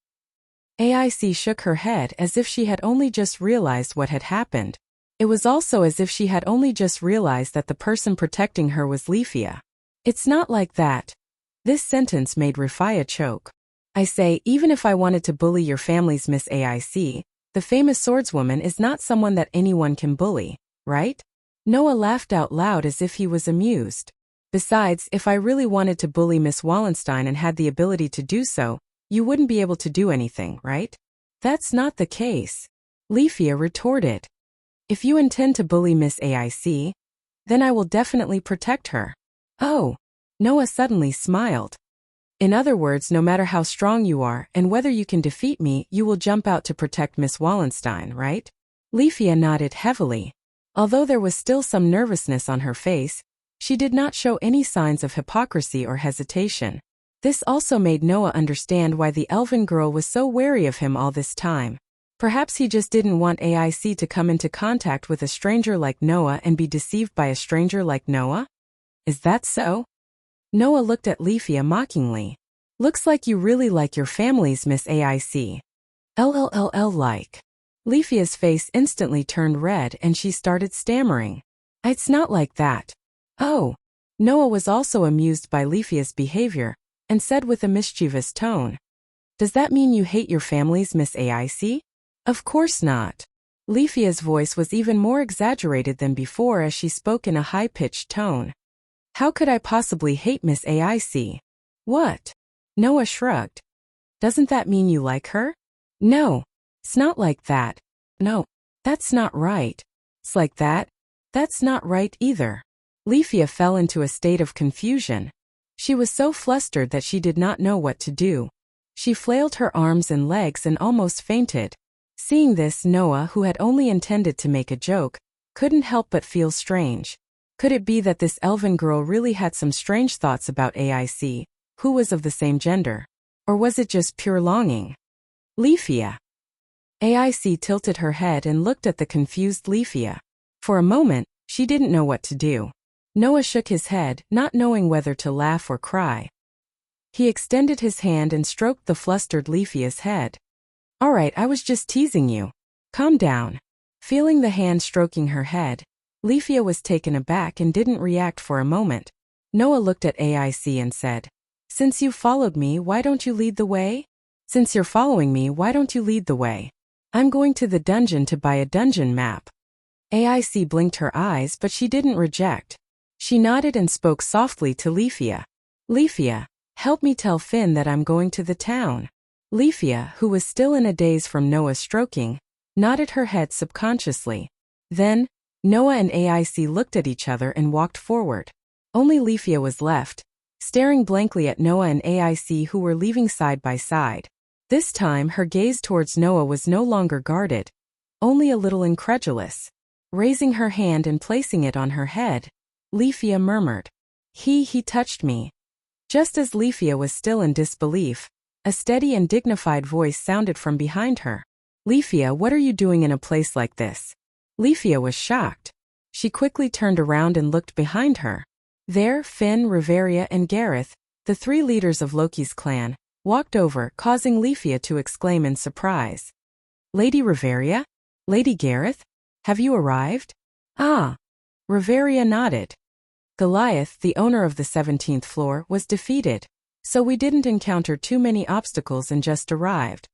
AIC shook her head as if she had only just realized what had happened. It was also as if she had only just realized that the person protecting her was Leafia. "It's not like that." This sentence made Rafia choke. "I say, even if I wanted to bully your family's Miss AIC, the famous swordswoman is not someone that anyone can bully, right?" Noah laughed out loud as if he was amused. "Besides, if I really wanted to bully Miss Wallenstein and had the ability to do so, you wouldn't be able to do anything, right?" "That's not the case," Leafia retorted. "If you intend to bully Miss AIC, then I will definitely protect her." "Oh." Noah suddenly smiled. "In other words, no matter how strong you are and whether you can defeat me, you will jump out to protect Miss Wallenstein, right?" Leafia nodded heavily. Although there was still some nervousness on her face, She did not show any signs of hypocrisy or hesitation. This also made Noah understand why the elven girl was so wary of him all this time. Perhaps he just didn't want AIC to come into contact with a stranger like Noah and be deceived by a stranger like Noah? Is that so? Noah looked at Leafia mockingly. Looks like you really like your families, Miss AIC. LLLL like. Leafia's face instantly turned red and she started stammering. It's not like that. Oh. Noah was also amused by Leafia's behavior and said with a mischievous tone. Does that mean you hate your families, Miss AIC? Of course not. Leafia's voice was even more exaggerated than before as she spoke in a high-pitched tone. How could I possibly hate Miss AIC? What? Noah shrugged. Doesn't that mean you like her? No. It's not like that. No. That's not right. It's like that. That's not right either. Leafia fell into a state of confusion. She was so flustered that she did not know what to do. She flailed her arms and legs and almost fainted. Seeing this, Noah, who had only intended to make a joke, couldn't help but feel strange. Could it be that this elven girl really had some strange thoughts about AIC, who was of the same gender? Or was it just pure longing? Leafia. AIC tilted her head and looked at the confused Leafia. For a moment, she didn't know what to do. Noah shook his head, not knowing whether to laugh or cry. He extended his hand and stroked the flustered Leafia's head. All right, I was just teasing you. Calm down. Feeling the hand stroking her head, Leafia was taken aback and didn't react for a moment. Noah looked at AIC and said, Since you followed me, why don't you lead the way? Since you're following me, why don't you lead the way? I'm going to the dungeon to buy a dungeon map. AIC blinked her eyes, but she didn't reject. She nodded and spoke softly to Leafia. Leafia, help me tell Finn that I'm going to the town. Leafia, who was still in a daze from Noah's stroking, nodded her head subconsciously. Then, Noah and AIC looked at each other and walked forward. Only Leafia was left, staring blankly at Noah and AIC, who were leaving side by side. This time her gaze towards Noah was no longer guarded, only a little incredulous. Raising her hand and placing it on her head, Leafia murmured, He touched me. Just as Leafia was still in disbelief, a steady and dignified voice sounded from behind her. Leafia, what are you doing in a place like this? Leafia was shocked. She quickly turned around and looked behind her. There, Finn, Riveria, and Gareth, the three leaders of Loki's clan, walked over, causing Leafia to exclaim in surprise. Lady Riveria? Lady Gareth? Have you arrived? Ah. Riveria nodded. Goliath, the owner of the 17th floor, was defeated, so we didn't encounter too many obstacles and just arrived.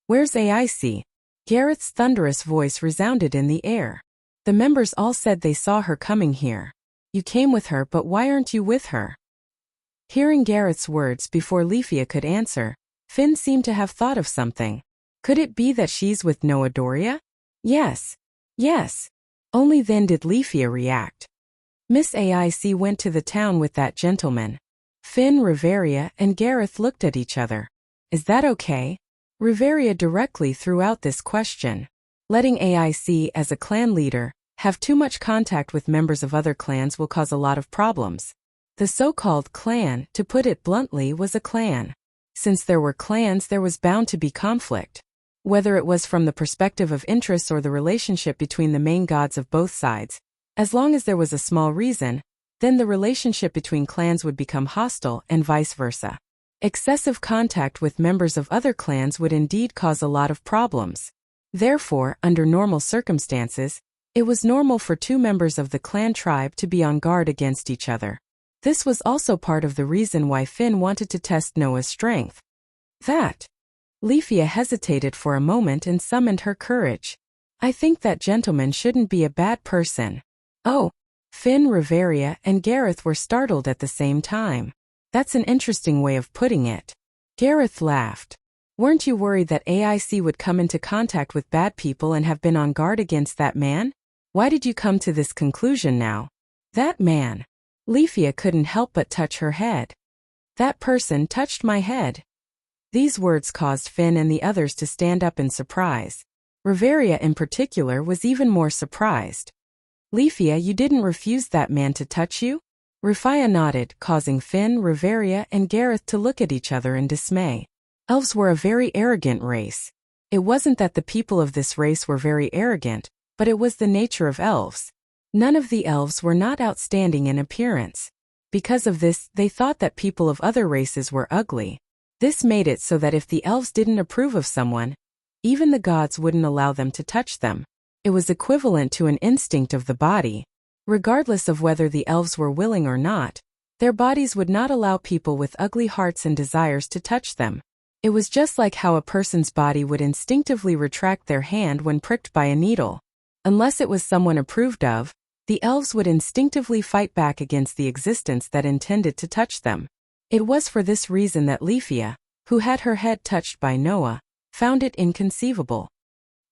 Where's AIC? Gareth's thunderous voice resounded in the air. The members all said they saw her coming here. You came with her, but why aren't you with her? Hearing Gareth's words before Leafia could answer, Finn seemed to have thought of something. Could it be that she's with Noah Doria? Yes. Yes. Only then did Leafia react. Miss AIC went to the town with that gentleman. Finn, Riveria, and Gareth looked at each other. Is that okay? Riveria directly threw out this question. Letting AIC, as a clan leader, have too much contact with members of other clans will cause a lot of problems. The so-called clan, to put it bluntly, was a clan. Since there were clans, there was bound to be conflict. Whether it was from the perspective of interests or the relationship between the main gods of both sides, as long as there was a small reason, then the relationship between clans would become hostile and vice versa. Excessive contact with members of other clans would indeed cause a lot of problems. Therefore, under normal circumstances, it was normal for two members of the clan tribe to be on guard against each other. This was also part of the reason why Finn wanted to test Noah's strength. Leafia hesitated for a moment and summoned her courage. I think that gentleman shouldn't be a bad person. Oh. Finn, Riveria, and Gareth were startled at the same time. That's an interesting way of putting it. Gareth laughed. Weren't you worried that AIC would come into contact with bad people and have been on guard against that man? Why did you come to this conclusion now? That man. Leafia couldn't help but touch her head. That person touched my head. These words caused Finn and the others to stand up in surprise. Riveria in particular was even more surprised. Leafia, you didn't refuse that man to touch you? Rufia nodded, causing Finn, Riveria, and Gareth to look at each other in dismay. Elves were a very arrogant race. It wasn't that the people of this race were very arrogant, but it was the nature of elves. None of the elves were not outstanding in appearance. Because of this, they thought that people of other races were ugly. This made it so that if the elves didn't approve of someone, even the gods wouldn't allow them to touch them. It was equivalent to an instinct of the body. Regardless of whether the elves were willing or not, their bodies would not allow people with ugly hearts and desires to touch them. It was just like how a person's body would instinctively retract their hand when pricked by a needle. Unless it was someone approved of, the elves would instinctively fight back against the existence that intended to touch them. It was for this reason that Leafia, who had her head touched by Noah, found it inconceivable.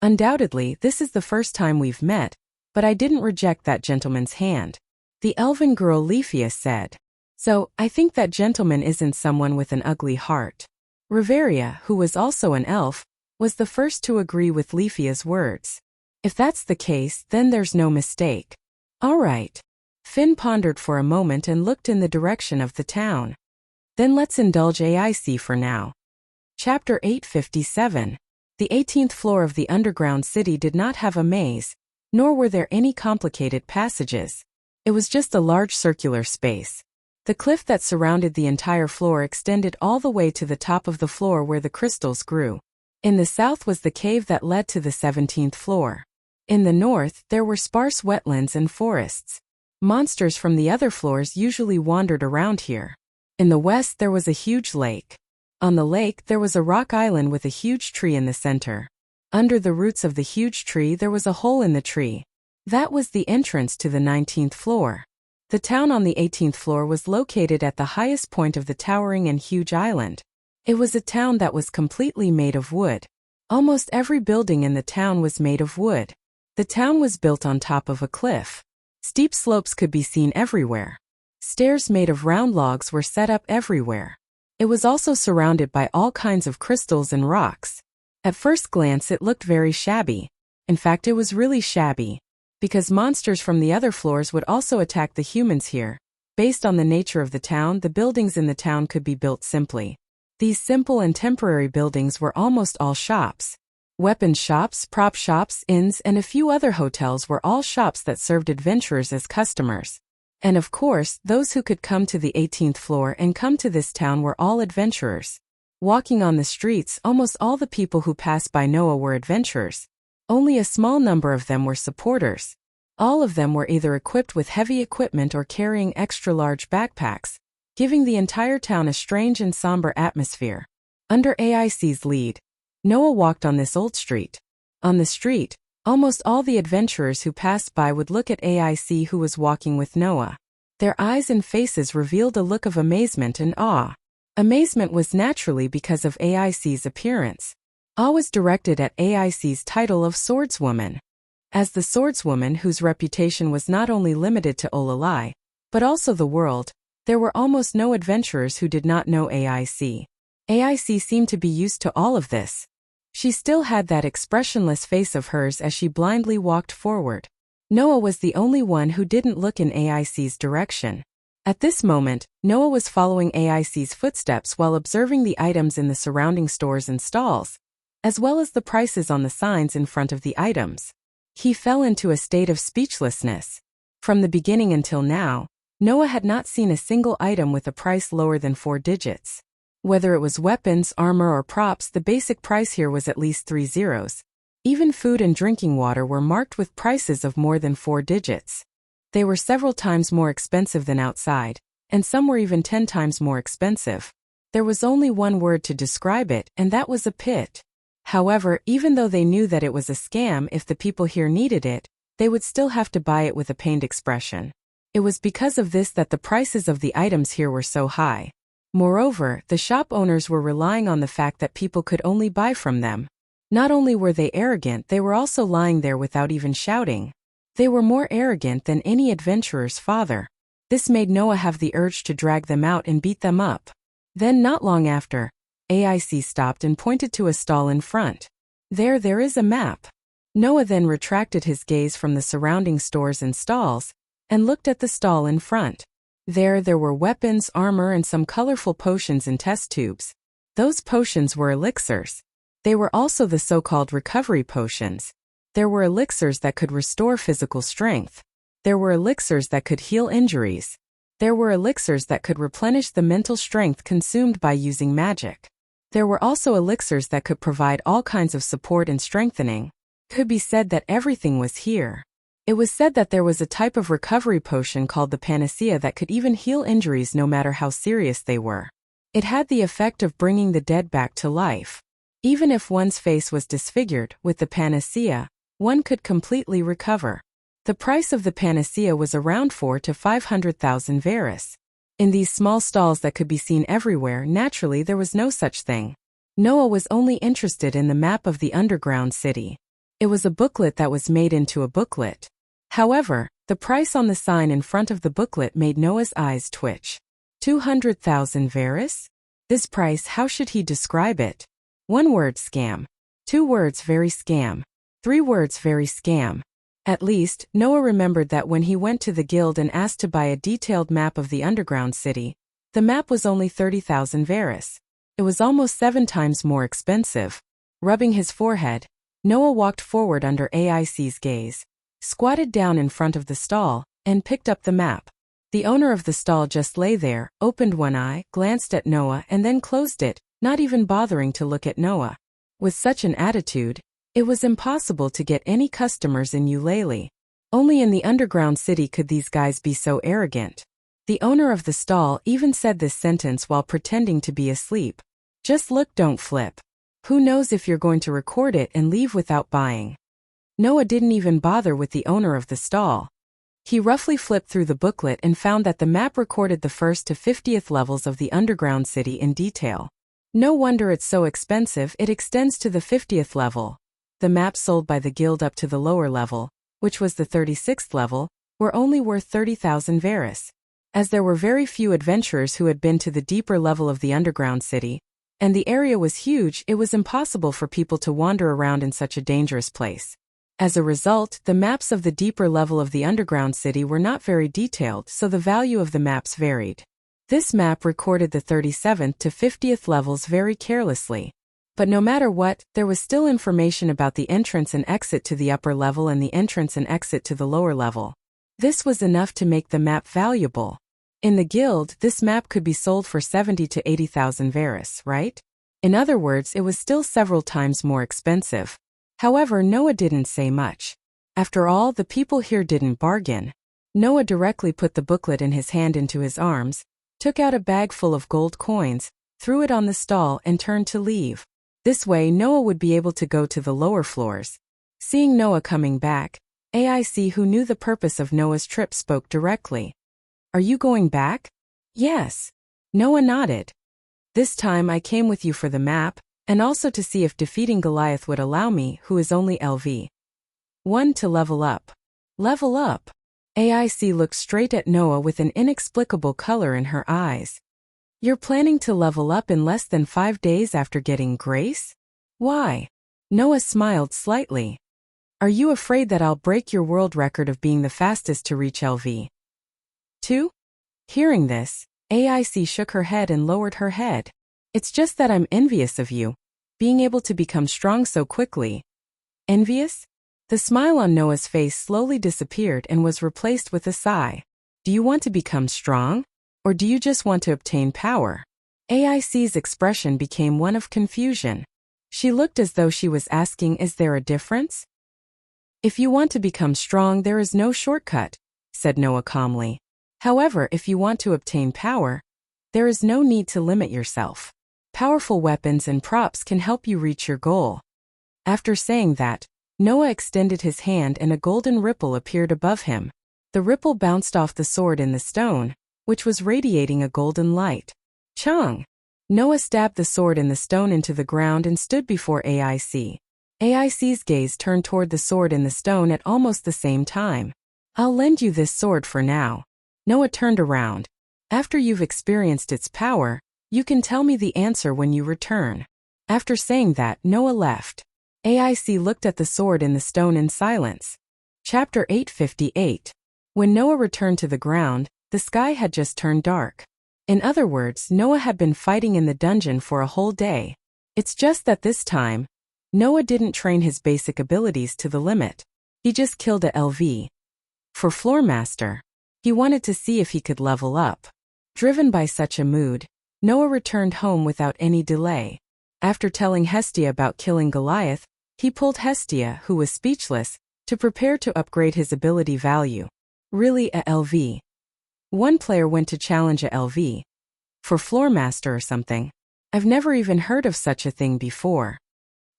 Undoubtedly, this is the first time we've met, but I didn't reject that gentleman's hand. The elven girl Leafia said. So, I think that gentleman isn't someone with an ugly heart. Riveria, who was also an elf, was the first to agree with Leafia's words. If that's the case, then there's no mistake. All right. Finn pondered for a moment and looked in the direction of the town. Then let's indulge AIC for now. Chapter 857. The 18th floor of the underground city did not have a maze, nor were there any complicated passages. It was just a large circular space. The cliff that surrounded the entire floor extended all the way to the top of the floor where the crystals grew. In the south was the cave that led to the 17th floor. In the north, there were sparse wetlands and forests. Monsters from the other floors usually wandered around here. In the west, there was a huge lake. On the lake, there was a rock island with a huge tree in the center. Under the roots of the huge tree, there was a hole in the tree. That was the entrance to the 19th floor. The town on the 18th floor was located at the highest point of the towering and huge island. It was a town that was completely made of wood. Almost every building in the town was made of wood. The town was built on top of a cliff. Steep slopes could be seen everywhere. Stairs made of round logs were set up everywhere. It was also surrounded by all kinds of crystals and rocks. At first glance it looked very shabby. In fact, it was really shabby. Because monsters from the other floors would also attack the humans here. Based on the nature of the town, the buildings in the town could be built simply. These simple and temporary buildings were almost all shops. Weapon shops, prop shops, inns, and a few other hotels were all shops that served adventurers as customers. And of course, those who could come to the 18th floor and come to this town were all adventurers. Walking on the streets, almost all the people who passed by Noah were adventurers. Only a small number of them were supporters. All of them were either equipped with heavy equipment or carrying extra-large backpacks, giving the entire town a strange and somber atmosphere. Under AIC's lead, Noah walked on this old street. On the street, almost all the adventurers who passed by would look at AIC who was walking with Noah. Their eyes and faces revealed a look of amazement and awe. Amazement was naturally because of AIC's appearance. Awe was directed at AIC's title of swordswoman. As the swordswoman whose reputation was not only limited to Olalai, but also the world, there were almost no adventurers who did not know AIC. AIC seemed to be used to all of this. She still had that expressionless face of hers as she blindly walked forward. Noah was the only one who didn't look in AIC's direction. At this moment, Noah was following AIC's footsteps while observing the items in the surrounding stores and stalls, as well as the prices on the signs in front of the items. He fell into a state of speechlessness. From the beginning until now, Noah had not seen a single item with a price lower than 4 digits. Whether it was weapons, armor, or props, the basic price here was at least 3 zeros. Even food and drinking water were marked with prices of more than 4 digits. They were several times more expensive than outside, and some were even 10 times more expensive. There was only one word to describe it, and that was a pit. However, even though they knew that it was a scam, if the people here needed it, they would still have to buy it with a pained expression. It was because of this that the prices of the items here were so high. Moreover, the shop owners were relying on the fact that people could only buy from them. Not only were they arrogant, they were also lying there without even shouting. They were more arrogant than any adventurer's father. This made Noah have the urge to drag them out and beat them up. Then, not long after, AIC stopped and pointed to a stall in front. There is a map. Noah then retracted his gaze from the surrounding stores and stalls, and looked at the stall in front. There were weapons, armor, and some colorful potions in test tubes. Those potions were elixirs. They were also the so-called recovery potions. There were elixirs that could restore physical strength. There were elixirs that could heal injuries. There were elixirs that could replenish the mental strength consumed by using magic. There were also elixirs that could provide all kinds of support and strengthening. It could be said that everything was here. It was said that there was a type of recovery potion called the panacea that could even heal injuries no matter how serious they were. It had the effect of bringing the dead back to life. Even if one's face was disfigured, with the panacea, one could completely recover. The price of the panacea was around 400,000 to 500,000 veris. In these small stalls that could be seen everywhere, naturally there was no such thing. Noah was only interested in the map of the underground city. It was a booklet that was made into a booklet. However, the price on the sign in front of the booklet made Noah's eyes twitch. 200,000 veris? This price, how should he describe it? 1 word, scam. 2 words, very scam. 3 words, very scam. At least, Noah remembered that when he went to the guild and asked to buy a detailed map of the underground city, the map was only 30,000 veris. It was almost 7 times more expensive. Rubbing his forehead, Noah walked forward under AIC's gaze, squatted down in front of the stall, and picked up the map. The owner of the stall just lay there, opened one eye, glanced at Noah, and then closed it, not even bothering to look at Noah. With such an attitude, it was impossible to get any customers in Eulalie. Only in the underground city could these guys be so arrogant. The owner of the stall even said this sentence while pretending to be asleep. Just look, don't flip. Who knows if you're going to record it and leave without buying. Noah didn't even bother with the owner of the stall. He roughly flipped through the booklet and found that the map recorded the 1st to 50th levels of the underground city in detail. No wonder it's so expensive, it extends to the 50th level. The maps sold by the guild up to the lower level, which was the 36th level, were only worth 30,000 veris. As there were very few adventurers who had been to the deeper level of the underground city, and the area was huge, it was impossible for people to wander around in such a dangerous place. As a result, the maps of the deeper level of the underground city were not very detailed, so the value of the maps varied. This map recorded the 37th to 50th levels very carelessly. But no matter what, there was still information about the entrance and exit to the upper level and the entrance and exit to the lower level. This was enough to make the map valuable. In the guild, this map could be sold for 70,000 to 80,000 veris, right? In other words, it was still several times more expensive. However, Noah didn't say much. After all, the people here didn't bargain. Noah directly put the booklet in his hand into his arms, took out a bag full of gold coins, threw it on the stall, and turned to leave. This way, Noah would be able to go to the lower floors. Seeing Noah coming back, AIC, who knew the purpose of Noah's trip, spoke directly. Are you going back? Yes. Noah nodded. This time I came with you for the map, and also to see if defeating Goliath would allow me, who is only LV1, to level up. Level up? AIC looked straight at Noah with an inexplicable color in her eyes. You're planning to level up in less than 5 days after getting grace? Why? Noah smiled slightly. Are you afraid that I'll break your world record of being the fastest to reach LV2? Hearing this, AIC shook her head and lowered her head. It's just that I'm envious of you, being able to become strong so quickly. Envious? The smile on Noah's face slowly disappeared and was replaced with a sigh. Do you want to become strong? Or do you just want to obtain power? AIC's expression became one of confusion. She looked as though she was asking, is there a difference? If you want to become strong, there is no shortcut, said Noah calmly. However, if you want to obtain power, there is no need to limit yourself. Powerful weapons and props can help you reach your goal. After saying that, Noah extended his hand and a golden ripple appeared above him. The ripple bounced off the sword in the stone, which was radiating a golden light. Chung! Noah stabbed the sword in the stone into the ground and stood before AIC. AIC's gaze turned toward the sword in the stone at almost the same time. I'll lend you this sword for now. Noah turned around. After you've experienced its power, you can tell me the answer when you return. After saying that, Noah left. AIC looked at the sword in the stone in silence. Chapter 858. When Noah returned to the ground, The sky had just turned dark. In other words, Noah had been fighting in the dungeon for a whole day. It's just that this time, Noah didn't train his basic abilities to the limit. He just killed a LV. For Floormaster, he wanted to see if he could level up. Driven by such a mood, Noah returned home without any delay. After telling Hestia about killing Goliath, he pulled Hestia, who was speechless, to prepare to upgrade his ability value. Really, a LV? One player went to challenge a LV. For Floormaster or something. I've never even heard of such a thing before.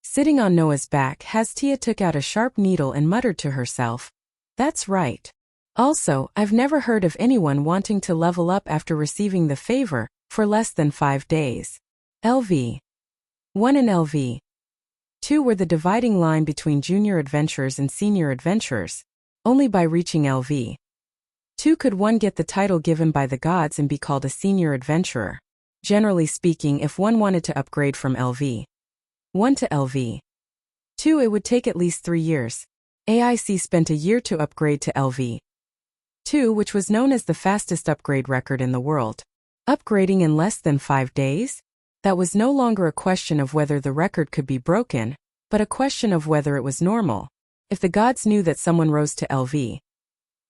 Sitting on Noah's back, Hestia took out a sharp needle and muttered to herself, "That's right. Also, I've never heard of anyone wanting to level up after receiving the favor for less than 5 days. LV 1 and LV 2 were the dividing line between junior adventurers and senior adventurers. Only by reaching LV 2 could one get the title given by the gods and be called a senior adventurer. Generally speaking, if one wanted to upgrade from LV 1 to LV 2, it would take at least 3 years. AIC spent a year to upgrade to LV 2, which was known as the fastest upgrade record in the world. Upgrading in less than 5 days? That was no longer a question of whether the record could be broken, but a question of whether it was normal. If the gods knew that someone rose to LV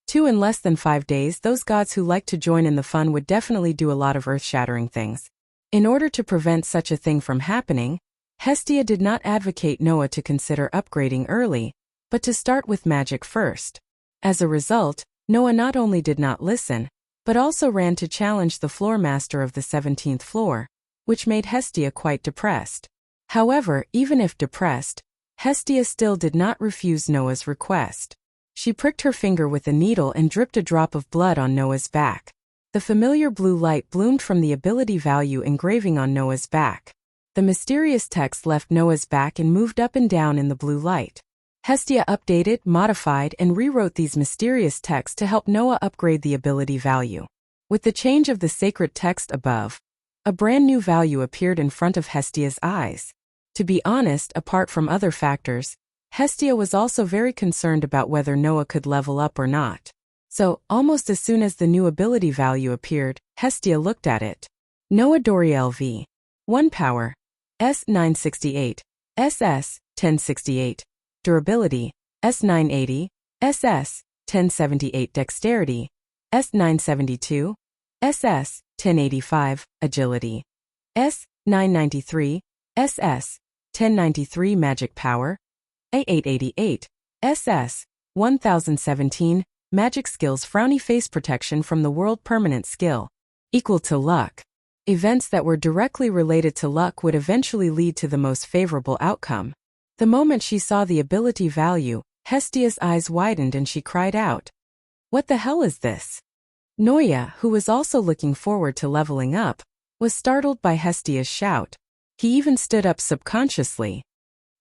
2 in less than 5 days, those gods who liked to join in the fun would definitely do a lot of earth-shattering things. In order to prevent such a thing from happening, Hestia did not advocate Noah to consider upgrading early, but to start with magic first. As a result, Noah not only did not listen, but also ran to challenge the Floormaster of the 17th floor, which made Hestia quite depressed. However, even if depressed, Hestia still did not refuse Noah's request. She pricked her finger with a needle and dripped a drop of blood on Noah's back. The familiar blue light bloomed from the ability value engraving on Noah's back. The mysterious text left Noah's back and moved up and down in the blue light. Hestia updated, modified, and rewrote these mysterious texts to help Noah upgrade the ability value. With the change of the sacred text above, a brand new value appeared in front of Hestia's eyes. To be honest, apart from other factors, Hestia was also very concerned about whether Noah could level up or not. So, almost as soon as the new ability value appeared, Hestia looked at it. Noah Dory LV 1 Power S968 SS 1068 Durability S980 SS 1078 Dexterity S972 SS 1085 Agility S993 SS 1093 Magic Power A888 SS 1017 Magic Skills Frowny Face Protection from the World Permanent Skill. Equal to Luck. Events that were directly related to luck would eventually lead to the most favorable outcome. The moment she saw the ability value, Hestia's eyes widened and she cried out, "What the hell is this?" Noah, who was also looking forward to leveling up, was startled by Hestia's shout. He even stood up subconsciously.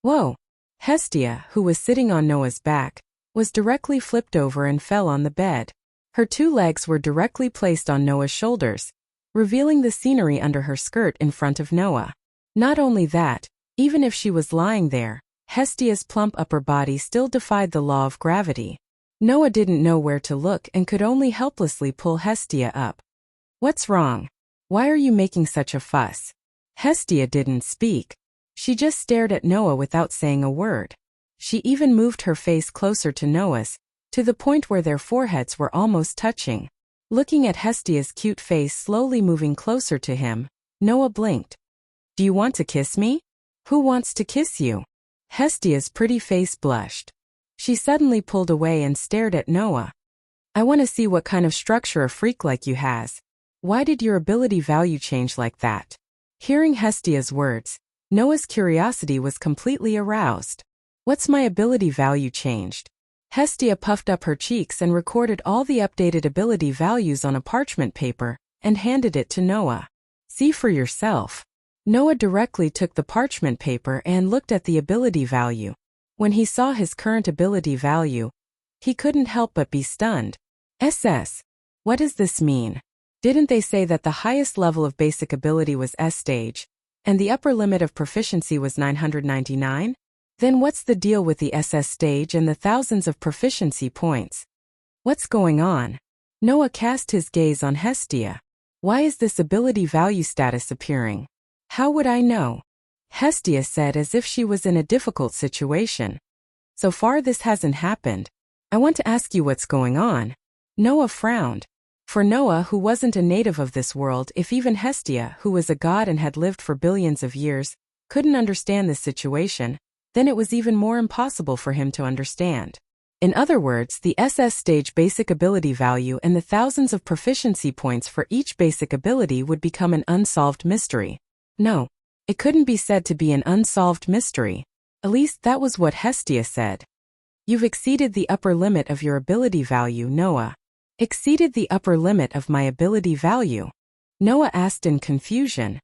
Whoa! Hestia, who was sitting on Noah's back, was directly flipped over and fell on the bed. Her 2 legs were directly placed on Noah's shoulders, revealing the scenery under her skirt in front of Noah. Not only that, even if she was lying there, Hestia's plump upper body still defied the law of gravity. Noah didn't know where to look and could only helplessly pull Hestia up. "What's wrong? Why are you making such a fuss?" Hestia didn't speak. She just stared at Noah without saying a word. She even moved her face closer to Noah's, to the point where their foreheads were almost touching. Looking at Hestia's cute face slowly moving closer to him, Noah blinked. "Do you want to kiss me? Who wants to kiss you?" Hestia's pretty face blushed. She suddenly pulled away and stared at Noah. "I want to see what kind of structure a freak like you has. Why did your ability value change like that?" Hearing Hestia's words, Noah's curiosity was completely aroused. "What's my ability value changed?" Hestia puffed up her cheeks and recorded all the updated ability values on a parchment paper and handed it to Noah. "See for yourself." Noah directly took the parchment paper and looked at the ability value. When he saw his current ability value, he couldn't help but be stunned. SS. What does this mean? Didn't they say that the highest level of basic ability was S stage, and the upper limit of proficiency was 999? Then what's the deal with the SS stage and the thousands of proficiency points? What's going on? Noah cast his gaze on Hestia. Why is this ability value status appearing? How would I know? Hestia said as if she was in a difficult situation. So far this hasn't happened. I want to ask you what's going on. Noah frowned. For Noah, who wasn't a native of this world, if even Hestia, who was a god and had lived for billions of years, couldn't understand this situation, then it was even more impossible for him to understand. In other words, the SS stage basic ability value and the thousands of proficiency points for each basic ability would become an unsolved mystery. No, it couldn't be said to be an unsolved mystery. At least that was what Hestia said. You've exceeded the upper limit of your ability value, Noah. Exceeded the upper limit of my ability value? Noah asked in confusion.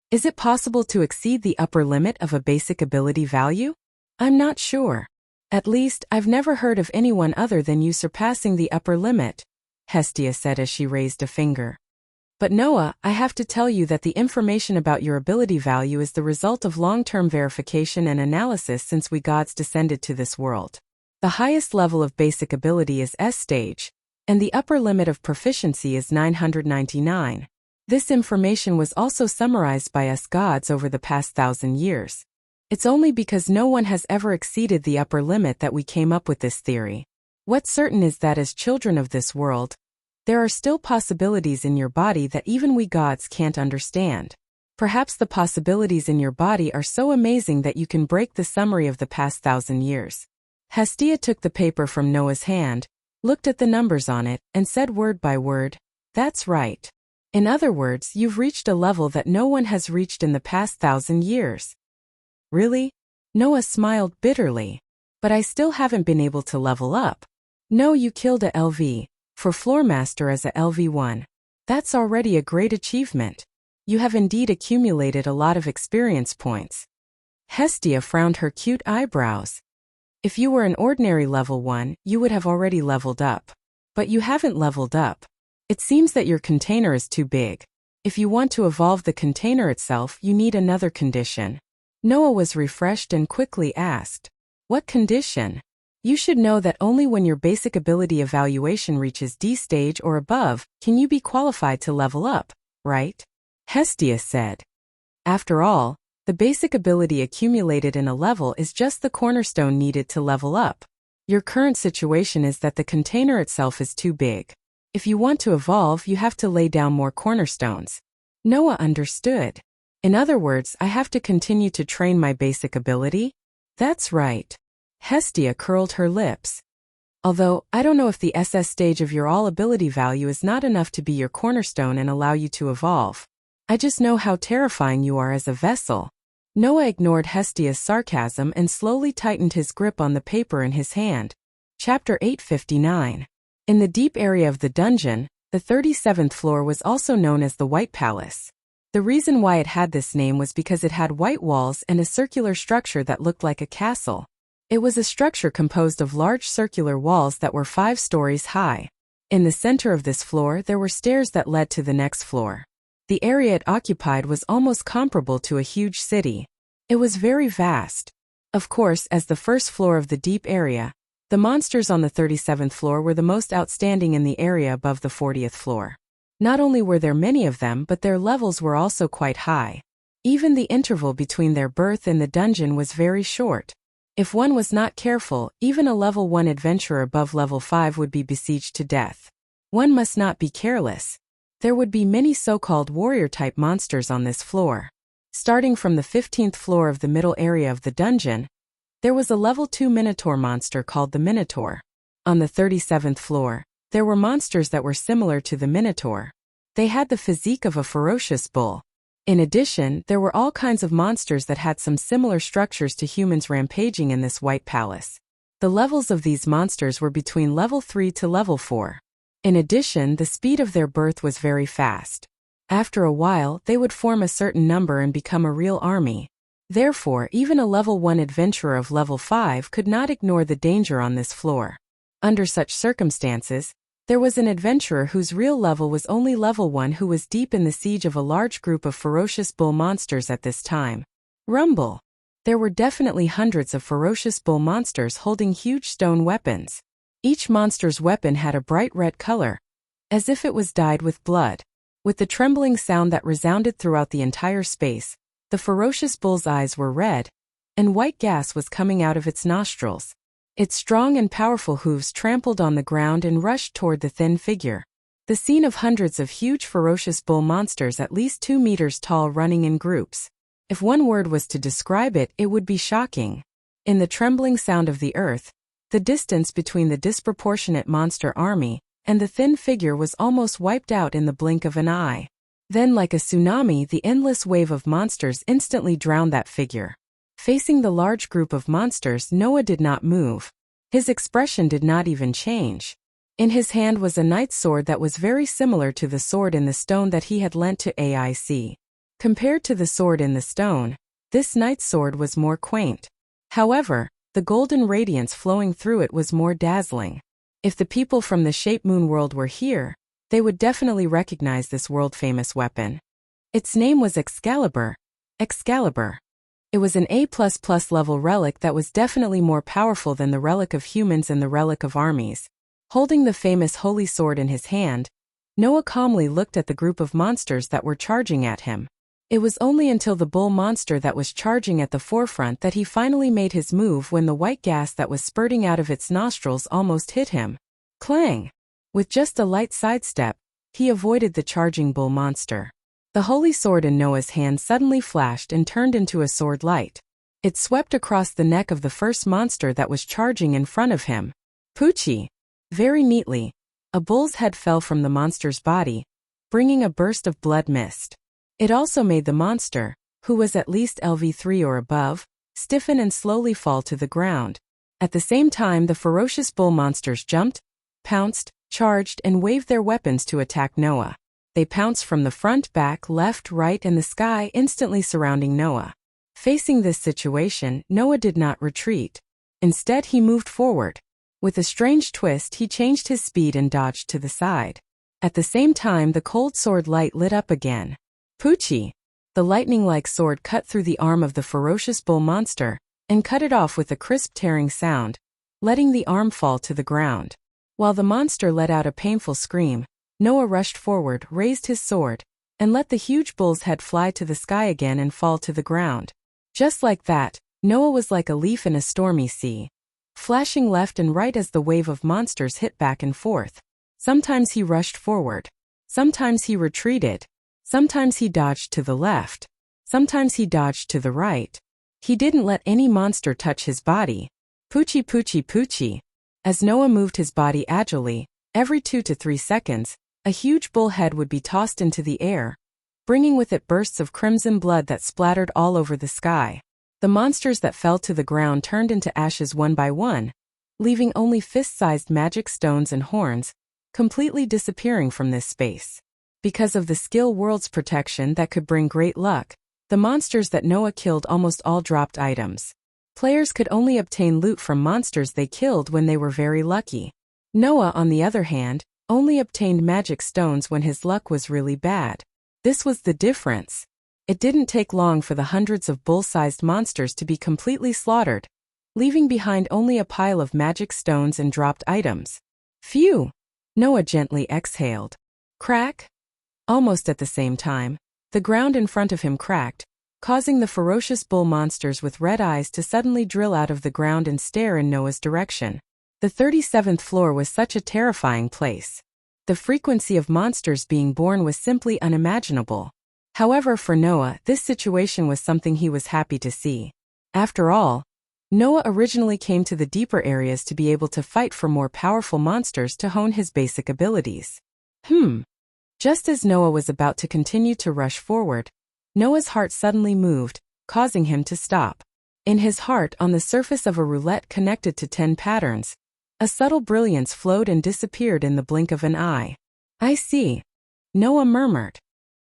Is it possible to exceed the upper limit of a basic ability value? I'm not sure. At least, I've never heard of anyone other than you surpassing the upper limit, Hestia said as she raised a finger. But Noah, I have to tell you that the information about your ability value is the result of long-term verification and analysis since we gods descended to this world. The highest level of basic ability is S stage, and the upper limit of proficiency is 999. This information was also summarized by us gods over the past 1,000 years. It's only because no one has ever exceeded the upper limit that we came up with this theory. What's certain is that as children of this world, there are still possibilities in your body that even we gods can't understand. Perhaps the possibilities in your body are so amazing that you can break the summary of the past 1,000 years. Hestia took the paper from Noah's hand, looked at the numbers on it, and said word by word, "That's right. In other words, you've reached a level that no one has reached in the past 1,000 years. Really? Noah smiled bitterly. But I still haven't been able to level up. No, you killed a LV, for Floor Master as a LV1. That's already a great achievement. You have indeed accumulated a lot of experience points." Hestia frowned her cute eyebrows. If you were an ordinary level 1, you would have already leveled up. But you haven't leveled up. It seems that your container is too big. If you want to evolve the container itself, you need another condition. Noah was refreshed and quickly asked, "What condition?" You should know that only when your basic ability evaluation reaches D stage or above can you be qualified to level up, right? Hestia said. After all, the basic ability accumulated in a level is just the cornerstone needed to level up. Your current situation is that the container itself is too big. If you want to evolve, you have to lay down more cornerstones. Noah understood. In other words, I have to continue to train my basic ability? That's right. Hestia curled her lips. Although, I don't know if the SS stage of your all ability value is not enough to be your cornerstone and allow you to evolve. I just know how terrifying you are as a vessel. Noah ignored Hestia's sarcasm and slowly tightened his grip on the paper in his hand. Chapter 859. In the deep area of the dungeon, the 37th floor was also known as the White Palace. The reason why it had this name was because it had white walls and a circular structure that looked like a castle. It was a structure composed of large circular walls that were 5 stories high. In the center of this floor, there were stairs that led to the next floor. The area it occupied was almost comparable to a huge city. It was very vast. Of course, as the first floor of the deep area, the monsters on the 37th floor were the most outstanding in the area above the 40th floor. Not only were there many of them, but their levels were also quite high. Even the interval between their birth in the dungeon was very short. If one was not careful, even a level 1 adventurer above level 5 would be besieged to death. One must not be careless. There would be many so-called warrior-type monsters on this floor. Starting from the 15th floor of the middle area of the dungeon, there was a level 2 minotaur monster called the Minotaur. On the 37th floor, there were monsters that were similar to the Minotaur. They had the physique of a ferocious bull. In addition, there were all kinds of monsters that had some similar structures to humans rampaging in this White Palace. The levels of these monsters were between level 3 to level 4. In addition, the speed of their birth was very fast. After a while, they would form a certain number and become a real army. Therefore, even a level 1 adventurer of level 5 could not ignore the danger on this floor. Under such circumstances, there was an adventurer whose real level was only level 1 who was deep in the siege of a large group of ferocious bull monsters at this time. Rumble. There were definitely hundreds of ferocious bull monsters holding huge stone weapons. Each monster's weapon had a bright red color. as if it was dyed with blood. With the trembling sound that resounded throughout the entire space, the ferocious bull's eyes were red, and white gas was coming out of its nostrils. Its strong and powerful hooves trampled on the ground and rushed toward the thin figure. The scene of hundreds of huge ferocious bull monsters at least 2 meters tall running in groups. If one word was to describe it, it would be shocking. In the trembling sound of the earth, the distance between the disproportionate monster army and the thin figure was almost wiped out in the blink of an eye. Then, like a tsunami, the endless wave of monsters instantly drowned that figure. Facing the large group of monsters, Noah did not move. His expression did not even change. In his hand was a knight's sword that was very similar to the sword in the stone that he had lent to AIC. Compared to the sword in the stone, this knight's sword was more quaint. However, the golden radiance flowing through it was more dazzling. If the people from the Shape Moon world were here, they would definitely recognize this world-famous weapon. Its name was Excalibur. Excalibur. It was an A++ level relic that was definitely more powerful than the relic of humans and the relic of armies. Holding the famous holy sword in his hand, Noah calmly looked at the group of monsters that were charging at him. It was only until the bull monster that was charging at the forefront that he finally made his move when the white gas that was spurting out of its nostrils almost hit him. Clang! With just a light sidestep, he avoided the charging bull monster. The holy sword in Noah's hand suddenly flashed and turned into a sword light. It swept across the neck of the first monster that was charging in front of him. Poochie! Very neatly, a bull's head fell from the monster's body, bringing a burst of blood mist. It also made the monster, who was at least LV3 or above, stiffen and slowly fall to the ground. At the same time, the ferocious bull monsters jumped, pounced, charged, and waved their weapons to attack Noah. They pounced from the front, back, left, right, and the sky, instantly surrounding Noah. Facing this situation, Noah did not retreat. Instead, he moved forward. With a strange twist, he changed his speed and dodged to the side. At the same time, the cold sword light lit up again. Poochie! The lightning-like sword cut through the arm of the ferocious bull monster and cut it off with a crisp tearing sound, letting the arm fall to the ground. While the monster let out a painful scream, Noah rushed forward, raised his sword, and let the huge bull's head fly to the sky again and fall to the ground. Just like that, Noah was like a leaf in a stormy sea, flashing left and right as the wave of monsters hit back and forth. Sometimes he rushed forward. Sometimes he retreated. Sometimes he dodged to the left. Sometimes he dodged to the right. He didn't let any monster touch his body. Poochie, poochie, poochie. As Noah moved his body agilely, every 2 to 3 seconds, a huge bull head would be tossed into the air, bringing with it bursts of crimson blood that splattered all over the sky. The monsters that fell to the ground turned into ashes one by one, leaving only fist-sized magic stones and horns, completely disappearing from this space. Because of the skill world's protection that could bring great luck, the monsters that Noah killed almost all dropped items. Players could only obtain loot from monsters they killed when they were very lucky. Noah, on the other hand, only obtained magic stones when his luck was really bad. This was the difference. It didn't take long for the hundreds of bull-sized monsters to be completely slaughtered, leaving behind only a pile of magic stones and dropped items. Phew! Noah gently exhaled. Crack! Almost at the same time, the ground in front of him cracked, causing the ferocious bull monsters with red eyes to suddenly drill out of the ground and stare in Noah's direction. The 37th floor was such a terrifying place. The frequency of monsters being born was simply unimaginable. However, for Noah, this situation was something he was happy to see. After all, Noah originally came to the deeper areas to be able to fight for more powerful monsters to hone his basic abilities. Just as Noah was about to continue to rush forward, Noah's heart suddenly moved, causing him to stop. In his heart, on the surface of a roulette connected to 10 patterns, a subtle brilliance flowed and disappeared in the blink of an eye. I see. Noah murmured.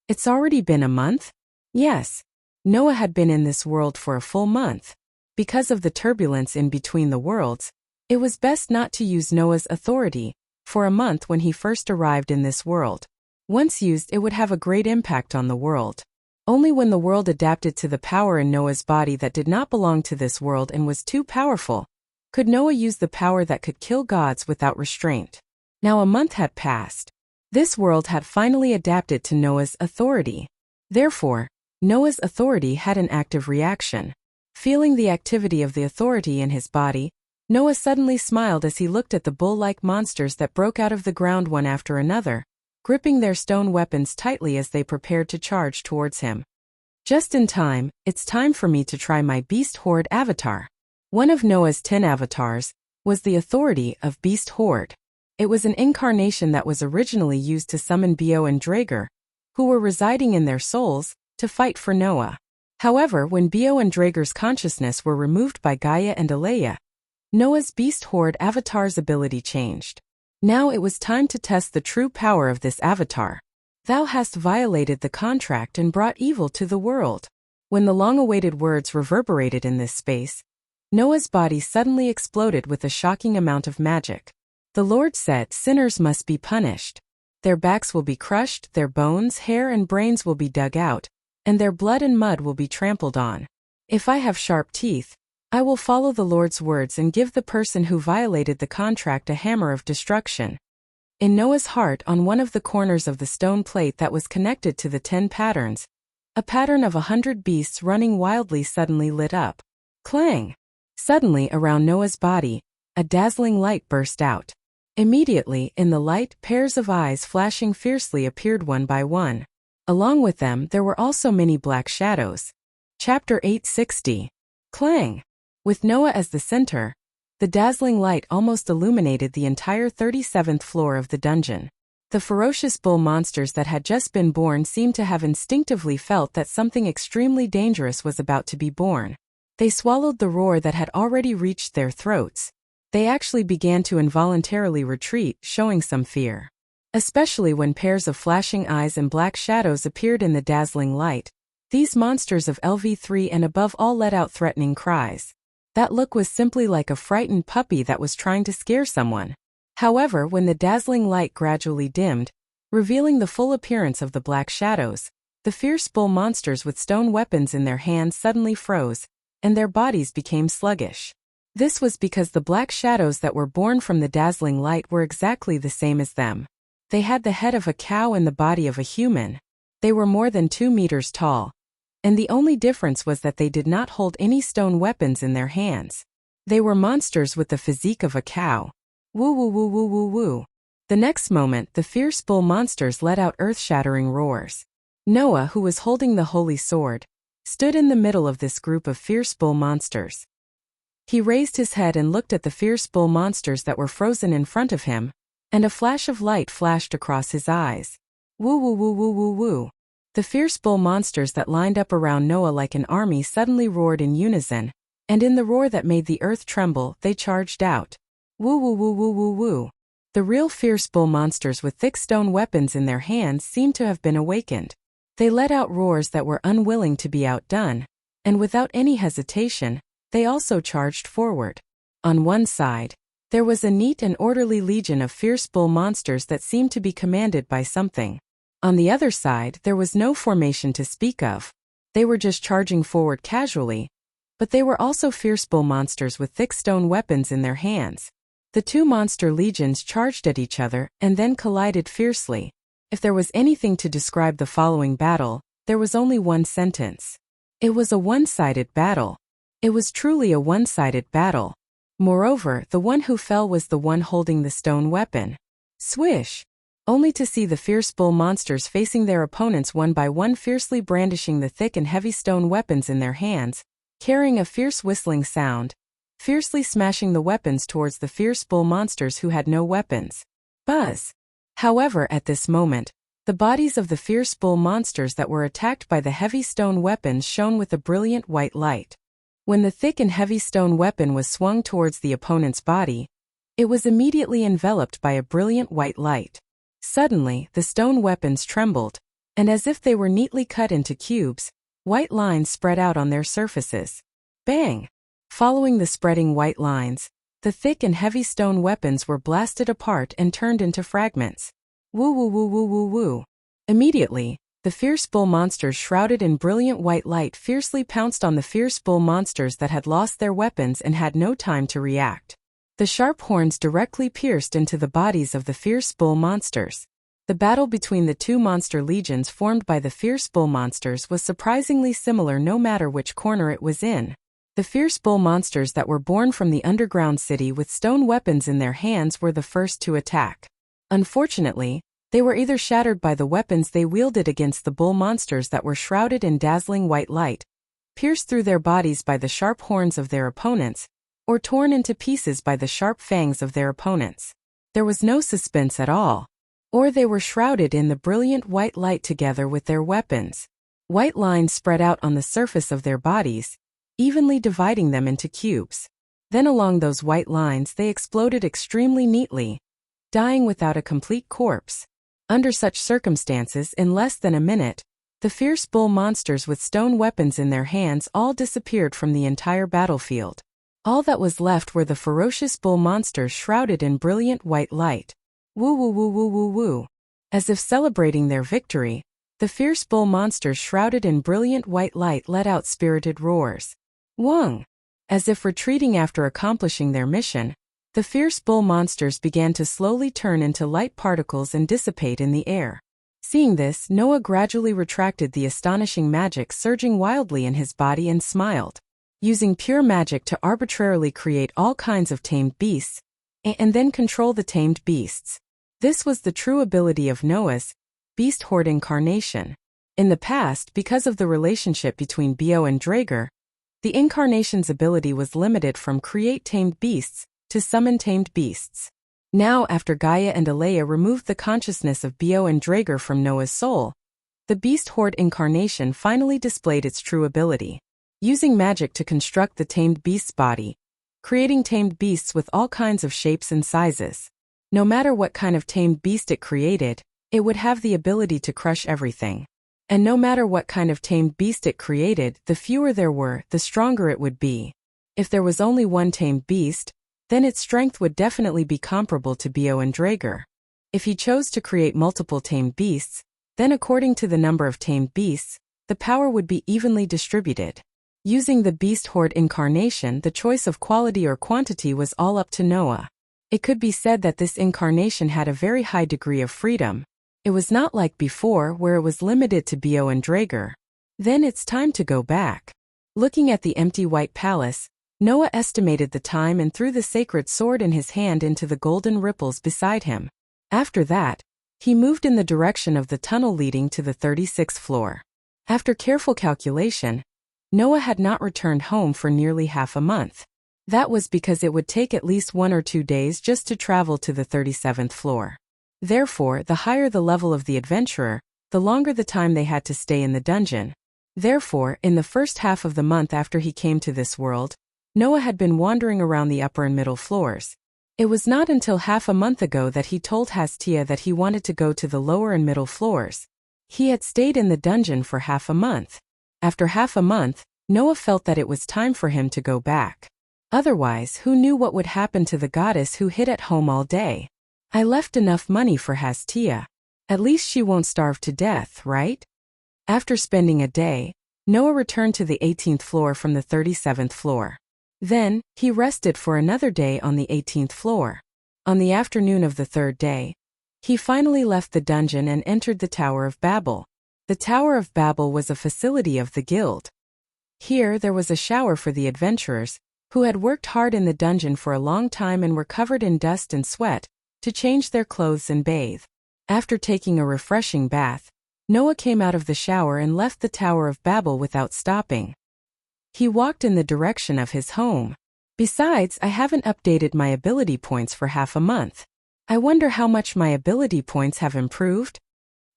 It's already been a month? Yes. Noah had been in this world for a full month. Because of the turbulence in between the worlds, it was best not to use Noah's authority for a month when he first arrived in this world. Once used, it would have a great impact on the world. Only when the world adapted to the power in Noah's body that did not belong to this world and was too powerful, could Noah use the power that could kill gods without restraint. Now a month had passed. This world had finally adapted to Noah's authority. Therefore, Noah's authority had an active reaction. Feeling the activity of the authority in his body, Noah suddenly smiled as he looked at the bull-like monsters that broke out of the ground one after another, gripping their stone weapons tightly as they prepared to charge towards him. Just in time, it's time for me to try my Beast Horde avatar. One of Noah's 10 avatars was the authority of Beast Horde. It was an incarnation that was originally used to summon Bio and Draeger, who were residing in their souls, to fight for Noah. However, when Bio and Draeger's consciousness were removed by Gaia and Aleia, Noah's Beast Horde avatar's ability changed. Now it was time to test the true power of this avatar. Thou hast violated the contract and brought evil to the world. When the long-awaited words reverberated in this space, Noah's body suddenly exploded with a shocking amount of magic. The Lord said, "Sinners must be punished. Their backs will be crushed, their bones, hair and brains will be dug out, and their blood and mud will be trampled on. If I have sharp teeth, I will follow the Lord's words and give the person who violated the contract a hammer of destruction." In Noah's heart, on one of the corners of the stone plate that was connected to the 10 patterns, a pattern of 100 beasts running wildly suddenly lit up. Clang! Suddenly, around Noah's body, a dazzling light burst out. Immediately, in the light, pairs of eyes flashing fiercely appeared one by one. Along with them, there were also many black shadows. Chapter 860. Clang! With Noah as the center, the dazzling light almost illuminated the entire 37th floor of the dungeon. The ferocious bull monsters that had just been born seemed to have instinctively felt that something extremely dangerous was about to be born. They swallowed the roar that had already reached their throats. They actually began to involuntarily retreat, showing some fear. Especially when pairs of flashing eyes and black shadows appeared in the dazzling light. These monsters of LV3 and above all let out threatening cries. That look was simply like a frightened puppy that was trying to scare someone. However, when the dazzling light gradually dimmed, revealing the full appearance of the black shadows, the fierce bull monsters with stone weapons in their hands suddenly froze, and their bodies became sluggish. This was because the black shadows that were born from the dazzling light were exactly the same as them. They had the head of a cow and the body of a human. They were more than 2 meters tall. And the only difference was that they did not hold any stone weapons in their hands. They were monsters with the physique of a cow. Woo woo woo woo woo woo. The next moment, the fierce bull monsters let out earth-shattering roars. Noah, who was holding the holy sword, stood in the middle of this group of fierce bull monsters. He raised his head and looked at the fierce bull monsters that were frozen in front of him, and a flash of light flashed across his eyes. Woo woo woo woo woo woo. The fierce bull monsters that lined up around Noah like an army suddenly roared in unison, and in the roar that made the earth tremble, they charged out. Woo woo woo woo woo woo. The real fierce bull monsters with thick stone weapons in their hands seemed to have been awakened. They let out roars that were unwilling to be outdone, and without any hesitation, they also charged forward. On one side, there was a neat and orderly legion of fierce bull monsters that seemed to be commanded by something. On the other side, there was no formation to speak of. They were just charging forward casually, but they were also fierce bull monsters with thick stone weapons in their hands. The two monster legions charged at each other and then collided fiercely. If there was anything to describe the following battle, there was only one sentence. It was a one-sided battle. It was truly a one-sided battle. Moreover, the one who fell was the one holding the stone weapon. Swish! Only to see the fierce bull monsters facing their opponents one by one, fiercely brandishing the thick and heavy stone weapons in their hands, carrying a fierce whistling sound, fiercely smashing the weapons towards the fierce bull monsters who had no weapons. Buzz! However, at this moment, the bodies of the fierce bull monsters that were attacked by the heavy stone weapons shone with a brilliant white light. When the thick and heavy stone weapon was swung towards the opponent's body, it was immediately enveloped by a brilliant white light. Suddenly, the stone weapons trembled, and as if they were neatly cut into cubes, white lines spread out on their surfaces. Bang! Following the spreading white lines, the thick and heavy stone weapons were blasted apart and turned into fragments. Woo woo woo woo woo woo. Immediately, the fierce bull monsters shrouded in brilliant white light fiercely pounced on the fierce bull monsters that had lost their weapons and had no time to react. The sharp horns directly pierced into the bodies of the fierce bull monsters. The battle between the two monster legions formed by the fierce bull monsters was surprisingly similar no matter which corner it was in. The fierce bull monsters that were born from the underground city with stone weapons in their hands were the first to attack. Unfortunately, they were either shattered by the weapons they wielded against the bull monsters that were shrouded in dazzling white light, pierced through their bodies by the sharp horns of their opponents, or torn into pieces by the sharp fangs of their opponents. There was no suspense at all. Or they were shrouded in the brilliant white light together with their weapons. White lines spread out on the surface of their bodies, evenly dividing them into cubes. Then along those white lines they exploded extremely neatly, dying without a complete corpse. Under such circumstances, in less than a minute, the fierce bull monsters with stone weapons in their hands all disappeared from the entire battlefield. All that was left were the ferocious bull monsters shrouded in brilliant white light. Woo woo woo woo woo woo. As if celebrating their victory, the fierce bull monsters shrouded in brilliant white light let out spirited roars. Wung! As if retreating after accomplishing their mission, the fierce bull monsters began to slowly turn into light particles and dissipate in the air. Seeing this, Noah gradually retracted the astonishing magic surging wildly in his body and smiled. Using pure magic to arbitrarily create all kinds of tamed beasts, and then control the tamed beasts. This was the true ability of Noah's beast horde incarnation. In the past, because of the relationship between Bio and Draeger, the incarnation's ability was limited from create tamed beasts to summon tamed beasts. Now, after Gaia and Alea removed the consciousness of Bio and Draeger from Noah's soul, the beast horde incarnation finally displayed its true ability. Using magic to construct the tamed beast's body, creating tamed beasts with all kinds of shapes and sizes. No matter what kind of tamed beast it created, it would have the ability to crush everything. And no matter what kind of tamed beast it created, the fewer there were, the stronger it would be. If there was only one tamed beast, then its strength would definitely be comparable to Bio and Draeger. If he chose to create multiple tamed beasts, then according to the number of tamed beasts, the power would be evenly distributed. Using the beast horde incarnation, the choice of quality or quantity was all up to Noah. It could be said that this incarnation had a very high degree of freedom. It was not like before, where it was limited to Bio and Draeger. Then it's time to go back. Looking at the empty white palace, Noah estimated the time and threw the sacred sword in his hand into the golden ripples beside him. After that, he moved in the direction of the tunnel leading to the 36th floor. After careful calculation, Noah had not returned home for nearly half a month. That was because it would take at least 1 or 2 days just to travel to the 37th floor. Therefore, the higher the level of the adventurer, the longer the time they had to stay in the dungeon. Therefore, in the first half of the month after he came to this world, Noah had been wandering around the upper and middle floors. It was not until half a month ago that he told Hastia that he wanted to go to the lower and middle floors. He had stayed in the dungeon for half a month. After half a month, Noah felt that it was time for him to go back. Otherwise, who knew what would happen to the goddess who hid at home all day? I left enough money for Hastia. At least she won't starve to death, right? After spending a day, Noah returned to the 18th floor from the 37th floor. Then, he rested for another day on the 18th floor. On the afternoon of the 3rd day, he finally left the dungeon and entered the Tower of Babel. The Tower of Babel was a facility of the guild. Here there was a shower for the adventurers, who had worked hard in the dungeon for a long time and were covered in dust and sweat, to change their clothes and bathe. After taking a refreshing bath, Noah came out of the shower and left the Tower of Babel without stopping. He walked in the direction of his home. Besides, I haven't updated my ability points for half a month. I wonder how much my ability points have improved?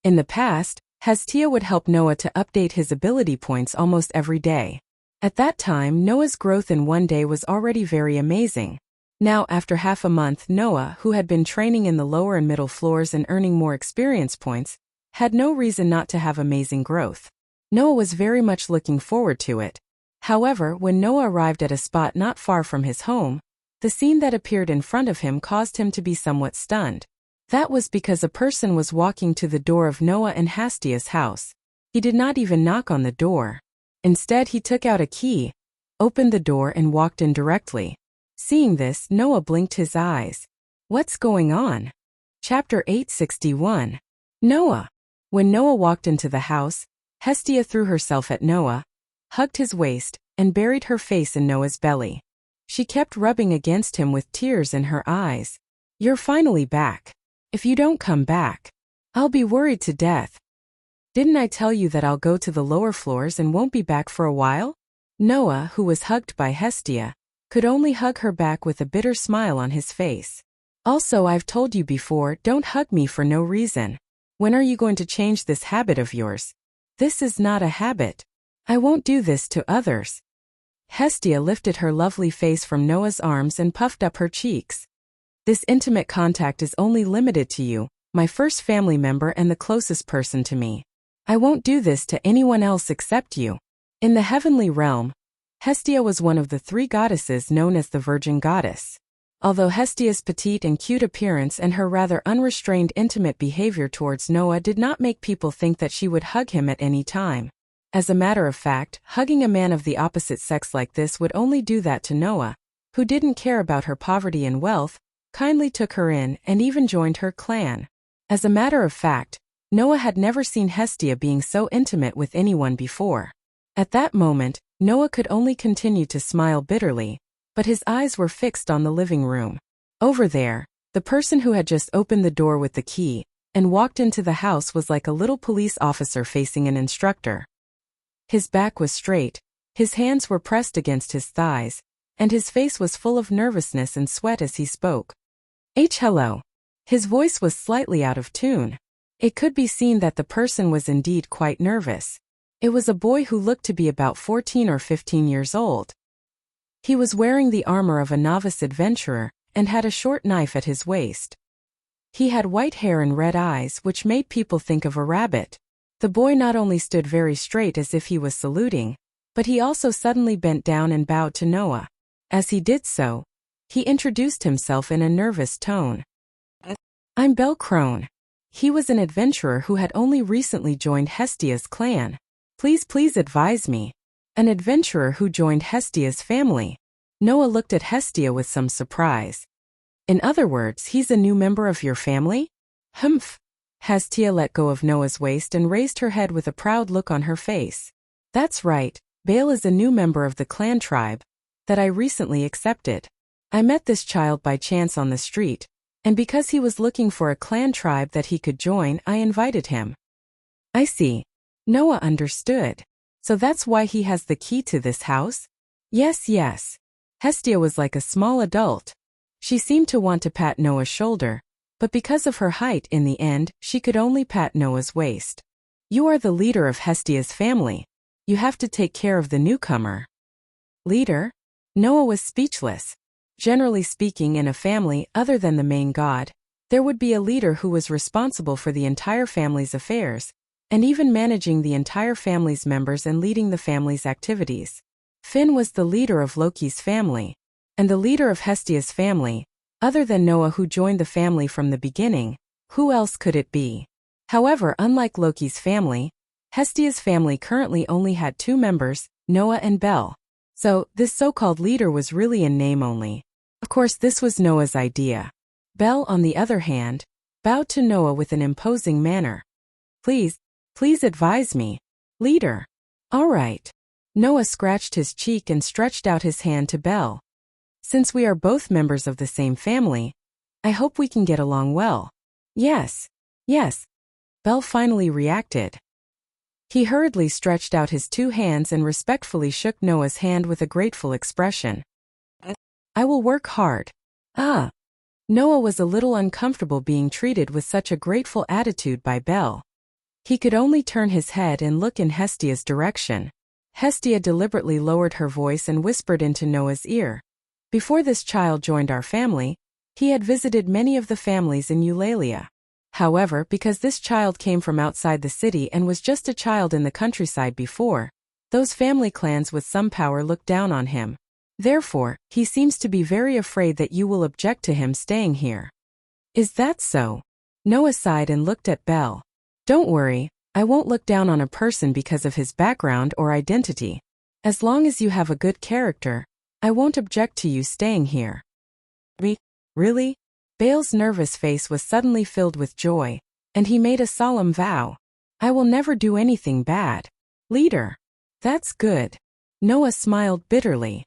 In the past, Hastia would help Noah to update his ability points almost every day. At that time, Noah's growth in one day was already very amazing. Now, after half a month, Noah, who had been training in the lower and middle floors and earning more experience points, had no reason not to have amazing growth. Noah was very much looking forward to it. However, when Noah arrived at a spot not far from his home, the scene that appeared in front of him caused him to be somewhat stunned. That was because a person was walking to the door of Noah and Hastia's house. He did not even knock on the door. Instead, he took out a key, opened the door and walked in directly. Seeing this, Noah blinked his eyes. What's going on? Chapter 861. Noah. When Noah walked into the house, Hestia threw herself at Noah, hugged his waist, and buried her face in Noah's belly. She kept rubbing against him with tears in her eyes. "You're finally back. If you don't come back, I'll be worried to death. Didn't I tell you that I'll go to the lower floors and won't be back for a while?" Noah, who was hugged by Hestia, could only hug her back with a bitter smile on his face. "Also, I've told you before, don't hug me for no reason. When are you going to change this habit of yours?" "This is not a habit. I won't do this to others." Hestia lifted her lovely face from Noah's arms and puffed up her cheeks. "This intimate contact is only limited to you, my first family member and the closest person to me. I won't do this to anyone else except you." In the heavenly realm, Hestia was one of the 3 goddesses known as the Virgin Goddess. Although Hestia's petite and cute appearance and her rather unrestrained intimate behavior towards Noah did not make people think that she would hug him at any time. As a matter of fact, hugging a man of the opposite sex like this would only do that to Noah, who didn't care about her poverty and wealth, kindly took her in and even joined her clan. As a matter of fact, Noah had never seen Hestia being so intimate with anyone before. At that moment, Noah could only continue to smile bitterly, but his eyes were fixed on the living room. Over there, the person who had just opened the door with the key and walked into the house was like a little police officer facing an instructor. His back was straight, his hands were pressed against his thighs, and his face was full of nervousness and sweat as he spoke. Hello. His voice was slightly out of tune. It could be seen that the person was indeed quite nervous. It was a boy who looked to be about 14 or 15 years old. He was wearing the armor of a novice adventurer and had a short knife at his waist. He had white hair and red eyes, which made people think of a rabbit. The boy not only stood very straight as if he was saluting, but he also suddenly bent down and bowed to Noah. As he did so, he introduced himself in a nervous tone. "I'm Bel Crone." He was an adventurer who had only recently joined Hestia's clan. Please advise me." An adventurer who joined Hestia's family. Noah looked at Hestia with some surprise. "In other words, he's a new member of your family?" "Humph." Hestia let go of Noah's waist and raised her head with a proud look on her face. "That's right, Bale is a new member of the clan tribe that I recently accepted. I met this child by chance on the street, and because he was looking for a clan tribe that he could join, I invited him." "I see." Noah understood. "So that's why he has the key to this house?" Yes. Hestia was like a small adult. She seemed to want to pat Noah's shoulder, but because of her height in the end, she could only pat Noah's waist. "You are the leader of Hestia's family. You have to take care of the newcomer." "Leader?" Noah was speechless. Generally speaking, in a family other than the main god, there would be a leader who was responsible for the entire family's affairs, and even managing the entire family's members and leading the family's activities. Finn was the leader of Loki's family, and the leader of Hestia's family. Other than Noah, who joined the family from the beginning, who else could it be? However, unlike Loki's family, Hestia's family currently only had 2 members, Noah and Bel. So, this so-called leader was really in name only. Of course, this was Noah's idea. Bel, on the other hand, bowed to Noah with an imposing manner. Please advise me, leader." "All right." Noah scratched his cheek and stretched out his hand to Bel. "Since we are both members of the same family, I hope we can get along well." Yes. Bel finally reacted. He hurriedly stretched out his 2 hands and respectfully shook Noah's hand with a grateful expression. "I will work hard." Noah was a little uncomfortable being treated with such a grateful attitude by Bel. He could only turn his head and look in Hestia's direction. Hestia deliberately lowered her voice and whispered into Noah's ear. "Before this child joined our family, he had visited many of the families in Eulalia. However, because this child came from outside the city and was just a child in the countryside before, those family clans with some power looked down on him. Therefore, he seems to be very afraid that you will object to him staying here." "Is that so?" Noah sighed and looked at Bel. "Don't worry, I won't look down on a person because of his background or identity. As long as you have a good character, I won't object to you staying here." "Really?" Bale's nervous face was suddenly filled with joy, and he made a solemn vow. I will never do anything bad. Leader. That's good. Noah smiled bitterly.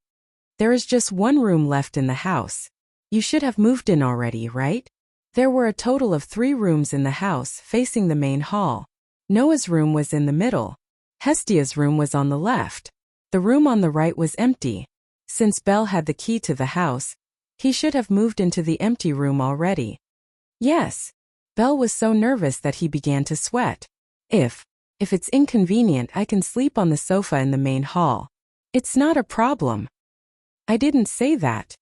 There is just one room left in the house. You should have moved in already, right? There were a total of 3 rooms in the house facing the main hall. Noah's room was in the middle. Hestia's room was on the left. The room on the right was empty. Since Bel had the key to the house, he should have moved into the empty room already. Yes. Bel was so nervous that he began to sweat. If it's inconvenient, I can sleep on the sofa in the main hall. It's not a problem. I didn't say that.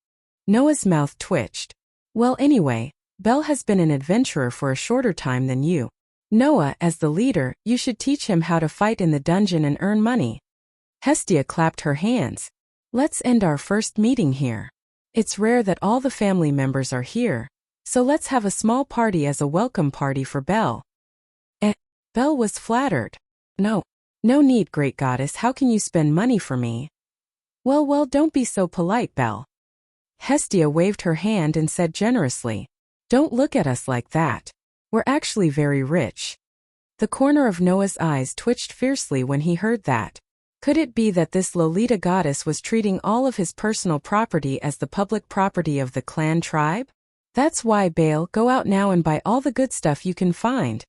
Noah's mouth twitched. Well, anyway, Bel has been an adventurer for a shorter time than you. Noah, as the leader, you should teach him how to fight in the dungeon and earn money. Hestia clapped her hands. Let's end our first meeting here. It's rare that all the family members are here, so let's have a small party as a welcome party for Bel. Bel was flattered. No need, great goddess, how can you spend money for me? Well, don't be so polite, Bel. Hestia waved her hand and said generously, don't look at us like that. We're actually very rich. The corner of Noah's eyes twitched fiercely when he heard that. Could it be that this Lolita goddess was treating all of his personal property as the public property of the clan tribe? That's why, Bel, go out now and buy all the good stuff you can find,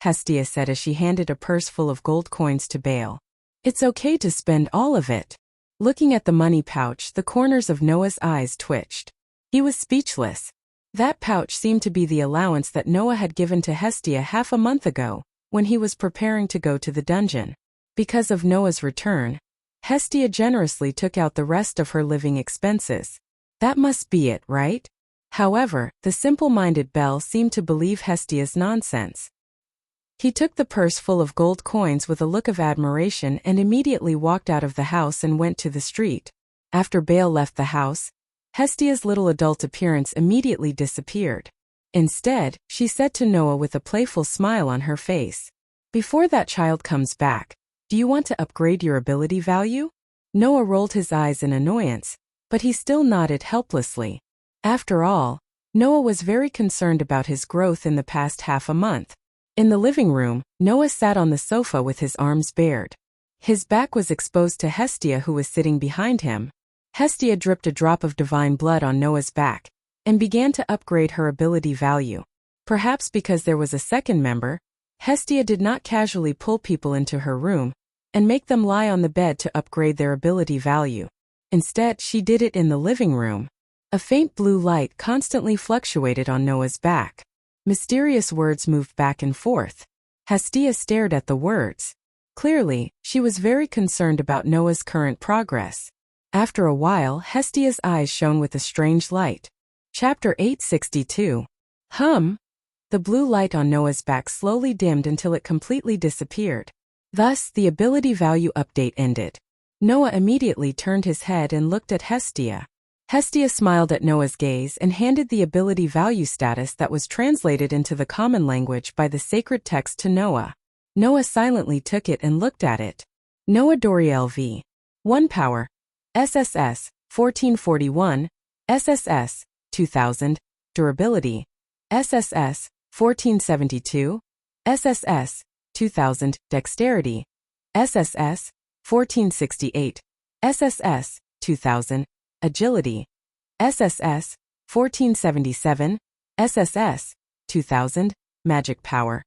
Hestia said as she handed a purse full of gold coins to Bel. It's okay to spend all of it. Looking at the money pouch, the corners of Noah's eyes twitched. He was speechless. That pouch seemed to be the allowance that Noah had given to Hestia half a month ago, when he was preparing to go to the dungeon. Because of Noah's return, Hestia generously took out the rest of her living expenses. That must be it, right? However, the simple-minded Bel seemed to believe Hestia's nonsense. He took the purse full of gold coins with a look of admiration and immediately walked out of the house and went to the street. After Bel left the house, Hestia's little adult appearance immediately disappeared. Instead, she said to Noah with a playful smile on her face, before that child comes back, do you want to upgrade your ability value? Noah rolled his eyes in annoyance, but he still nodded helplessly. After all, Noah was very concerned about his growth in the past half a month. In the living room, Noah sat on the sofa with his arms bared. His back was exposed to Hestia, who was sitting behind him. Hestia dripped a drop of divine blood on Noah's back and began to upgrade her ability value. Perhaps because there was a second member, Hestia did not casually pull people into her room and make them lie on the bed to upgrade their ability value. Instead, she did it in the living room. A faint blue light constantly fluctuated on Noah's back. Mysterious words moved back and forth. Hestia stared at the words. Clearly, she was very concerned about Noah's current progress. After a while, Hestia's eyes shone with a strange light. Chapter 862. The blue light on Noah's back slowly dimmed until it completely disappeared. Thus, the ability value update ended. Noah immediately turned his head and looked at Hestia. Hestia smiled at Noah's gaze and handed the ability value status that was translated into the common language by the sacred text to Noah. Noah silently took it and looked at it. Noah Doriel v. 1 Power. SSS, 1441, SSS, 2000, Durability, SSS, 1472, SSS, 2000, Dexterity, SSS, 1468, SSS, 2000, Agility, SSS, 1477, SSS, 2000, Magic Power,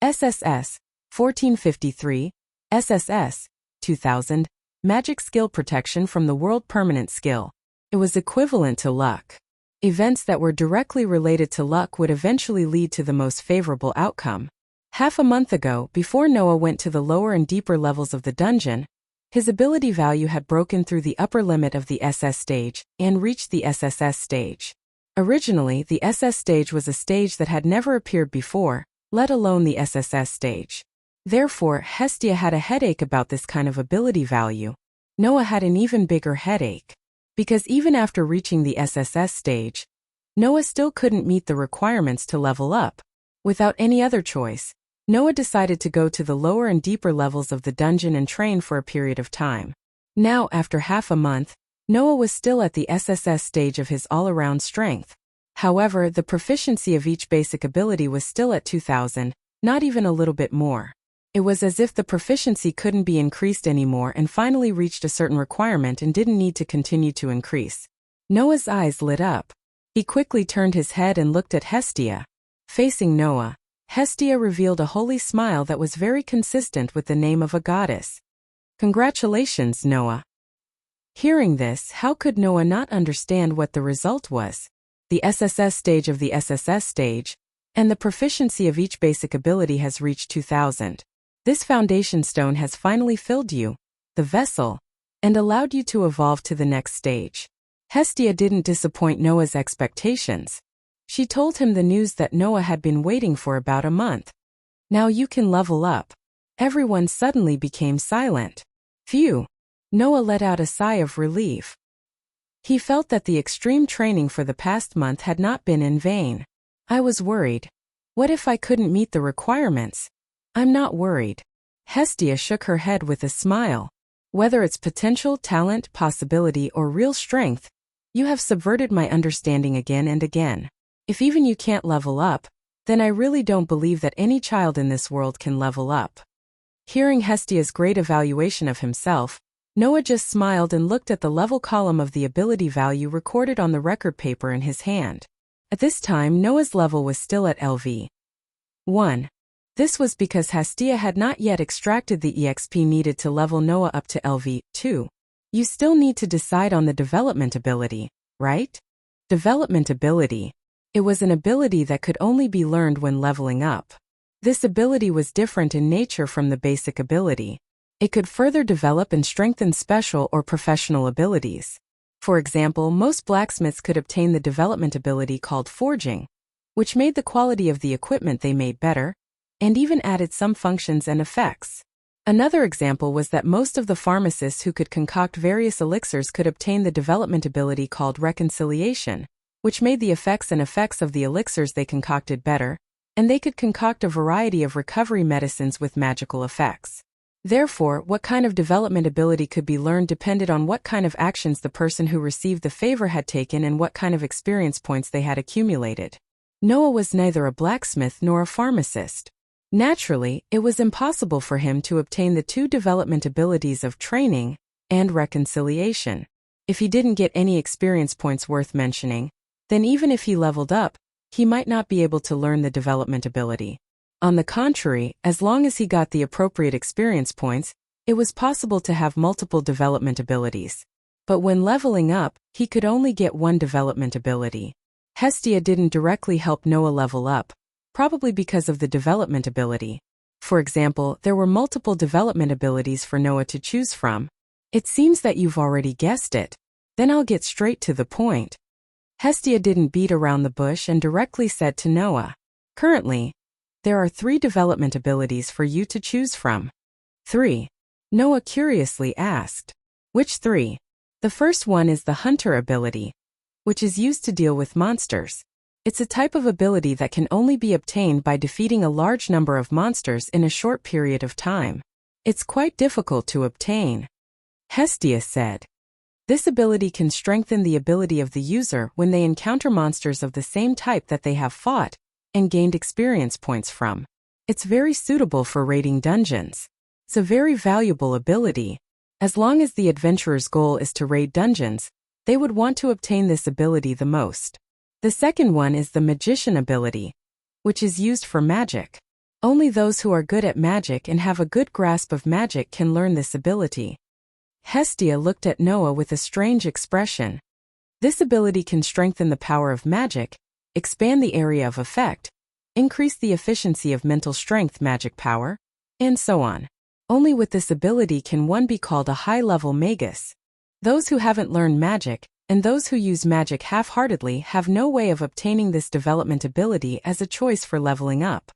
SSS, 1453, SSS, 2000, Magic Skill Protection from the World Permanent Skill. It was equivalent to luck. Events that were directly related to luck would eventually lead to the most favorable outcome. Half a month ago, before Noah went to the lower and deeper levels of the dungeon, his ability value had broken through the upper limit of the SS stage and reached the SSS stage. Originally, the SS stage was a stage that had never appeared before, let alone the SSS stage. Therefore, Hestia had a headache about this kind of ability value. Noah had an even bigger headache. Because even after reaching the SSS stage, Noah still couldn't meet the requirements to level up. Without any other choice, Noah decided to go to the lower and deeper levels of the dungeon and train for a period of time. Now, after half a month, Noah was still at the SSS stage of his all-around strength. However, the proficiency of each basic ability was still at 2000, Not even a little bit more. It was as if the proficiency couldn't be increased anymore and finally reached a certain requirement and didn't need to continue to increase. Noah's eyes lit up. He quickly turned his head and looked at Hestia. Facing Noah, Hestia revealed a holy smile that was very consistent with the name of a goddess. Congratulations, Noah. Hearing this, how could Noah not understand what the result was? The SSS stage of the SSS stage, and the proficiency of each basic ability has reached 2000. This foundation stone has finally filled you, the vessel, and allowed you to evolve to the next stage. Hestia didn't disappoint Noah's expectations. She told him the news that Noah had been waiting for about a month. Now you can level up. Everyone suddenly became silent. Phew! Noah let out a sigh of relief. He felt that the extreme training for the past month had not been in vain. I was worried. What if I couldn't meet the requirements? I'm not worried. Hestia shook her head with a smile. Whether it's potential, talent, possibility, or real strength, you have subverted my understanding again and again. If even you can't level up, then I really don't believe that any child in this world can level up. Hearing Hestia's great evaluation of himself, Noah just smiled and looked at the level column of the ability value recorded on the record paper in his hand. At this time, Noah's level was still at LV 1. This was because Hestia had not yet extracted the EXP needed to level Noah up to LV 2. You still need to decide on the development ability, right? Development ability. It was an ability that could only be learned when leveling up. This ability was different in nature from the basic ability. It could further develop and strengthen special or professional abilities. For example, most blacksmiths could obtain the development ability called forging, which made the quality of the equipment they made better, and even added some functions and effects. Another example was that most of the pharmacists who could concoct various elixirs could obtain the development ability called reconciliation, which made the effects of the elixirs they concocted better, and they could concoct a variety of recovery medicines with magical effects. Therefore, what kind of development ability could be learned depended on what kind of actions the person who received the favor had taken and what kind of experience points they had accumulated. Noah was neither a blacksmith nor a pharmacist. Naturally, it was impossible for him to obtain the two development abilities of training and reconciliation. If he didn't get any experience points worth mentioning, then even if he leveled up, he might not be able to learn the development ability. On the contrary, as long as he got the appropriate experience points, it was possible to have multiple development abilities. But when leveling up, he could only get one development ability. Hestia didn't directly help Noah level up, probably because of the development ability. For example, there were multiple development abilities for Noah to choose from. It seems that you've already guessed it. Then I'll get straight to the point. Hestia didn't beat around the bush and directly said to Noah, currently, there are 3 development abilities for you to choose from. 3. Noah curiously asked, which 3? The first one is the hunter ability, which is used to deal with monsters. It's a type of ability that can only be obtained by defeating a large number of monsters in a short period of time. It's quite difficult to obtain. Hestia said, this ability can strengthen the ability of the user when they encounter monsters of the same type that they have fought and gained experience points from. It's very suitable for raiding dungeons. It's a very valuable ability. As long as the adventurer's goal is to raid dungeons, they would want to obtain this ability the most. The second one is the magician ability, which is used for magic. Only those who are good at magic and have a good grasp of magic can learn this ability. Hestia looked at Noah with a strange expression. This ability can strengthen the power of magic, expand the area of effect, increase the efficiency of mental strength magic power, and so on. Only with this ability can one be called a high-level magus. Those who haven't learned magic, and those who use magic half-heartedly have no way of obtaining this development ability as a choice for leveling up.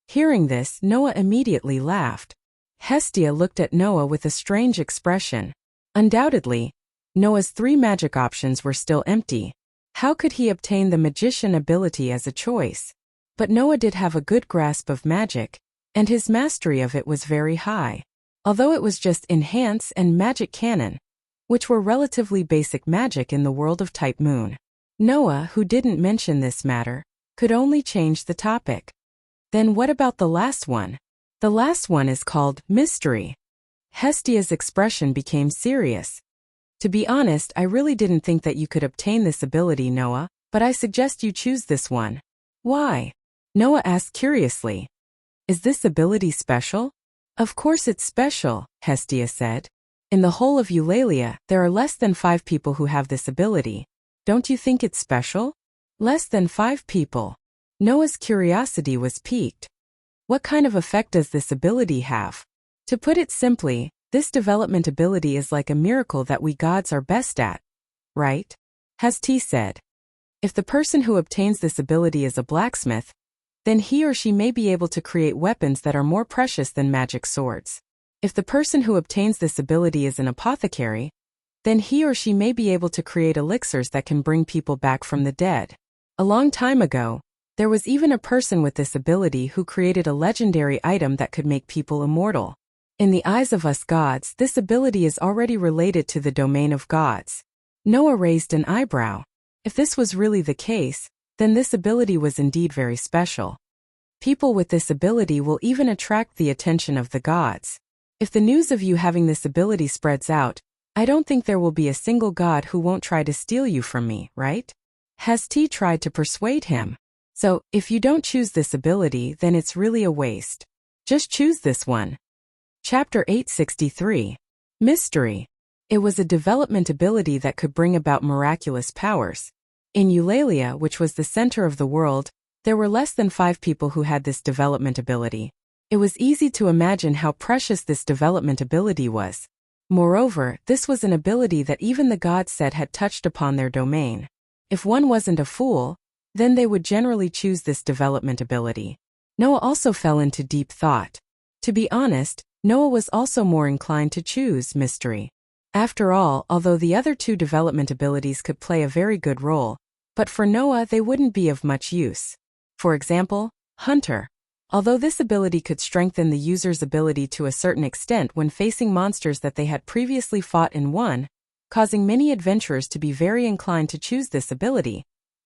Hearing this, Noah immediately laughed. Hestia looked at Noah with a strange expression. Undoubtedly, Noah's 3 magic options were still empty. How could he obtain the magician ability as a choice? But Noah did have a good grasp of magic, and his mastery of it was very high. Although it was just enhance and magic canon, which were relatively basic magic in the world of Type Moon. Noah, who didn't mention this matter, could only change the topic. Then what about the last one? The last one is called mystery. Hestia's expression became serious. To be honest, I really didn't think that you could obtain this ability, Noah, but I suggest you choose this one. Why? Noah asked curiously. Is this ability special? Of course it's special, Hestia said. In the whole of Eulalia, there are less than 5 people who have this ability. Don't you think it's special? Less than 5 people. Noah's curiosity was piqued. What kind of effect does this ability have? To put it simply, this development ability is like a miracle that we gods are best at. Right? Hestia said. If the person who obtains this ability is a blacksmith, then he or she may be able to create weapons that are more precious than magic swords. If the person who obtains this ability is an apothecary, then he or she may be able to create elixirs that can bring people back from the dead. A long time ago, there was even a person with this ability who created a legendary item that could make people immortal. In the eyes of us gods, this ability is already related to the domain of gods. Noah raised an eyebrow. If this was really the case, then this ability was indeed very special. People with this ability will even attract the attention of the gods. If the news of you having this ability spreads out, I don't think there will be a single god who won't try to steal you from me, right? Hestia tried to persuade him. So, if you don't choose this ability, then it's really a waste. Just choose this one. Chapter 863. Mystery. It was a development ability that could bring about miraculous powers. In Eulalia, which was the center of the world, there were less than 5 people who had this development ability. It was easy to imagine how precious this development ability was. Moreover, this was an ability that even the gods said had touched upon their domain. If one wasn't a fool, then they would generally choose this development ability. Noah also fell into deep thought. To be honest, Noah was also more inclined to choose mystery. After all, although the other 2 development abilities could play a very good role, but for Noah they wouldn't be of much use. For example, Hunter. Although this ability could strengthen the user's ability to a certain extent when facing monsters that they had previously fought and won, causing many adventurers to be very inclined to choose this ability.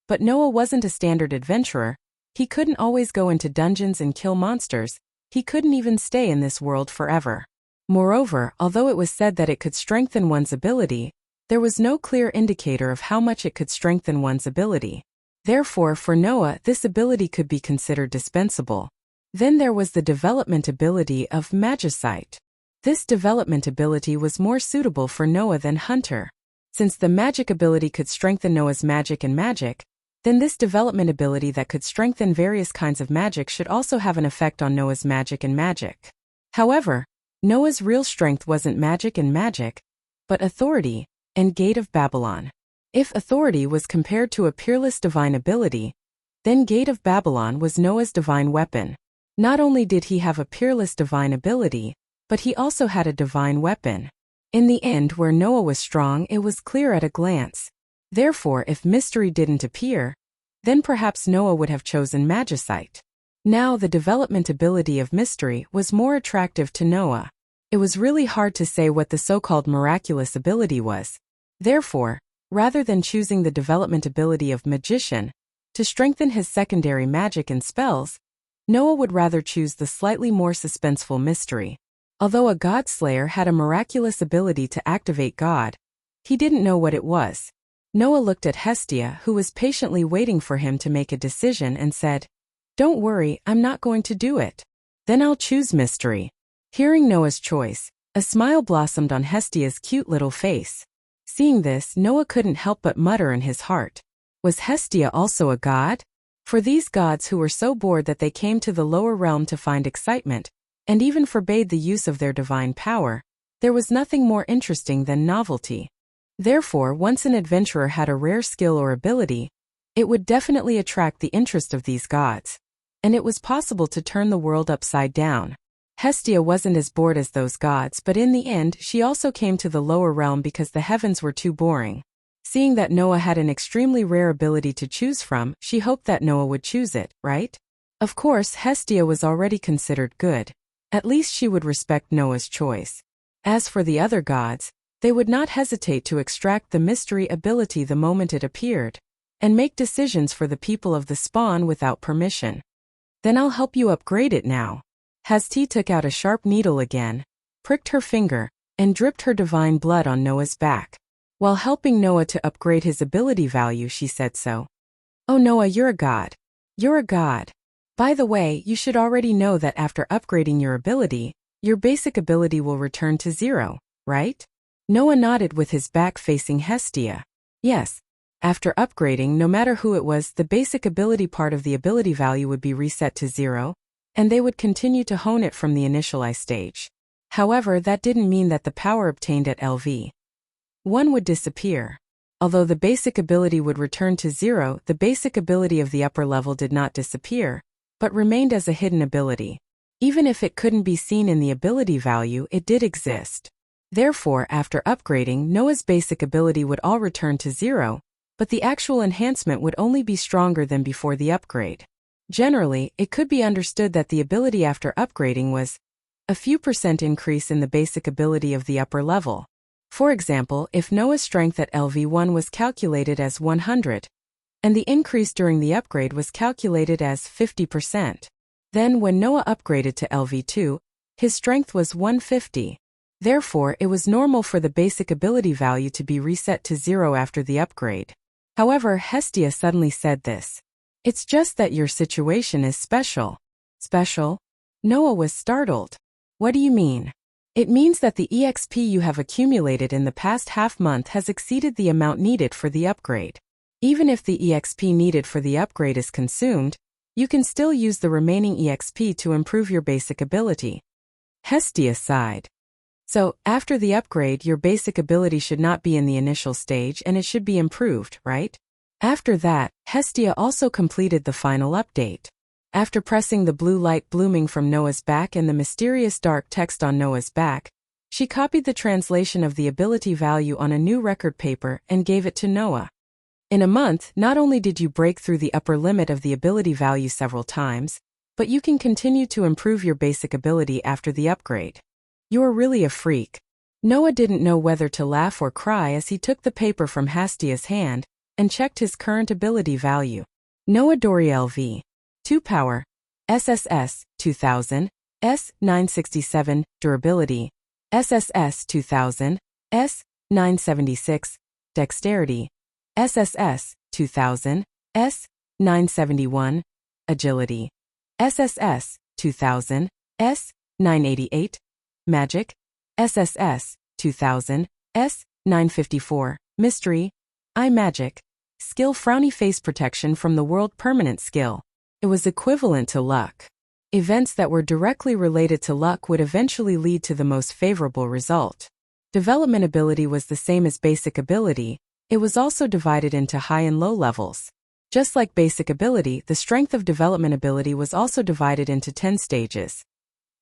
But Noah wasn't a standard adventurer. He couldn't always go into dungeons and kill monsters. He couldn't even stay in this world forever. Moreover, although it was said that it could strengthen one's ability, there was no clear indicator of how much it could strengthen one's ability. Therefore, for Noah, this ability could be considered dispensable. Then there was the development ability of Magicite. This development ability was more suitable for Noah than Hunter. Since the magic ability could strengthen Noah's magic and magic, then this development ability that could strengthen various kinds of magic should also have an effect on Noah's magic and magic. However, Noah's real strength wasn't magic and magic, but authority and Gate of Babylon. If authority was compared to a peerless divine ability, then Gate of Babylon was Noah's divine weapon. Not only did he have a peerless divine ability, but he also had a divine weapon. In the end, where Noah was strong, it was clear at a glance. Therefore, if mystery didn't appear, then perhaps Noah would have chosen Magicite. Now the development ability of mystery was more attractive to Noah. It was really hard to say what the so-called miraculous ability was. Therefore, rather than choosing the development ability of magician, to strengthen his secondary magic and spells, Noah would rather choose the slightly more suspenseful mystery. Although a god slayer had a miraculous ability to activate God, he didn't know what it was. Noah looked at Hestia, who was patiently waiting for him to make a decision, and said, "Don't worry, I'm not going to do it. Then I'll choose mystery." Hearing Noah's choice, a smile blossomed on Hestia's cute little face. Seeing this, Noah couldn't help but mutter in his heart. Was Hestia also a god? For these gods who were so bored that they came to the lower realm to find excitement, and even forbade the use of their divine power, there was nothing more interesting than novelty. Therefore, once an adventurer had a rare skill or ability, it would definitely attract the interest of these gods. And it was possible to turn the world upside down. Hestia wasn't as bored as those gods, but in the end, she also came to the lower realm because the heavens were too boring. Seeing that Noah had an extremely rare ability to choose from, she hoped that Noah would choose it, right? Of course, Hestia was already considered good. At least she would respect Noah's choice. As for the other gods, they would not hesitate to extract the mystery ability the moment it appeared, and make decisions for the people of the spawn without permission. Then I'll help you upgrade it now. Hestia took out a sharp needle again, pricked her finger, and dripped her divine blood on Noah's back. While helping Noah to upgrade his ability value, she said so. Oh Noah, you're a god. You're a god. By the way, you should already know that after upgrading your ability, your basic ability will return to 0, right? Noah nodded with his back facing Hestia. Yes. After upgrading, no matter who it was, the basic ability part of the ability value would be reset to 0, and they would continue to hone it from the initialize stage. However, that didn't mean that the power obtained at LV1 would disappear. Although the basic ability would return to 0, the basic ability of the upper level did not disappear, but remained as a hidden ability. Even if it couldn't be seen in the ability value, it did exist. Therefore, after upgrading, Noah's basic ability would all return to 0, but the actual enhancement would only be stronger than before the upgrade. Generally, it could be understood that the ability after upgrading was a few % increase in the basic ability of the upper level. For example, if Noah's strength at LV1 was calculated as 100, and the increase during the upgrade was calculated as 50%, then when Noah upgraded to LV2, his strength was 150. Therefore, it was normal for the basic ability value to be reset to 0 after the upgrade. However, Hestia suddenly said this. It's just that your situation is special. Special? Noah was startled. What do you mean? It means that the EXP you have accumulated in the past half-month has exceeded the amount needed for the upgrade. Even if the EXP needed for the upgrade is consumed, you can still use the remaining EXP to improve your basic ability. Hestia sighed. So, after the upgrade, your basic ability should not be in the initial stage and it should be improved, right? After that, Hestia also completed the final update. After pressing the blue light blooming from Noah's back and the mysterious dark text on Noah's back, she copied the translation of the ability value on a new record paper and gave it to Noah. In a month, not only did you break through the upper limit of the ability value several times, but you can continue to improve your basic ability after the upgrade. You're really a freak. Noah didn't know whether to laugh or cry as he took the paper from Hestia's hand and checked his current ability value. Noah Doriel V. 2 Power, SSS 2000, S 967, Durability, SSS 2000, S 976, Dexterity, SSS 2000, S 971, Agility, SSS 2000, S 988, Magic, SSS 2000, S 954, Mystery, Eye Magic, Skill Frowny Face Protection from the World Permanent Skill. It was equivalent to luck. Events that were directly related to luck would eventually lead to the most favorable result. Development ability was the same as basic ability, it was also divided into high and low levels. Just like basic ability, the strength of development ability was also divided into 10 stages.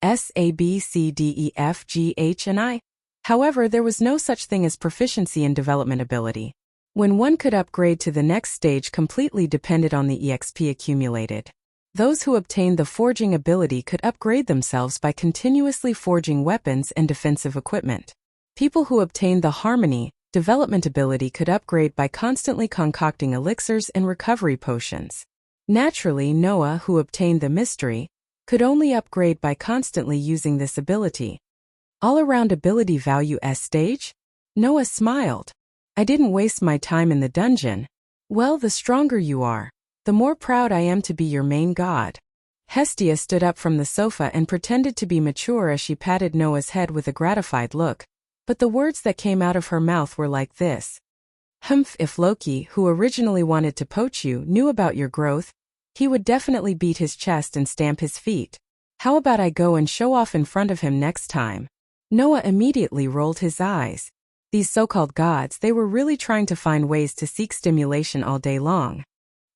S, A, B, C, D, E, F, G, H, and I. However, there was no such thing as proficiency in development ability. When one could upgrade to the next stage completely depended on the EXP accumulated. Those who obtained the forging ability could upgrade themselves by continuously forging weapons and defensive equipment. People who obtained the harmony, development ability could upgrade by constantly concocting elixirs and recovery potions. Naturally, Noah, who obtained the mystery, could only upgrade by constantly using this ability. All-around ability value S stage? Noah smiled. I didn't waste my time in the dungeon. Well, the stronger you are, the more proud I am to be your main god. Hestia stood up from the sofa and pretended to be mature as she patted Noah's head with a gratified look, but the words that came out of her mouth were like this. Humph, if Loki, who originally wanted to poach you, knew about your growth, he would definitely beat his chest and stamp his feet. How about I go and show off in front of him next time? Noah immediately rolled his eyes. These so-called gods, they were really trying to find ways to seek stimulation all day long.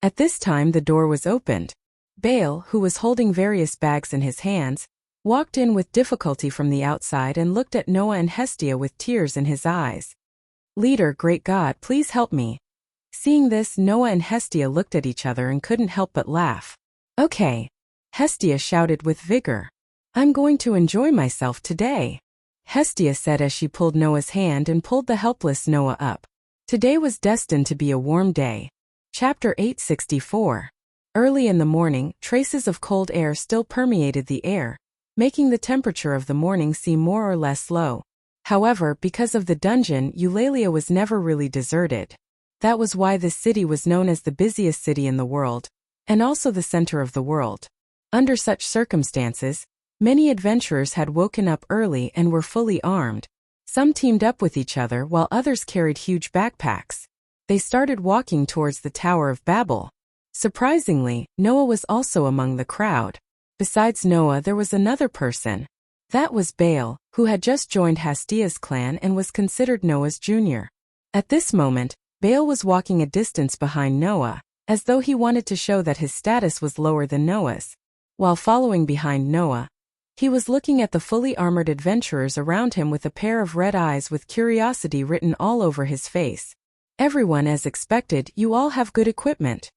At this time the door was opened. Baal, who was holding various bags in his hands, walked in with difficulty from the outside and looked at Noah and Hestia with tears in his eyes. Leader, great god, please help me. Seeing this, Noah and Hestia looked at each other and couldn't help but laugh. Okay. Hestia shouted with vigor. I'm going to enjoy myself today. Hestia said as she pulled Noah's hand and pulled the helpless Noah up. Today was destined to be a warm day. Chapter 864. Early in the morning, traces of cold air still permeated the air, making the temperature of the morning seem more or less low. However, because of the dungeon, Eulalia was never really deserted. That was why this city was known as the busiest city in the world, and also the center of the world. Under such circumstances, many adventurers had woken up early and were fully armed. Some teamed up with each other while others carried huge backpacks. They started walking towards the Tower of Babel. Surprisingly, Noah was also among the crowd. Besides Noah, there was another person. That was Baal, who had just joined Hastia's clan and was considered Noah's junior. At this moment, Baal was walking a distance behind Noah, as though he wanted to show that his status was lower than Noah's. While following behind Noah, he was looking at the fully armored adventurers around him with a pair of red eyes with curiosity written all over his face. "Everyone, as expected, you all have good equipment."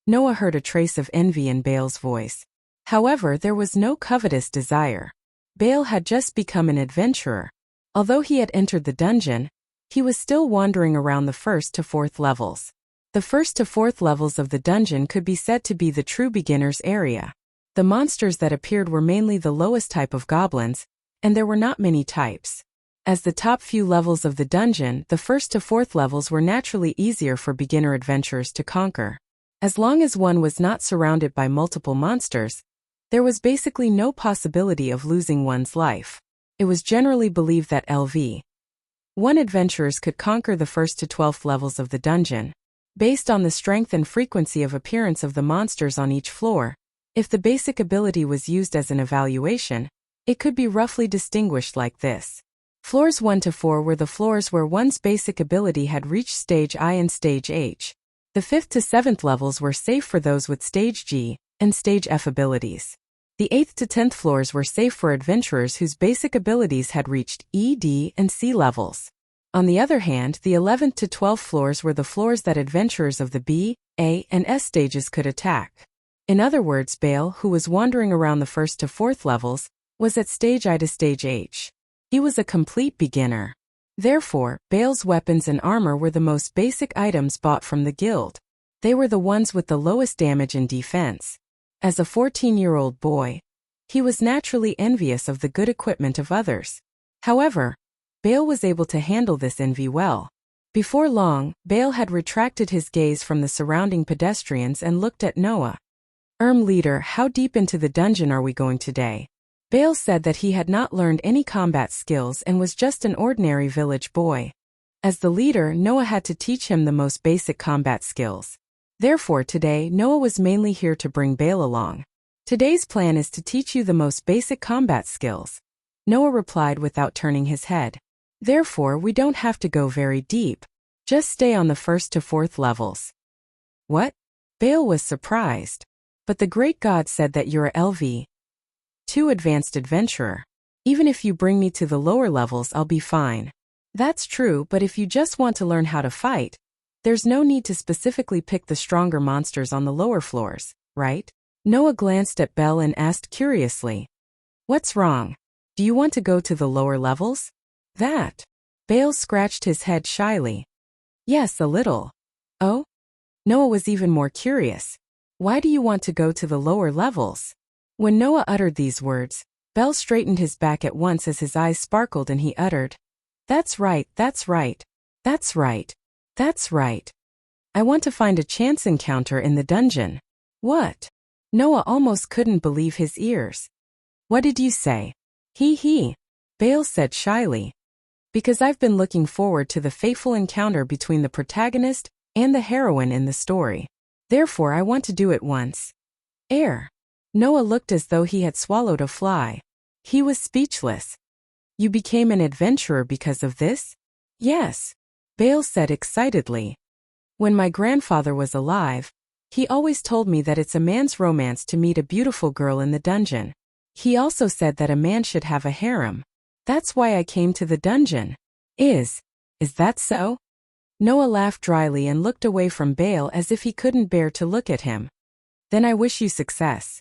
Noah heard a trace of envy in Baal's voice. However, there was no covetous desire. Baal had just become an adventurer. Although he had entered the dungeon, he was still wandering around the 1st to 4th levels. The 1st to 4th levels of the dungeon could be said to be the true beginner's area. The monsters that appeared were mainly the lowest type of goblins, and there were not many types. As the top few levels of the dungeon, the 1st to 4th levels were naturally easier for beginner adventurers to conquer. As long as one was not surrounded by multiple monsters, there was basically no possibility of losing one's life. It was generally believed that LV1 adventurers could conquer the 1st to 12th levels of the dungeon. Based on the strength and frequency of appearance of the monsters on each floor, if the basic ability was used as an evaluation, it could be roughly distinguished like this. Floors 1 to 4 were the floors where one's basic ability had reached stage I and stage H. The 5th to 7th levels were safe for those with stage G and stage F abilities. The 8th to 10th floors were safe for adventurers whose basic abilities had reached E, D, and C levels. On the other hand, the 11th to 12th floors were the floors that adventurers of the B, A, and S stages could attack. In other words, Baal, who was wandering around the 1st to 4th levels, was at stage I to stage H. He was a complete beginner. Therefore, Baal's weapons and armor were the most basic items bought from the guild. They were the ones with the lowest damage and defense. As a 14-year-old boy, he was naturally envious of the good equipment of others. However, Baal was able to handle this envy well. Before long, Baal had retracted his gaze from the surrounding pedestrians and looked at Noah. Leader, how deep into the dungeon are we going today?" Baal said that he had not learned any combat skills and was just an ordinary village boy. As the leader, Noah had to teach him the most basic combat skills. Therefore today, Noah was mainly here to bring Baal along. "Today's plan is to teach you the most basic combat skills," Noah replied without turning his head. "Therefore, we don't have to go very deep. Just stay on the 1st to 4th levels." "What?" Baal was surprised. "But the great god said that you're a LV2 advanced adventurer. Even if you bring me to the lower levels, I'll be fine." "That's true, but if you just want to learn how to fight, there's no need to specifically pick the stronger monsters on the lower floors, right?" Noah glanced at Baal and asked curiously, "What's wrong? Do you want to go to the lower levels?" "That?" Baal scratched his head shyly. "Yes, a little." "Oh?" Noah was even more curious. "Why do you want to go to the lower levels?" When Noah uttered these words, Baal straightened his back at once as his eyes sparkled and he uttered, "That's right, that's right, that's right, that's right. I want to find a chance encounter in the dungeon." "What?" Noah almost couldn't believe his ears. "What did you say?" He, Baal said shyly. "Because I've been looking forward to the fateful encounter between the protagonist and the heroine in the story. Therefore, I want to do it once." Noah looked as though he had swallowed a fly. He was speechless. "You became an adventurer because of this?" "Yes," Baal said excitedly. "When my grandfather was alive, he always told me that it's a man's romance to meet a beautiful girl in the dungeon. He also said that a man should have a harem. That's why I came to the dungeon." Is that so?" Noah laughed dryly and looked away from Baal as if he couldn't bear to look at him. "Then I wish you success."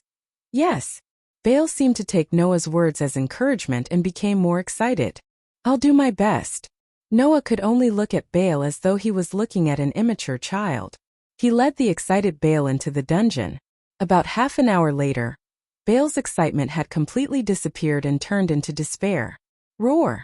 "Yes." Baal seemed to take Noah's words as encouragement and became more excited. "I'll do my best." Noah could only look at Baal as though he was looking at an immature child. He led the excited Baal into the dungeon. About half an hour later, Bale's excitement had completely disappeared and turned into despair. Roar!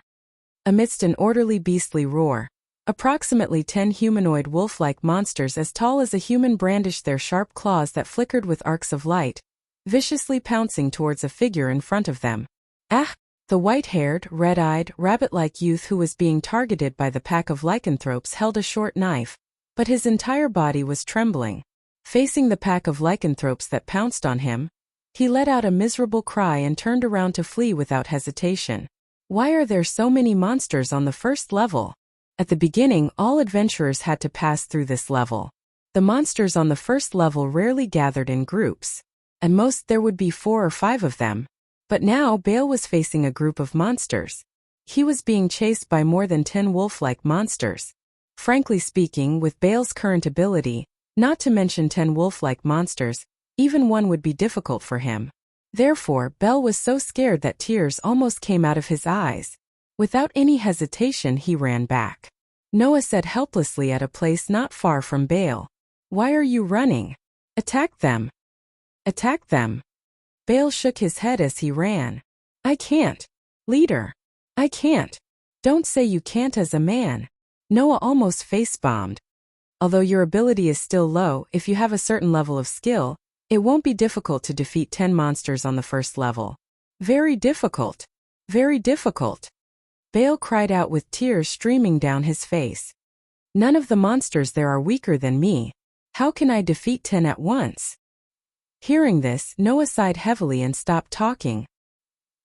Amidst an orderly beastly roar, approximately 10 humanoid wolf-like monsters as tall as a human brandished their sharp claws that flickered with arcs of light, viciously pouncing towards a figure in front of them. Ah! The white-haired, red-eyed, rabbit-like youth who was being targeted by the pack of lycanthropes held a short knife, but his entire body was trembling. Facing the pack of lycanthropes that pounced on him, he let out a miserable cry and turned around to flee without hesitation. Why are there so many monsters on the first level? At the beginning, all adventurers had to pass through this level. The monsters on the first level rarely gathered in groups. At most there would be 4 or 5 of them. But now Bale was facing a group of monsters. He was being chased by more than 10 wolf-like monsters. Frankly speaking, with Bale's current ability, not to mention 10 wolf-like monsters, even one would be difficult for him. Therefore, Bale was so scared that tears almost came out of his eyes. Without any hesitation, he ran back. Noah said helplessly at a place not far from Bale. "Why are you running? Attack them! Attack them!" Bale shook his head as he ran. "I can't. Leader. I can't." "Don't say you can't as a man." Noah almost face-bombed. "Although your ability is still low, if you have a certain level of skill, it won't be difficult to defeat 10 monsters on the first level." "Very difficult. Very difficult." Bale cried out with tears streaming down his face. "None of the monsters there are weaker than me. How can I defeat 10 at once?" Hearing this, Noah sighed heavily and stopped talking.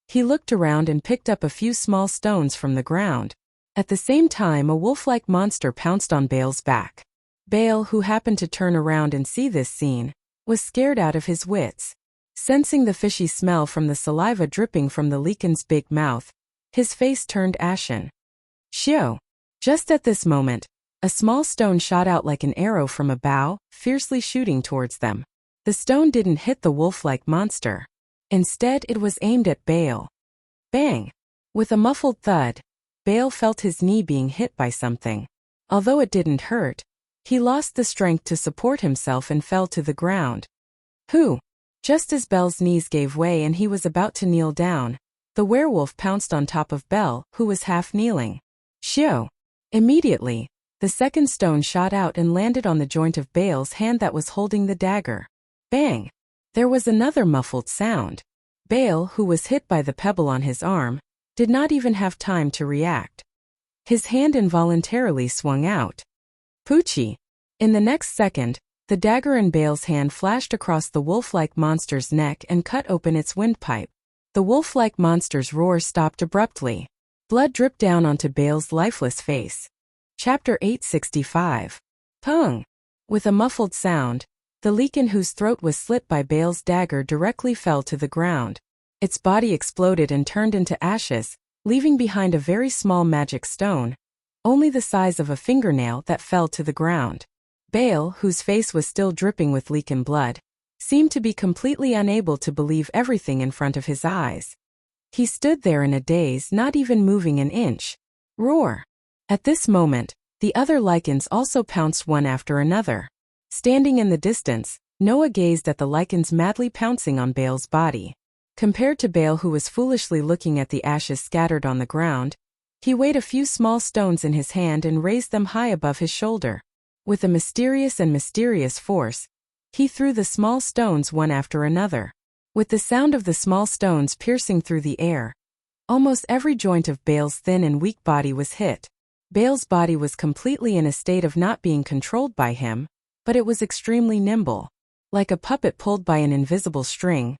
He looked around and picked up a few small stones from the ground. At the same time, a wolf-like monster pounced on Bale's back. Bale, who happened to turn around and see this scene, was scared out of his wits. Sensing the fishy smell from the saliva dripping from the lycan's big mouth, his face turned ashen. Shio! Just at this moment, a small stone shot out like an arrow from a bow, fiercely shooting towards them. The stone didn't hit the wolf-like monster. Instead, it was aimed at Bale. Bang! With a muffled thud, Bale felt his knee being hit by something. Although it didn't hurt, he lost the strength to support himself and fell to the ground. Who? Just as Bale's knees gave way and he was about to kneel down, the werewolf pounced on top of Bale, who was half kneeling. Shio! Immediately, the second stone shot out and landed on the joint of Bale's hand that was holding the dagger. Bang! There was another muffled sound. Bale, who was hit by the pebble on his arm, did not even have time to react. His hand involuntarily swung out. Poochie! In the next second, the dagger in Bale's hand flashed across the wolf-like monster's neck and cut open its windpipe. The wolf-like monster's roar stopped abruptly. Blood dripped down onto Bale's lifeless face. Chapter 865. Pung! With a muffled sound, the lycan whose throat was slit by Bale's dagger directly fell to the ground. Its body exploded and turned into ashes, leaving behind a very small magic stone, only the size of a fingernail, that fell to the ground. Bale, whose face was still dripping with lycan blood, seemed to be completely unable to believe everything in front of his eyes. He stood there in a daze, not even moving an inch. Roar! At this moment, the other lycans also pounced one after another. Standing in the distance, Noah gazed at the lycans madly pouncing on Bale's body. Compared to Bale, who was foolishly looking at the ashes scattered on the ground, he weighed a few small stones in his hand and raised them high above his shoulder. With a mysterious force, he threw the small stones one after another. With the sound of the small stones piercing through the air, almost every joint of Bale's thin and weak body was hit. Bale's body was completely in a state of not being controlled by him, but it was extremely nimble. Like a puppet pulled by an invisible string,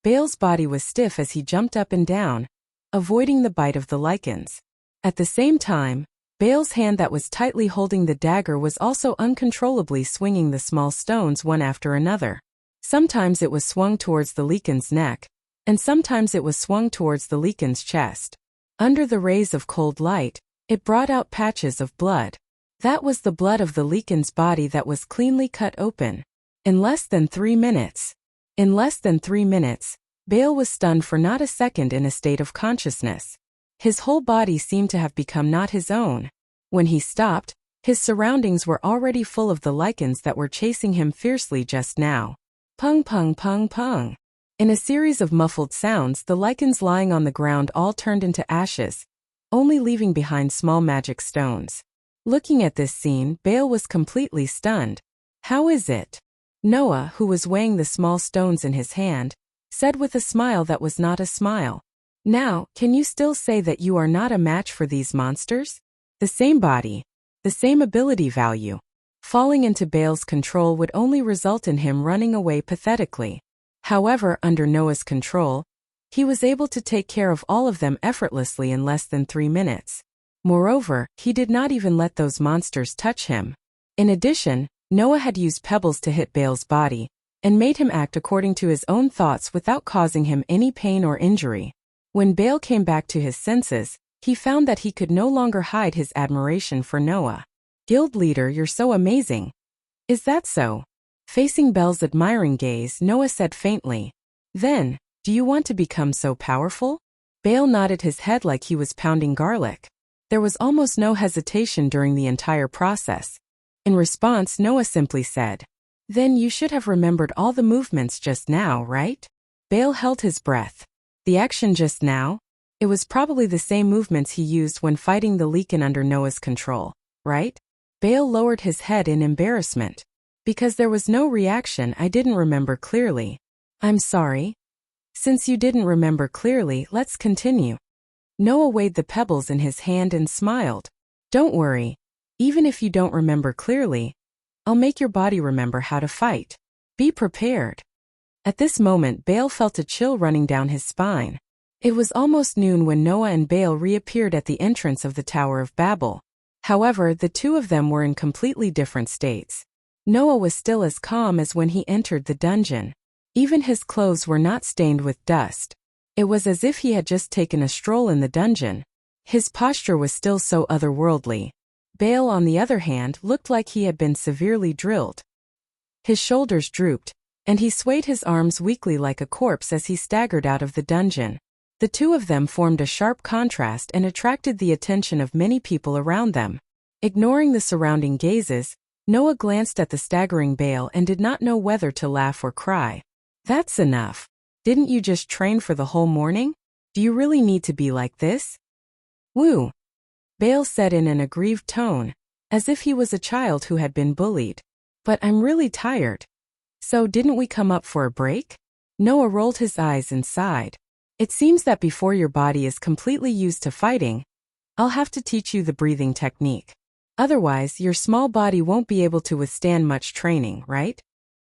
Bale's body was stiff as he jumped up and down, avoiding the bite of the lycans. At the same time, Bale's hand that was tightly holding the dagger was also uncontrollably swinging the small stones one after another. Sometimes it was swung towards the lycan's neck, and sometimes it was swung towards the lycan's chest. Under the rays of cold light, it brought out patches of blood. That was the blood of the lycan's body that was cleanly cut open. In less than 3 minutes, Bale was stunned for not a second, in a state of consciousness. His whole body seemed to have become not his own. When he stopped, his surroundings were already full of the lycans that were chasing him fiercely just now. Pung pung pung pung. In a series of muffled sounds, the lichens lying on the ground all turned into ashes, only leaving behind small magic stones. Looking at this scene, Bale was completely stunned. How is it? Noah, who was weighing the small stones in his hand, said with a smile that was not a smile. Now, can you still say that you are not a match for these monsters? The same body, the same ability value. Falling into Bale's control would only result in him running away pathetically. However, under Noah's control, he was able to take care of all of them effortlessly in less than 3 minutes. Moreover, he did not even let those monsters touch him. In addition, Noah had used pebbles to hit Bale's body, and made him act according to his own thoughts without causing him any pain or injury. When Bale came back to his senses, he found that he could no longer hide his admiration for Noah. Guild leader, you're so amazing. Is that so? Facing Bale's admiring gaze, Noah said faintly. Then, do you want to become so powerful? Bale nodded his head like he was pounding garlic. There was almost no hesitation during the entire process. In response, Noah simply said, then you should have remembered all the movements just now, right? Bale held his breath. The action just now? It was probably the same movements he used when fighting the lichen under Noah's control, right? Bale lowered his head in embarrassment. Because there was no reaction, I didn't remember clearly. I'm sorry. Since you didn't remember clearly, let's continue. Noah weighed the pebbles in his hand and smiled. Don't worry. Even if you don't remember clearly, I'll make your body remember how to fight. Be prepared. At this moment, Bale felt a chill running down his spine. It was almost noon when Noah and Bale reappeared at the entrance of the Tower of Babel. However, the two of them were in completely different states. Noah was still as calm as when he entered the dungeon. Even his clothes were not stained with dust. It was as if he had just taken a stroll in the dungeon. His posture was still so otherworldly. Bale, on the other hand, looked like he had been severely drilled. His shoulders drooped, and he swayed his arms weakly like a corpse as he staggered out of the dungeon. The two of them formed a sharp contrast and attracted the attention of many people around them. Ignoring the surrounding gazes, Noah glanced at the staggering Bale and did not know whether to laugh or cry. That's enough. Didn't you just train for the whole morning? Do you really need to be like this? Woo! Bale said in an aggrieved tone, as if he was a child who had been bullied. But I'm really tired. So didn't we come up for a break? Noah rolled his eyes and sighed. It seems that before your body is completely used to fighting, I'll have to teach you the breathing technique. Otherwise, your small body won't be able to withstand much training, right?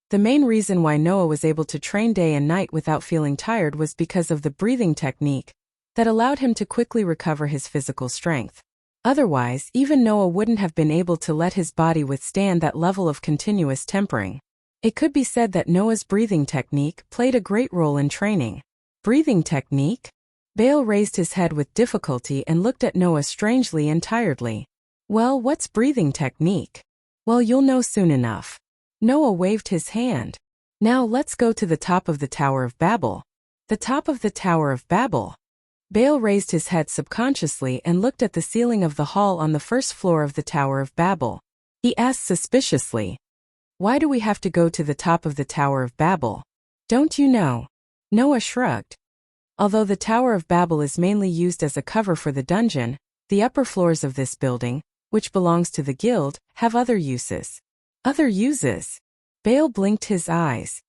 The main reason why Noah was able to train day and night without feeling tired was because of the breathing technique that allowed him to quickly recover his physical strength. Otherwise, even Noah wouldn't have been able to let his body withstand that level of continuous tempering. It could be said that Noah's breathing technique played a great role in training. Breathing technique? Bale raised his head with difficulty and looked at Noah strangely and tiredly. Well, what's breathing technique? Well, you'll know soon enough. Noah waved his hand. Now let's go to the top of the Tower of Babel. The top of the Tower of Babel. Bale raised his head subconsciously and looked at the ceiling of the hall on the first floor of the Tower of Babel. He asked suspiciously, why do we have to go to the top of the Tower of Babel? Don't you know? Noah shrugged. Although the Tower of Babel is mainly used as a cover for the dungeon, the upper floors of this building, which belongs to the guild, have other uses. Other uses? Bale blinked his eyes.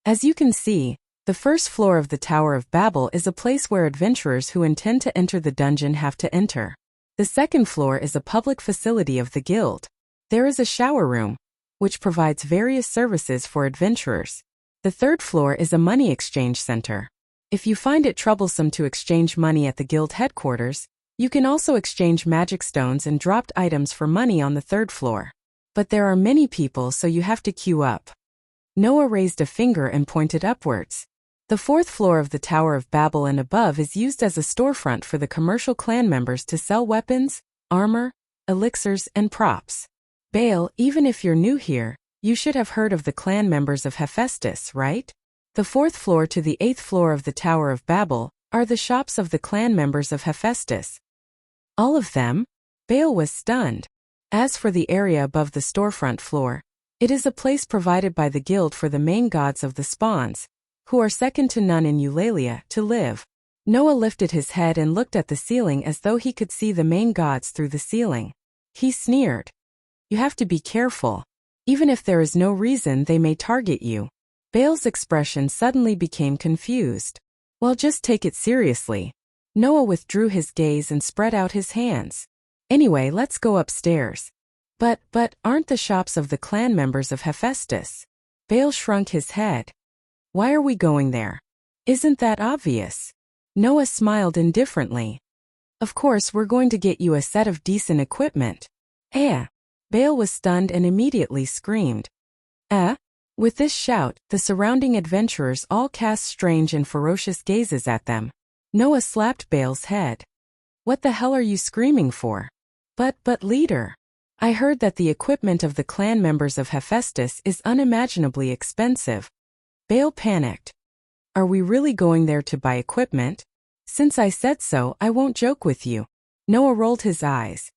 As you can see, the first floor of the Tower of Babel is a place where adventurers who intend to enter the dungeon have to enter. The second floor is a public facility of the guild. There is a shower room, which provides various services for adventurers. The third floor is a money exchange center. If you find it troublesome to exchange money at the guild headquarters, you can also exchange magic stones and dropped items for money on the third floor. But there are many people, so you have to queue up. Noah raised a finger and pointed upwards. The fourth floor of the Tower of Babel and above is used as a storefront for the commercial clan members to sell weapons, armor, elixirs, and props. Bale, even if you're new here, you should have heard of the clan members of Hephaestus, right? The fourth floor to the eighth floor of the Tower of Babel are the shops of the clan members of Hephaestus. All of them? Bale was stunned. As for the area above the storefront floor, It is a place provided by the guild for the main gods of the spawns, who are second to none in Eulalia, to live. Noah lifted his head and looked at the ceiling as though he could see the main gods through the ceiling. He sneered. You have to be careful. Even if there is no reason, they may target you. Baal's expression suddenly became confused. Well, just take it seriously. Noah withdrew his gaze and spread out his hands. Anyway, let's go upstairs. But aren't the shops of the clan members of Hephaestus? Baal shrunk his head. Why are we going there? Isn't that obvious? Noah smiled indifferently. Of course, we're going to get you a set of decent equipment. Baal was stunned and immediately screamed. With this shout, the surrounding adventurers all cast strange and ferocious gazes at them. Noah slapped Baal's head. What the hell are you screaming for? But leader. I heard that the equipment of the clan members of Hephaestus is unimaginably expensive. Baal panicked. Are we really going there to buy equipment? Since I said so, I won't joke with you. Noah rolled his eyes.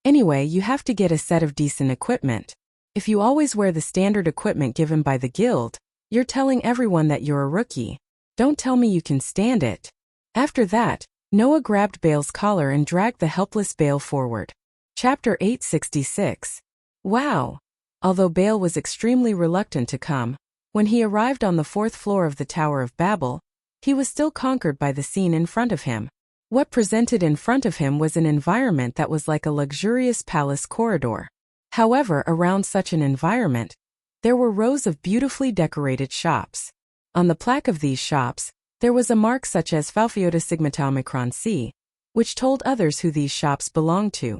Anyway, you have to get a set of decent equipment. If you always wear the standard equipment given by the guild, you're telling everyone that you're a rookie. Don't tell me you can stand it. After that, Noah grabbed Baal's collar and dragged the helpless Baal forward. Chapter 866. Wow! Although Baal was extremely reluctant to come, when he arrived on the 4th floor of the Tower of Babel, he was still conquered by the scene in front of him. What presented in front of him was an environment that was like a luxurious palace corridor. However, around such an environment, there were rows of beautifully decorated shops. On the plaque of these shops, there was a mark such as Phi Iota Sigma Tau Omicron C, which told others who these shops belonged to.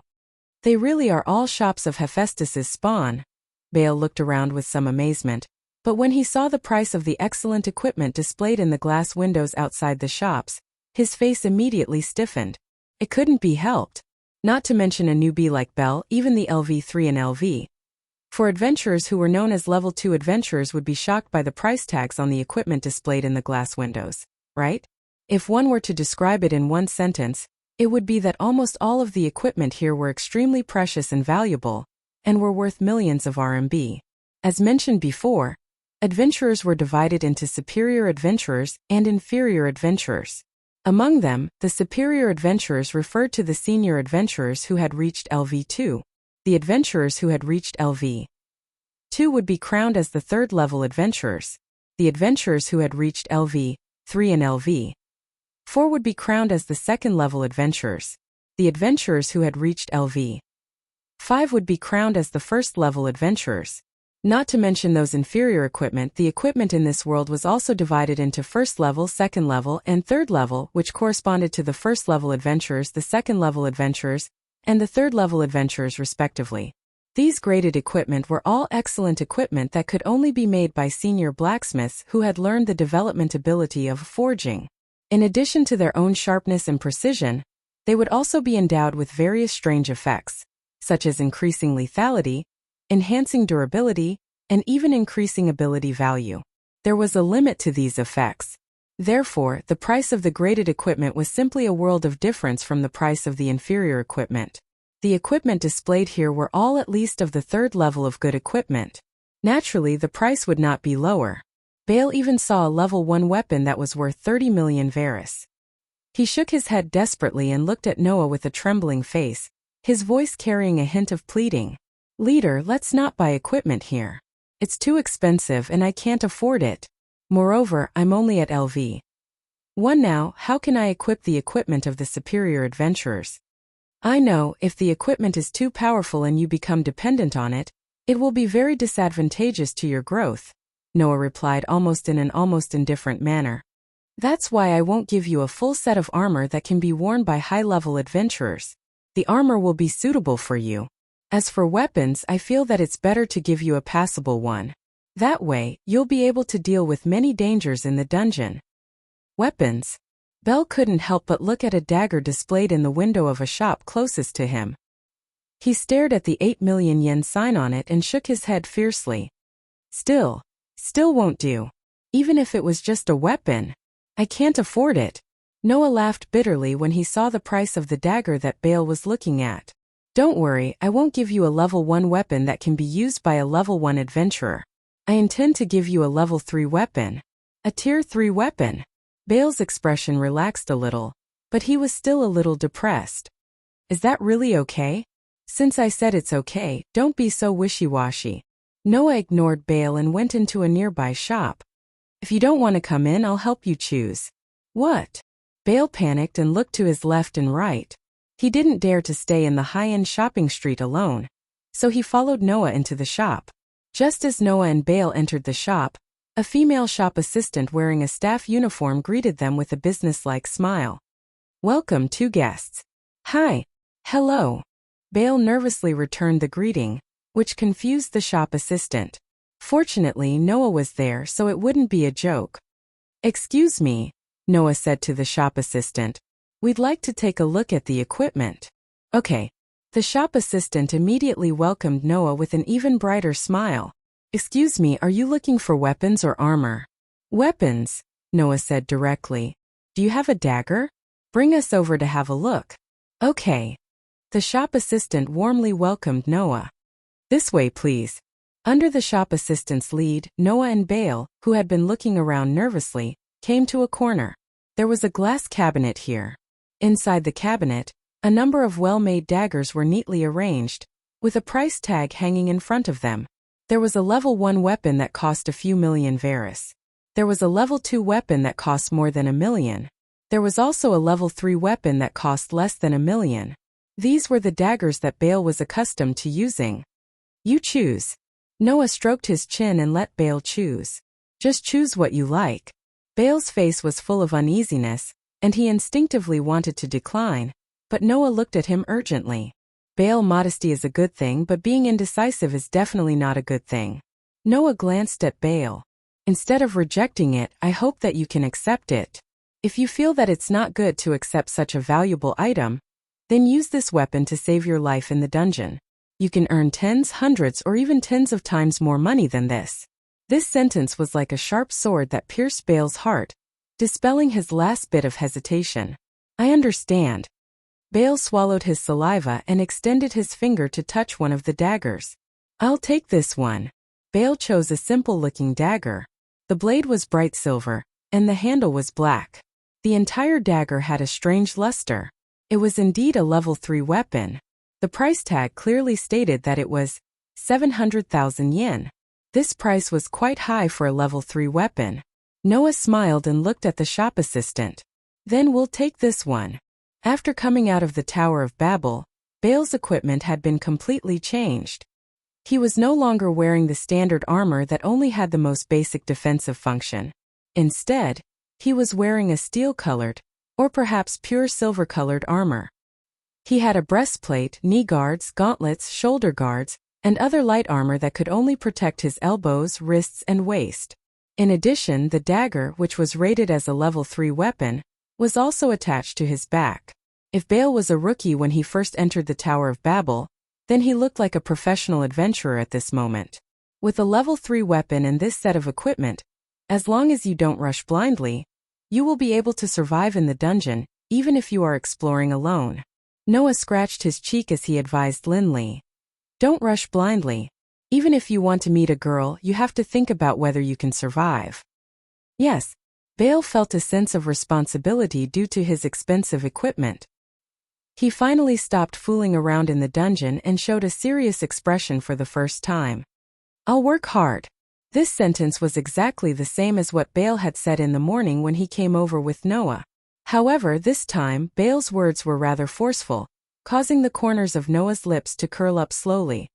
They really are all shops of Hephaestus's spawn. Baal looked around with some amazement, but when he saw the price of the excellent equipment displayed in the glass windows outside the shops, his face immediately stiffened. It couldn't be helped. Not to mention a newbie like Bell, even the LV3 and LV4 adventurers who were known as level 2 adventurers would be shocked by the price tags on the equipment displayed in the glass windows, right? If one were to describe it in one sentence, it would be that almost all of the equipment here were extremely precious and valuable, and were worth millions of RMB. As mentioned before, adventurers were divided into superior adventurers and inferior adventurers. Among them, the superior adventurers referred to the senior adventurers who had reached LV2. The adventurers who had reached LV2 would be crowned as the third-level adventurers. The adventurers who had reached LV3 and LV4 would be crowned as the second-level adventurers. The adventurers who had reached LV5 would be crowned as the first-level adventurers. Not to mention those inferior equipment, the equipment in this world was also divided into first level, second level, and third level, which corresponded to the first level adventurers, the second level adventurers, and the third level adventurers respectively. These graded equipment were all excellent equipment that could only be made by senior blacksmiths who had learned the development ability of forging. In addition to their own sharpness and precision, they would also be endowed with various strange effects, such as increasing lethality, enhancing durability, and even increasing ability value. There was a limit to these effects. Therefore, the price of the graded equipment was simply a world of difference from the price of the inferior equipment. The equipment displayed here were all at least of the third level of good equipment. Naturally, the price would not be lower. Baal even saw a level 1 weapon that was worth 30 million Varus. He shook his head desperately and looked at Noah with a trembling face, his voice carrying a hint of pleading. Leader, let's not buy equipment here. It's too expensive and I can't afford it. Moreover, I'm only at LV1 now. How can I equip the equipment of the superior adventurers? I know, if the equipment is too powerful and you become dependent on it, it will be very disadvantageous to your growth, Noah replied almost in an almost indifferent manner. That's why I won't give you a full set of armor that can be worn by high-level adventurers. The armor will be suitable for you. As for weapons, I feel that it's better to give you a passable one. That way, you'll be able to deal with many dangers in the dungeon. Weapons? Bell couldn't help but look at a dagger displayed in the window of a shop closest to him. He stared at the 8 million yen sign on it and shook his head fiercely. Still won't do. Even if it was just a weapon. I can't afford it. Noah laughed bitterly when he saw the price of the dagger that Baal was looking at. Don't worry, I won't give you a level 1 weapon that can be used by a level 1 adventurer. I intend to give you a level 3 weapon. A tier 3 weapon. Bale's expression relaxed a little, but he was still a little depressed. Is that really okay? Since I said it's okay, don't be so wishy-washy. Noah ignored Bale and went into a nearby shop. If you don't want to come in, I'll help you choose. What? Bale panicked and looked to his left and right. He didn't dare to stay in the high-end shopping street alone, so he followed Noah into the shop. Just as Noah and Bale entered the shop, a female shop assistant wearing a staff uniform greeted them with a businesslike smile. Welcome, two guests. Hi. Hello. Bale nervously returned the greeting, which confused the shop assistant. Fortunately, Noah was there, so it wouldn't be a joke. Excuse me, Noah said to the shop assistant. We'd like to take a look at the equipment. Okay. The shop assistant immediately welcomed Noah with an even brighter smile. Excuse me, are you looking for weapons or armor? Weapons, Noah said directly. Do you have a dagger? Bring us over to have a look. Okay. The shop assistant warmly welcomed Noah. This way, please. Under the shop assistant's lead, Noah and Bale, who had been looking around nervously, came to a corner. There was a glass cabinet here. Inside the cabinet, a number of well-made daggers were neatly arranged, with a price tag hanging in front of them. There was a level 1 weapon that cost a few million Varus. There was a level 2 weapon that cost more than $1 million. There was also a level 3 weapon that cost less than $1 million. These were the daggers that Bale was accustomed to using. You choose. Noah stroked his chin and let Bale choose. Just choose what you like. Bale's face was full of uneasiness, and he instinctively wanted to decline, but Noah looked at him urgently. Bale, modesty is a good thing, but being indecisive is definitely not a good thing. Noah glanced at Bale. Instead of rejecting it, I hope that you can accept it. If you feel that it's not good to accept such a valuable item, then use this weapon to save your life in the dungeon. You can earn tens, hundreds, or even tens of times more money than this. This sentence was like a sharp sword that pierced Bale's heart, dispelling his last bit of hesitation. I understand. Bale swallowed his saliva and extended his finger to touch one of the daggers. I'll take this one. Bale chose a simple-looking dagger. The blade was bright silver, and the handle was black. The entire dagger had a strange luster. It was indeed a level 3 weapon. The price tag clearly stated that it was 700,000 yen. This price was quite high for a level 3 weapon. Noah smiled and looked at the shop assistant. Then we'll take this one. After coming out of the Tower of Babel, Bale's equipment had been completely changed. He was no longer wearing the standard armor that only had the most basic defensive function. Instead, he was wearing a steel-colored, or perhaps pure silver-colored armor. He had a breastplate, knee guards, gauntlets, shoulder guards, and other light armor that could only protect his elbows, wrists, and waist. In addition, the dagger, which was rated as a level 3 weapon, was also attached to his back. If Bale was a rookie when he first entered the Tower of Babel, then he looked like a professional adventurer at this moment. With a level 3 weapon and this set of equipment, as long as you don't rush blindly, you will be able to survive in the dungeon, even if you are exploring alone. Noah scratched his cheek as he advised Linley. Don't rush blindly. Even if you want to meet a girl, you have to think about whether you can survive. Yes, Bale felt a sense of responsibility due to his expensive equipment. He finally stopped fooling around in the dungeon and showed a serious expression for the first time. I'll work hard. This sentence was exactly the same as what Bale had said in the morning when he came over with Noah. However, this time, Bale's words were rather forceful, causing the corners of Noah's lips to curl up slowly.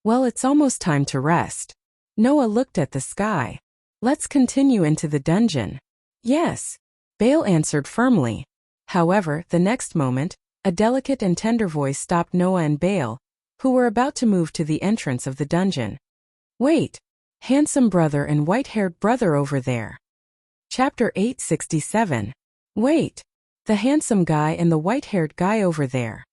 Well, it's almost time to rest. Noah looked at the sky. Let's continue into the dungeon. Yes, Bale answered firmly. However, the next moment, a delicate and tender voice stopped Noah and Bale, who were about to move to the entrance of the dungeon. Wait, handsome brother and white-haired brother over there. Chapter 867. Wait, the handsome guy and the white-haired guy over there.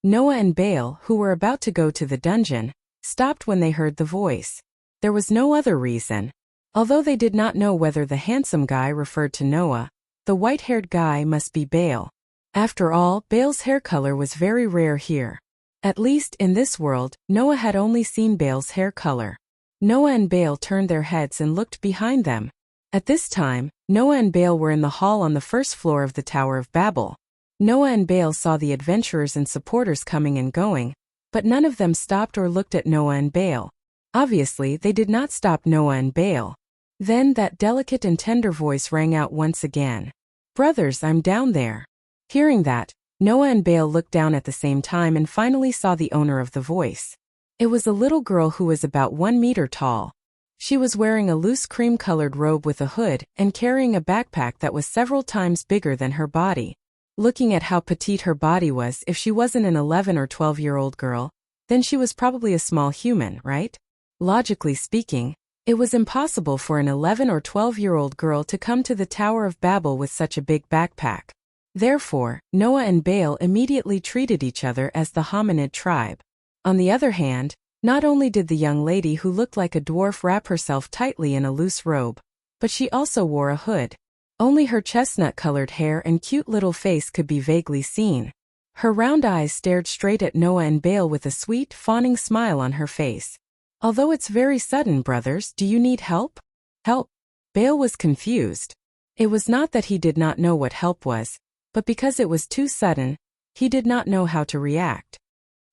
Noah and Bale, who were about to go to the dungeon, stopped when they heard the voice. There was no other reason. Although they did not know whether the handsome guy referred to Noah, the white-haired guy must be Bale. After all, Bale's hair color was very rare here. At least, in this world, Noah had only seen Bale's hair color. Noah and Bale turned their heads and looked behind them. At this time, Noah and Bale were in the hall on the first floor of the Tower of Babel. Noah and Bale saw the adventurers and supporters coming and going, but none of them stopped or looked at Noah and Bale. Obviously, they did not stop Noah and Bale. Then that delicate and tender voice rang out once again. "Brothers, I'm down there." Hearing that, Noah and Bale looked down at the same time and finally saw the owner of the voice. It was a little girl who was about 1 meter tall. She was wearing a loose cream-colored robe with a hood and carrying a backpack that was several times bigger than her body. Looking at how petite her body was, if she wasn't an 11 or 12-year-old girl, then she was probably a small human, right? Logically speaking, it was impossible for an 11 or 12-year-old girl to come to the Tower of Babel with such a big backpack. Therefore, Noah and Bale immediately treated each other as the hominid tribe. On the other hand, not only did the young lady who looked like a dwarf wrap herself tightly in a loose robe, but she also wore a hood. Only her chestnut-colored hair and cute little face could be vaguely seen. Her round eyes stared straight at Noah and Bale with a sweet, fawning smile on her face. "Although it's very sudden, brothers, do you need help?" "Help?" Bale was confused. It was not that he did not know what help was, but because it was too sudden, he did not know how to react.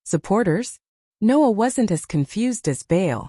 "Supporters?" Noah wasn't as confused as Bale.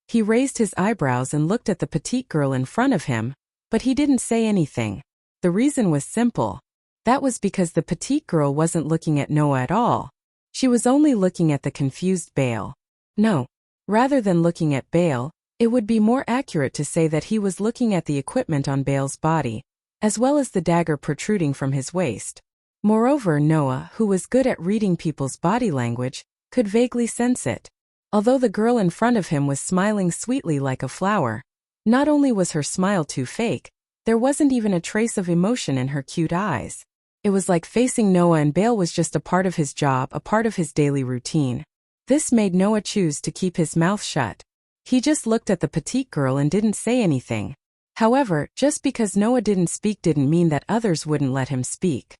He raised his eyebrows and looked at the petite girl in front of him, but he didn't say anything. The reason was simple. That was because the petite girl wasn't looking at Noah at all. She was only looking at the confused Bale. No, rather than looking at Bale, it would be more accurate to say that he was looking at the equipment on Bale's body, as well as the dagger protruding from his waist. Moreover, Noah, who was good at reading people's body language, could vaguely sense it. Although the girl in front of him was smiling sweetly like a flower, not only was her smile too fake, there wasn't even a trace of emotion in her cute eyes. It was like facing Noah and Bale was just a part of his job, a part of his daily routine. This made Noah choose to keep his mouth shut. He just looked at the petite girl and didn't say anything. However, just because Noah didn't speak didn't mean that others wouldn't let him speak.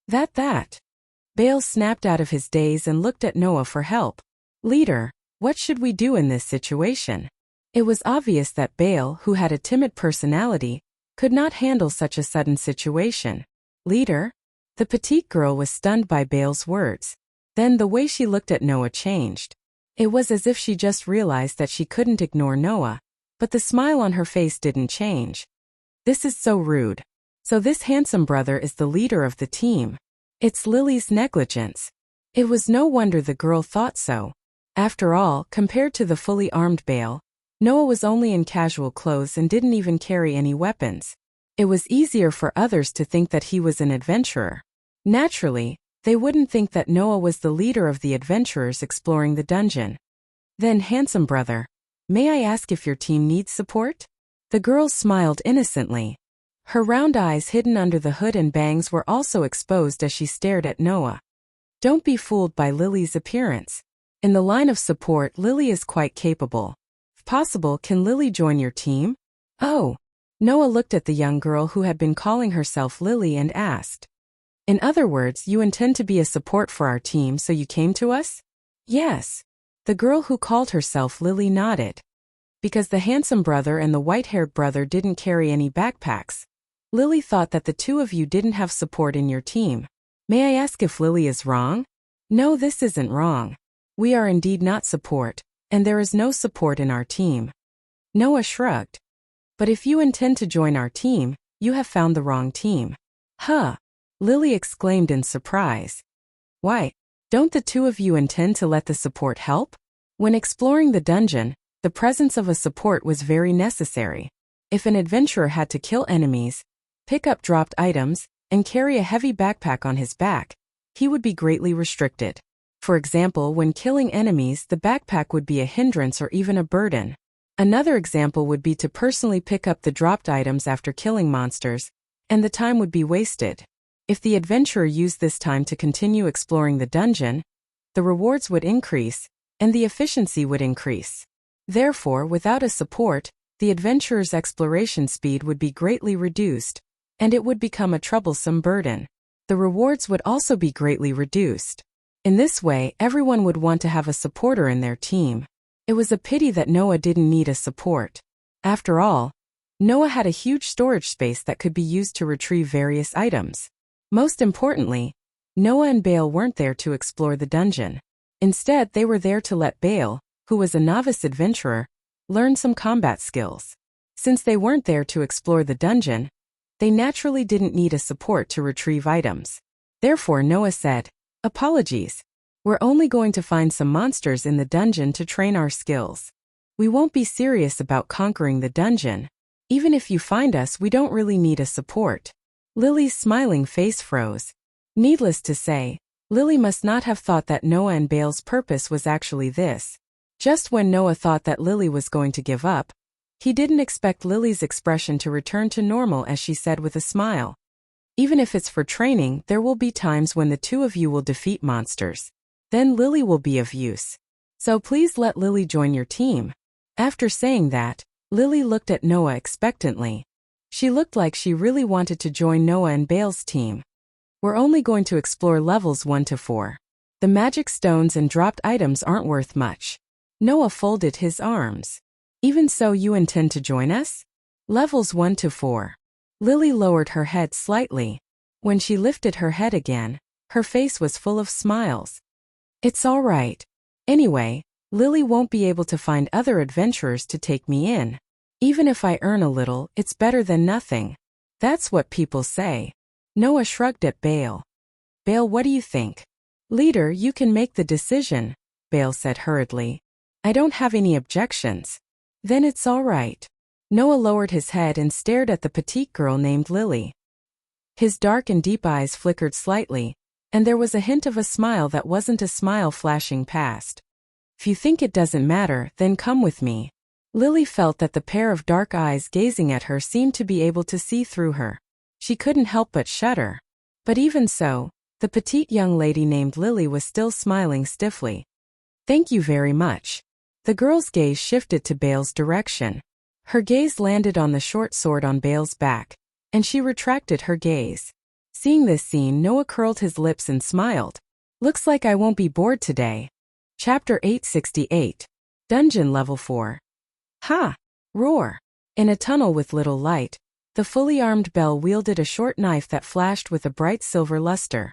That. Bale snapped out of his daze and looked at Noah for help. "Leader, what should we do in this situation?" It was obvious that Bale, who had a timid personality, could not handle such a sudden situation. "Leader?" The petite girl was stunned by Bale's words. Then the way she looked at Noah changed. It was as if she just realized that she couldn't ignore Noah, but the smile on her face didn't change. "This is so rude. So this handsome brother is the leader of the team. It's Lily's negligence." It was no wonder the girl thought so. After all, compared to the fully armed Bale, Noah was only in casual clothes and didn't even carry any weapons. It was easier for others to think that he was an adventurer. Naturally, they wouldn't think that Noah was the leader of the adventurers exploring the dungeon. "Then, handsome brother, may I ask if your team needs support?" The girl smiled innocently. Her round eyes hidden under the hood and bangs were also exposed as she stared at Noah. Don't be fooled by Lily's appearance. In the line of support, Lily is quite capable. If possible, can Lily join your team? "Oh." Noah looked at the young girl who had been calling herself Lily and asked. "In other words, you intend to be a support for our team, so you came to us?" "Yes." The girl who called herself Lily nodded. Because the handsome brother and the white-haired brother didn't carry any backpacks, Lily thought that the two of you didn't have support in your team. "May I ask if Lily is wrong?" "No, this isn't wrong. We are indeed not support, and there is no support in our team." Noah shrugged. "But if you intend to join our team, you have found the wrong team." "Huh!" Lily exclaimed in surprise. "Why, don't the two of you intend to let the support help?" When exploring the dungeon, the presence of a support was very necessary. If an adventurer had to kill enemies, pick up dropped items, and carry a heavy backpack on his back, he would be greatly restricted. For example, when killing enemies, the backpack would be a hindrance or even a burden. Another example would be to personally pick up the dropped items after killing monsters, and the time would be wasted. If the adventurer used this time to continue exploring the dungeon, the rewards would increase, and the efficiency would increase. Therefore, without a support, the adventurer's exploration speed would be greatly reduced, and it would become a troublesome burden. The rewards would also be greatly reduced. In this way, everyone would want to have a supporter in their team. It was a pity that Noah didn't need a support. After all, Noah had a huge storage space that could be used to retrieve various items. Most importantly, Noah and Baal weren't there to explore the dungeon. Instead, they were there to let Baal, who was a novice adventurer, learn some combat skills. Since they weren't there to explore the dungeon, they naturally didn't need a support to retrieve items. Therefore, Noah said, "Apologies. We're only going to find some monsters in the dungeon to train our skills. We won't be serious about conquering the dungeon. Even if you find us, we don't really need a support." Lily's smiling face froze. Needless to say, Lily must not have thought that Noah and Baal's purpose was actually this. Just when Noah thought that Lily was going to give up, he didn't expect Lily's expression to return to normal as she said with a smile, "Even if it's for training, there will be times when the two of you will defeat monsters. Then Lily will be of use. So please let Lily join your team." After saying that, Lily looked at Noah expectantly. She looked like she really wanted to join Noah and Baal's team. "We're only going to explore levels 1 to 4. The magic stones and dropped items aren't worth much." Noah folded his arms. "Even so, you intend to join us? Levels 1 to 4. Lily lowered her head slightly. When she lifted her head again, her face was full of smiles. "It's all right. Anyway, Lily won't be able to find other adventurers to take me in. Even if I earn a little, it's better than nothing. That's what people say." Noah shrugged at Baal. "Baal, what do you think?" "Leader, you can make the decision," Baal said hurriedly. "I don't have any objections." "Then it's all right." Noah lowered his head and stared at the petite girl named Lily. His dark and deep eyes flickered slightly, and there was a hint of a smile that wasn't a smile flashing past. "If you think it doesn't matter, then come with me." Lily felt that the pair of dark eyes gazing at her seemed to be able to see through her. She couldn't help but shudder. But even so, the petite young lady named Lily was still smiling stiffly. "Thank you very much." The girl's gaze shifted to Baal's direction. Her gaze landed on the short sword on Baal's back, and she retracted her gaze. Seeing this scene, Noah curled his lips and smiled. "Looks like I won't be bored today." Chapter 868. Dungeon Level 4. "Ha! Roar!" In a tunnel with little light, the fully armed Baal wielded a short knife that flashed with a bright silver luster.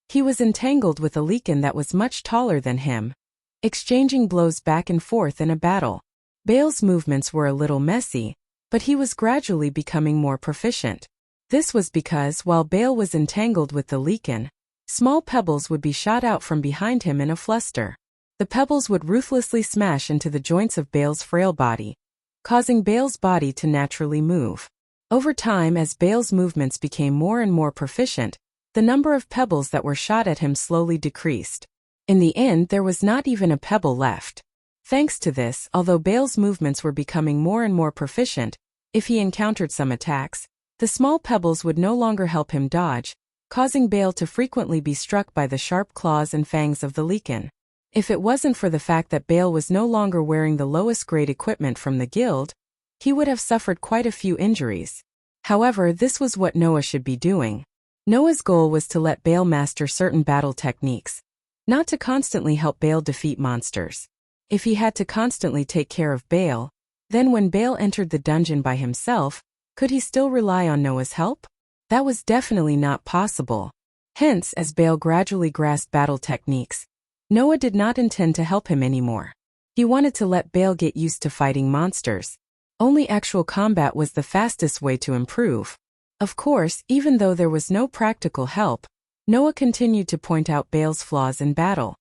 He was entangled with a Lycan that was much taller than him, exchanging blows back and forth in a battle. Baal's movements were a little messy, but he was gradually becoming more proficient. This was because while Baal was entangled with the Lycan, small pebbles would be shot out from behind him in a fluster. The pebbles would ruthlessly smash into the joints of Baal's frail body, causing Baal's body to naturally move. Over time, as Baal's movements became more and more proficient, the number of pebbles that were shot at him slowly decreased. In the end, there was not even a pebble left. Thanks to this, although Baal's movements were becoming more and more proficient, if he encountered some attacks, the small pebbles would no longer help him dodge, causing Baal to frequently be struck by the sharp claws and fangs of the Lycan. If it wasn't for the fact that Baal was no longer wearing the lowest grade equipment from the guild, he would have suffered quite a few injuries. However, this was what Noah should be doing. Noah's goal was to let Baal master certain battle techniques, not to constantly help Baal defeat monsters. If he had to constantly take care of Baal, then when Baal entered the dungeon by himself, could he still rely on Noah's help? That was definitely not possible. Hence, as Baal gradually grasped battle techniques, Noah did not intend to help him anymore. He wanted to let Baal get used to fighting monsters. Only actual combat was the fastest way to improve. Of course, even though there was no practical help, Noah continued to point out Baal's flaws in battle.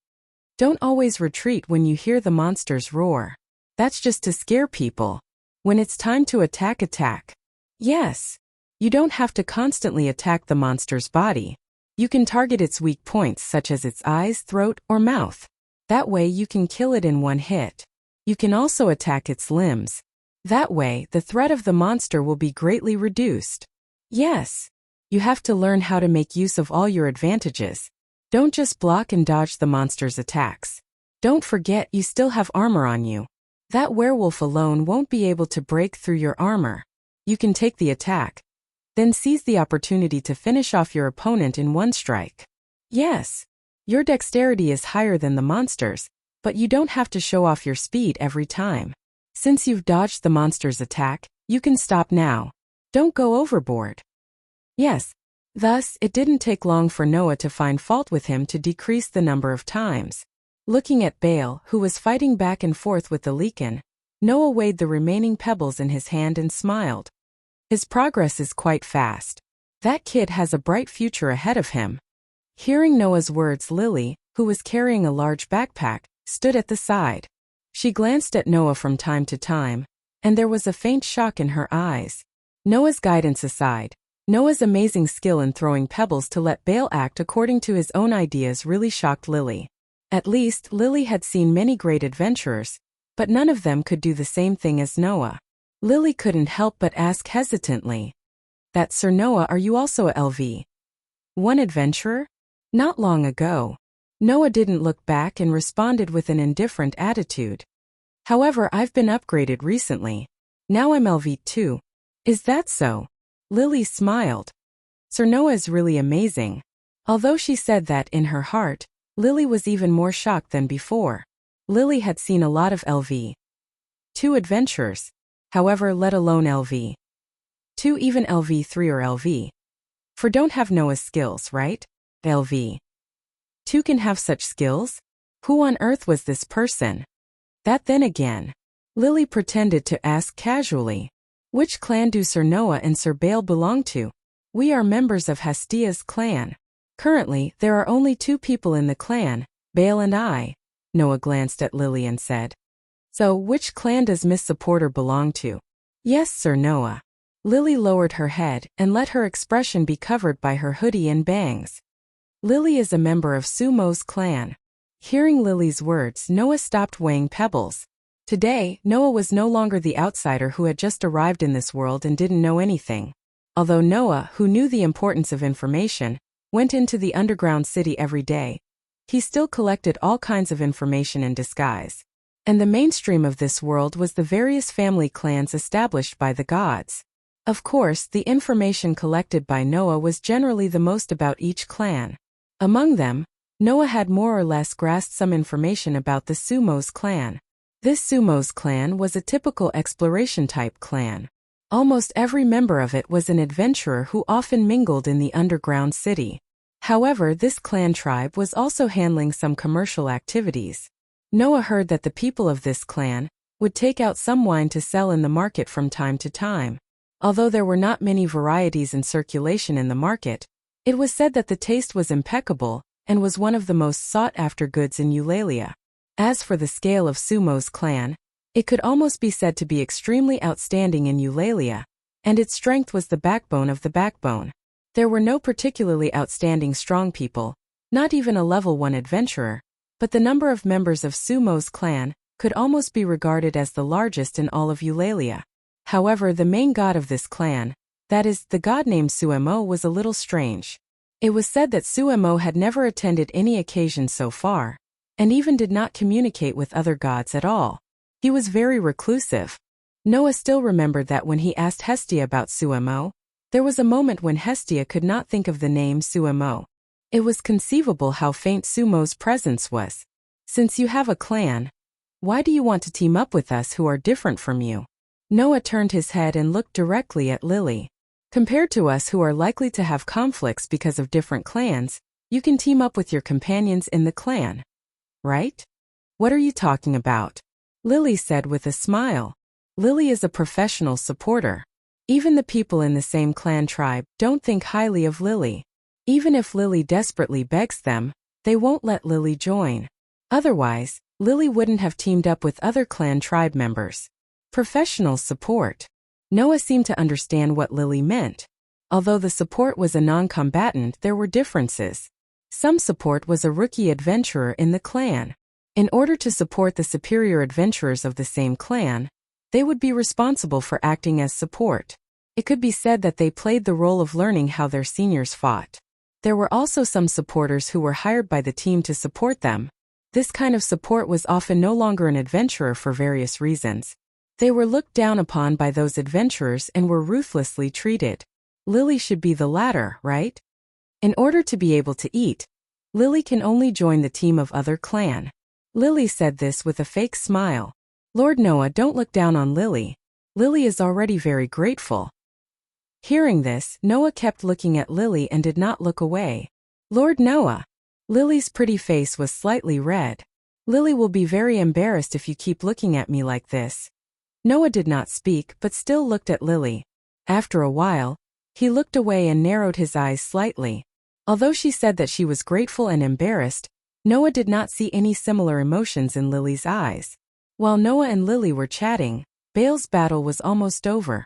Don't always retreat when you hear the monsters roar. That's just to scare people. When it's time to attack, attack. Yes. You don't have to constantly attack the monster's body. You can target its weak points such as its eyes, throat, or mouth. That way you can kill it in one hit. You can also attack its limbs. That way, the threat of the monster will be greatly reduced. Yes. You have to learn how to make use of all your advantages. Don't just block and dodge the monster's attacks. Don't forget you still have armor on you. That werewolf alone won't be able to break through your armor. You can take the attack, then seize the opportunity to finish off your opponent in one strike. Yes. Your dexterity is higher than the monster's, but you don't have to show off your speed every time. Since you've dodged the monster's attack, you can stop now. Don't go overboard. Yes. Thus, it didn't take long for Noah to find fault with him to decrease the number of times. Looking at Bale, who was fighting back and forth with the Leakin, Noah weighed the remaining pebbles in his hand and smiled. His progress is quite fast. That kid has a bright future ahead of him. Hearing Noah's words, Lily, who was carrying a large backpack, stood at the side. She glanced at Noah from time to time, and there was a faint shock in her eyes. Noah's guidance aside, Noah's amazing skill in throwing pebbles to let Bale act according to his own ideas really shocked Lily. At least, Lily had seen many great adventurers, but none of them could do the same thing as Noah. Lily couldn't help but ask hesitantly, "That Sir Noah, are you also a LV1 adventurer?" Not long ago. Noah didn't look back and responded with an indifferent attitude. "However, I've been upgraded recently. Now I'm LV2. Is that so?" Lily smiled. Sir Noah is really amazing. Although she said that in her heart, Lily was even more shocked than before. Lily had seen a lot of LV2 adventurers, however, let alone LV2, even LV3 or LV4 don't have Noah's skills, right? LV2 can have such skills? Who on earth was this person? That then again. Lily pretended to ask casually, "Which clan do Sir Noah and Sir Bale belong to?" "We are members of Hestia's clan. Currently, there are only 2 people in the clan, Bale and I." Noah glanced at Lily and said, "So, which clan does Miss Supporter belong to?" "Yes, Sir Noah." Lily lowered her head and let her expression be covered by her hoodie and bangs. "Lily is a member of Sumo's clan." Hearing Lily's words, Noah stopped weighing pebbles. Today, Noah was no longer the outsider who had just arrived in this world and didn't know anything. Although Noah, who knew the importance of information, went into the underground city every day, he still collected all kinds of information in disguise. And the mainstream of this world was the various family clans established by the gods. Of course, the information collected by Noah was generally the most about each clan. Among them, Noah had more or less grasped some information about the Sumo's clan. This Sumo's clan was a typical exploration-type clan. Almost every member of it was an adventurer who often mingled in the underground city. However, this clan tribe was also handling some commercial activities. Noah heard that the people of this clan would take out some wine to sell in the market from time to time. Although there were not many varieties in circulation in the market, it was said that the taste was impeccable and was one of the most sought-after goods in Eulalia. As for the scale of Sumo's clan, it could almost be said to be extremely outstanding in Eulalia, and its strength was the backbone of the backbone. There were no particularly outstanding strong people, not even a level 1 adventurer, but the number of members of Sumo's clan could almost be regarded as the largest in all of Eulalia. However, the main god of this clan, that is, the god named Suemo, was a little strange. It was said that Suemo had never attended any occasion so far, and even did not communicate with other gods at all. He was very reclusive. Noah still remembered that when he asked Hestia about Suemo, there was a moment when Hestia could not think of the name Suemo. It was conceivable how faint Sumo's presence was. "Since you have a clan, why do you want to team up with us who are different from you?" Noah turned his head and looked directly at Lily. "Compared to us who are likely to have conflicts because of different clans, you can team up with your companions in the clan. Right? What are you talking about?" Lily said with a smile. Lily is a professional supporter. Even the people in the same clan tribe don't think highly of Lily. Even if Lily desperately begs them, they won't let Lily join. Otherwise, Lily wouldn't have teamed up with other clan tribe members. Professional support. Noah seemed to understand what Lily meant. Although the support was a non-combatant, there were differences. Some support was a rookie adventurer in the clan. In order to support the superior adventurers of the same clan, they would be responsible for acting as support. It could be said that they played the role of learning how their seniors fought. There were also some supporters who were hired by the team to support them. This kind of support was often no longer an adventurer for various reasons. They were looked down upon by those adventurers and were ruthlessly treated. Lily should be the latter, right? In order to be able to eat, Lily can only join the team of other clan. Lily said this with a fake smile. Lord Noah, don't look down on Lily. Lily is already very grateful. Hearing this, Noah kept looking at Lily and did not look away. Lord Noah. Lily's pretty face was slightly red. Lily will be very embarrassed if you keep looking at me like this. Noah did not speak but still looked at Lily. After a while, he looked away and narrowed his eyes slightly. Although she said that she was grateful and embarrassed, Noah did not see any similar emotions in Lily's eyes. While Noah and Lily were chatting, Bale's battle was almost over.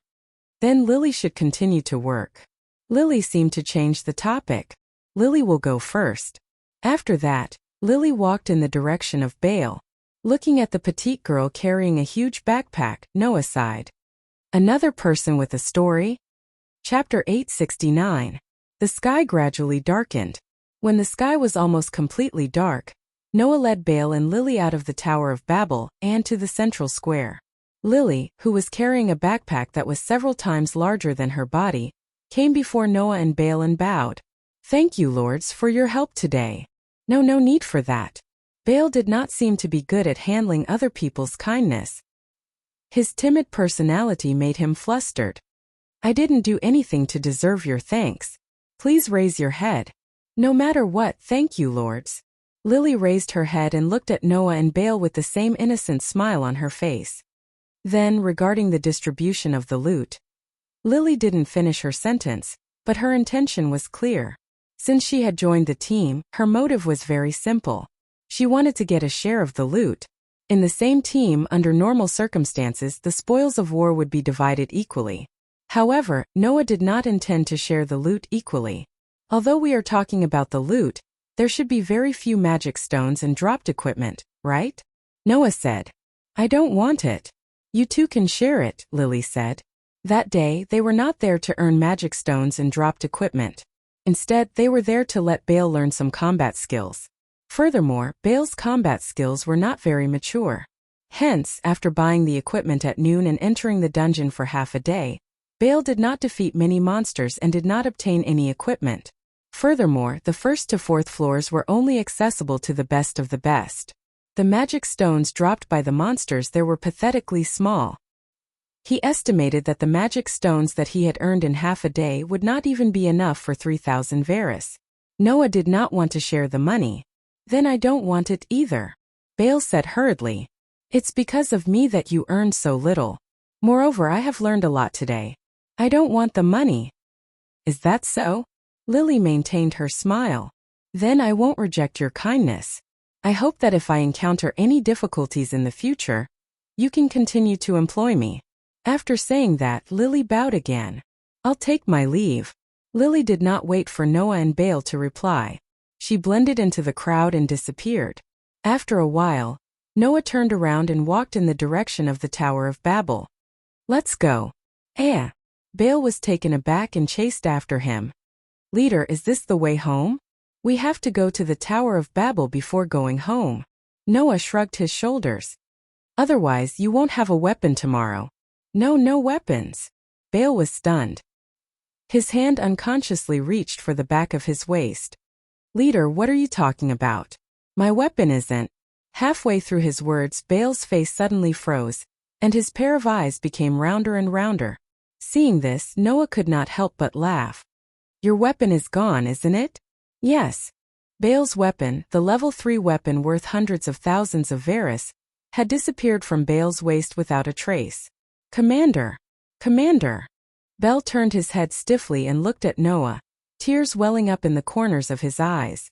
Then Lily should continue to work. Lily seemed to change the topic. Lily will go first. After that, Lily walked in the direction of Bale. Looking at the petite girl carrying a huge backpack, Noah sighed. Another person with a story? Chapter 869. The sky gradually darkened. When the sky was almost completely dark, Noah led Bale and Lily out of the Tower of Babel and to the central square. Lily, who was carrying a backpack that was several times larger than her body, came before Noah and Bale and bowed. Thank you, lords, for your help today. No need for that. Bale did not seem to be good at handling other people's kindness. His timid personality made him flustered. I didn't do anything to deserve your thanks. Please raise your head. No matter what, thank you, lords. Lily raised her head and looked at Noah and Bale with the same innocent smile on her face. Then, regarding the distribution of the loot, Lily didn't finish her sentence, but her intention was clear. Since she had joined the team, her motive was very simple. She wanted to get a share of the loot. In the same team, under normal circumstances, the spoils of war would be divided equally. However, Noah did not intend to share the loot equally. Although we are talking about the loot, there should be very few magic stones and dropped equipment, right? Noah said. I don't want it. You two can share it, Lily said. That day, they were not there to earn magic stones and dropped equipment. Instead, they were there to let Bale learn some combat skills. Furthermore, Bale's combat skills were not very mature. Hence, after buying the equipment at noon and entering the dungeon for half a day, Bale did not defeat many monsters and did not obtain any equipment. Furthermore, the first to fourth floors were only accessible to the best of the best. The magic stones dropped by the monsters there were pathetically small. He estimated that the magic stones that he had earned in half a day would not even be enough for 3,000 Varus. Noah did not want to share the money. Then I don't want it either. Bale said hurriedly. It's because of me that you earned so little. Moreover, I have learned a lot today. I don't want the money. Is that so? Lily maintained her smile. Then I won't reject your kindness. I hope that if I encounter any difficulties in the future, you can continue to employ me. After saying that, Lily bowed again. I'll take my leave. Lily did not wait for Noah and Bale to reply. She blended into the crowd and disappeared. After a while, Noah turned around and walked in the direction of the Tower of Babel. Let's go. Bale was taken aback and chased after him. Leader, is this the way home? We have to go to the Tower of Babel before going home. Noah shrugged his shoulders. Otherwise, you won't have a weapon tomorrow. No weapons. Bale was stunned. His hand unconsciously reached for the back of his waist. Leader, what are you talking about? My weapon isn't. Halfway through his words, Bale's face suddenly froze, and his pair of eyes became rounder and rounder. Seeing this, Noah could not help but laugh. Your weapon is gone, isn't it? Yes. Bale's weapon, the level 3 weapon worth hundreds of thousands of Varus, had disappeared from Bale's waist without a trace. Commander! Bale turned his head stiffly and looked at Noah, tears welling up in the corners of his eyes.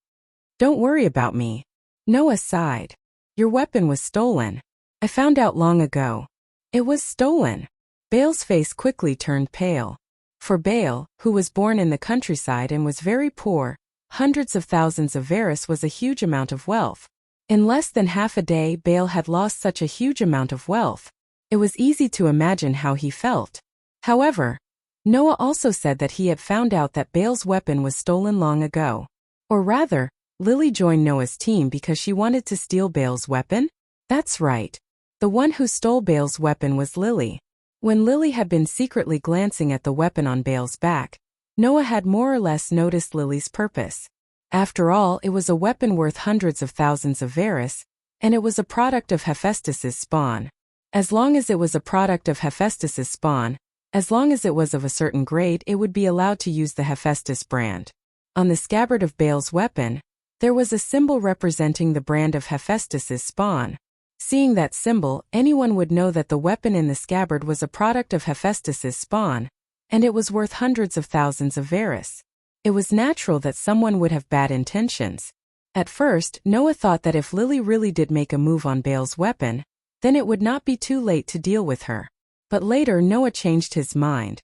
Don't worry about me. Noah sighed. Your weapon was stolen. I found out long ago. It was stolen. Bale's face quickly turned pale. For Bale, who was born in the countryside and was very poor, hundreds of thousands of Varus was a huge amount of wealth. In less than half a day, Bale had lost such a huge amount of wealth. It was easy to imagine how he felt. However, Noah also said that he had found out that Bale's weapon was stolen long ago. Or rather, Lily joined Noah's team because she wanted to steal Bale's weapon? That's right. The one who stole Bale's weapon was Lily. When Lily had been secretly glancing at the weapon on Bale's back, Noah had more or less noticed Lily's purpose. After all, it was a weapon worth hundreds of thousands of Varus, and it was a product of Hephaestus's spawn. As long as it was a product of Hephaestus's spawn, as long as it was of a certain grade, it would be allowed to use the Hephaestus brand. On the scabbard of Baal's weapon, there was a symbol representing the brand of Hephaestus's spawn. Seeing that symbol, anyone would know that the weapon in the scabbard was a product of Hephaestus's spawn, and it was worth hundreds of thousands of Varus. It was natural that someone would have bad intentions. At first, Noah thought that if Lily really did make a move on Baal's weapon, then it would not be too late to deal with her. But later Noah changed his mind.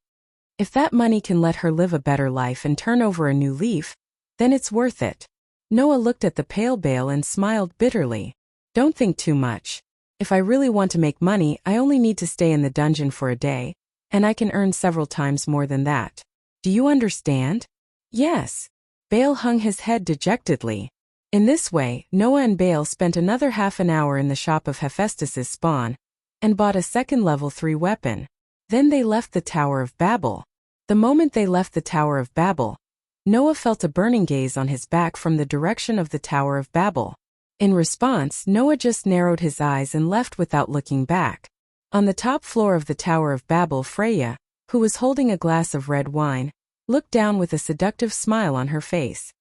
If that money can let her live a better life and turn over a new leaf, then it's worth it. Noah looked at the pale Baal and smiled bitterly. Don't think too much. If I really want to make money, I only need to stay in the dungeon for a day, and I can earn several times more than that. Do you understand? Yes. Baal hung his head dejectedly. In this way, Noah and Baal spent another half an hour in the shop of Hephaestus's spawn, and bought a second level 3 weapon. Then they left the Tower of Babel. The moment they left the Tower of Babel, Noah felt a burning gaze on his back from the direction of the Tower of Babel. In response, Noah just narrowed his eyes and left without looking back. On the top floor of the Tower of Babel, Freya, who was holding a glass of red wine, looked down with a seductive smile on her face.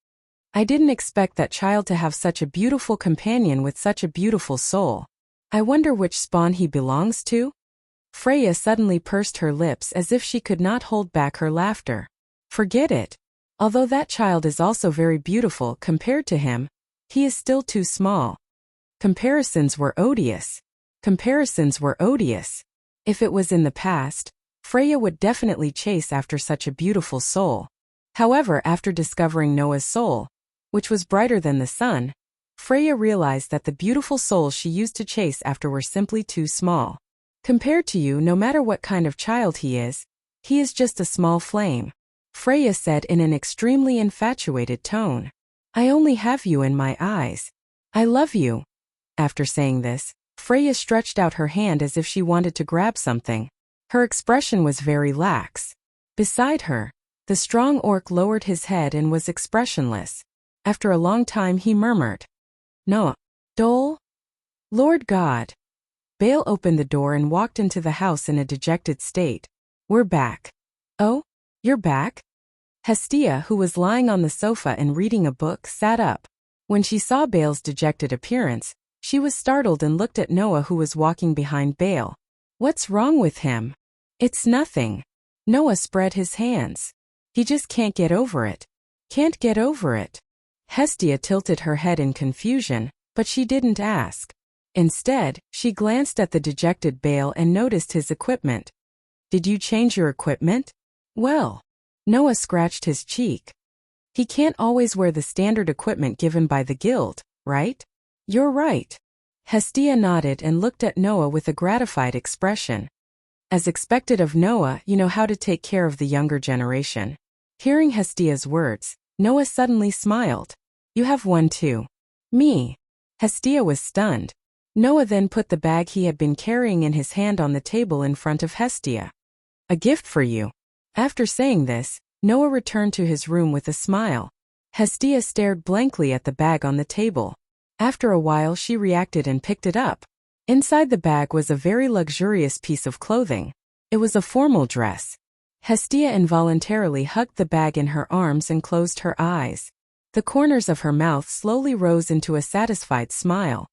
I didn't expect that child to have such a beautiful companion with such a beautiful soul. I wonder which spawn he belongs to? Freya suddenly pursed her lips as if she could not hold back her laughter. Forget it. Although that child is also very beautiful compared to him, he is still too small. Comparisons were odious. Comparisons were odious. If it was in the past, Freya would definitely chase after such a beautiful soul. However, after discovering Noah's soul, which was brighter than the sun, Freya realized that the beautiful souls she used to chase after were simply too small. Compared to you, no matter what kind of child he is just a small flame. Freya said in an extremely infatuated tone. I only have you in my eyes. I love you. After saying this, Freya stretched out her hand as if she wanted to grab something. Her expression was very lax. Beside her, the strong orc lowered his head and was expressionless. After a long time he murmured, Noah. Dole? Lord God. Baal opened the door and walked into the house in a dejected state. We're back. Oh? You're back? Hestia, who was lying on the sofa and reading a book, sat up. When she saw Baal's dejected appearance, she was startled and looked at Noah, who was walking behind Baal. What's wrong with him? It's nothing. Noah spread his hands. He just can't get over it. Can't get over it. Hestia tilted her head in confusion, but she didn't ask. Instead, she glanced at the dejected Baal and noticed his equipment. Did you change your equipment? Well. Noah scratched his cheek. He can't always wear the standard equipment given by the guild, right? You're right. Hestia nodded and looked at Noah with a gratified expression. As expected of Noah, you know how to take care of the younger generation. Hearing Hestia's words, Noah suddenly smiled. You have one too. Me. Hestia was stunned. Noah then put the bag he had been carrying in his hand on the table in front of Hestia. A gift for you. After saying this, Noah returned to his room with a smile. Hestia stared blankly at the bag on the table. After a while she reacted and picked it up. Inside the bag was a very luxurious piece of clothing. It was a formal dress. Hestia involuntarily hugged the bag in her arms and closed her eyes. The corners of her mouth slowly rose into a satisfied smile.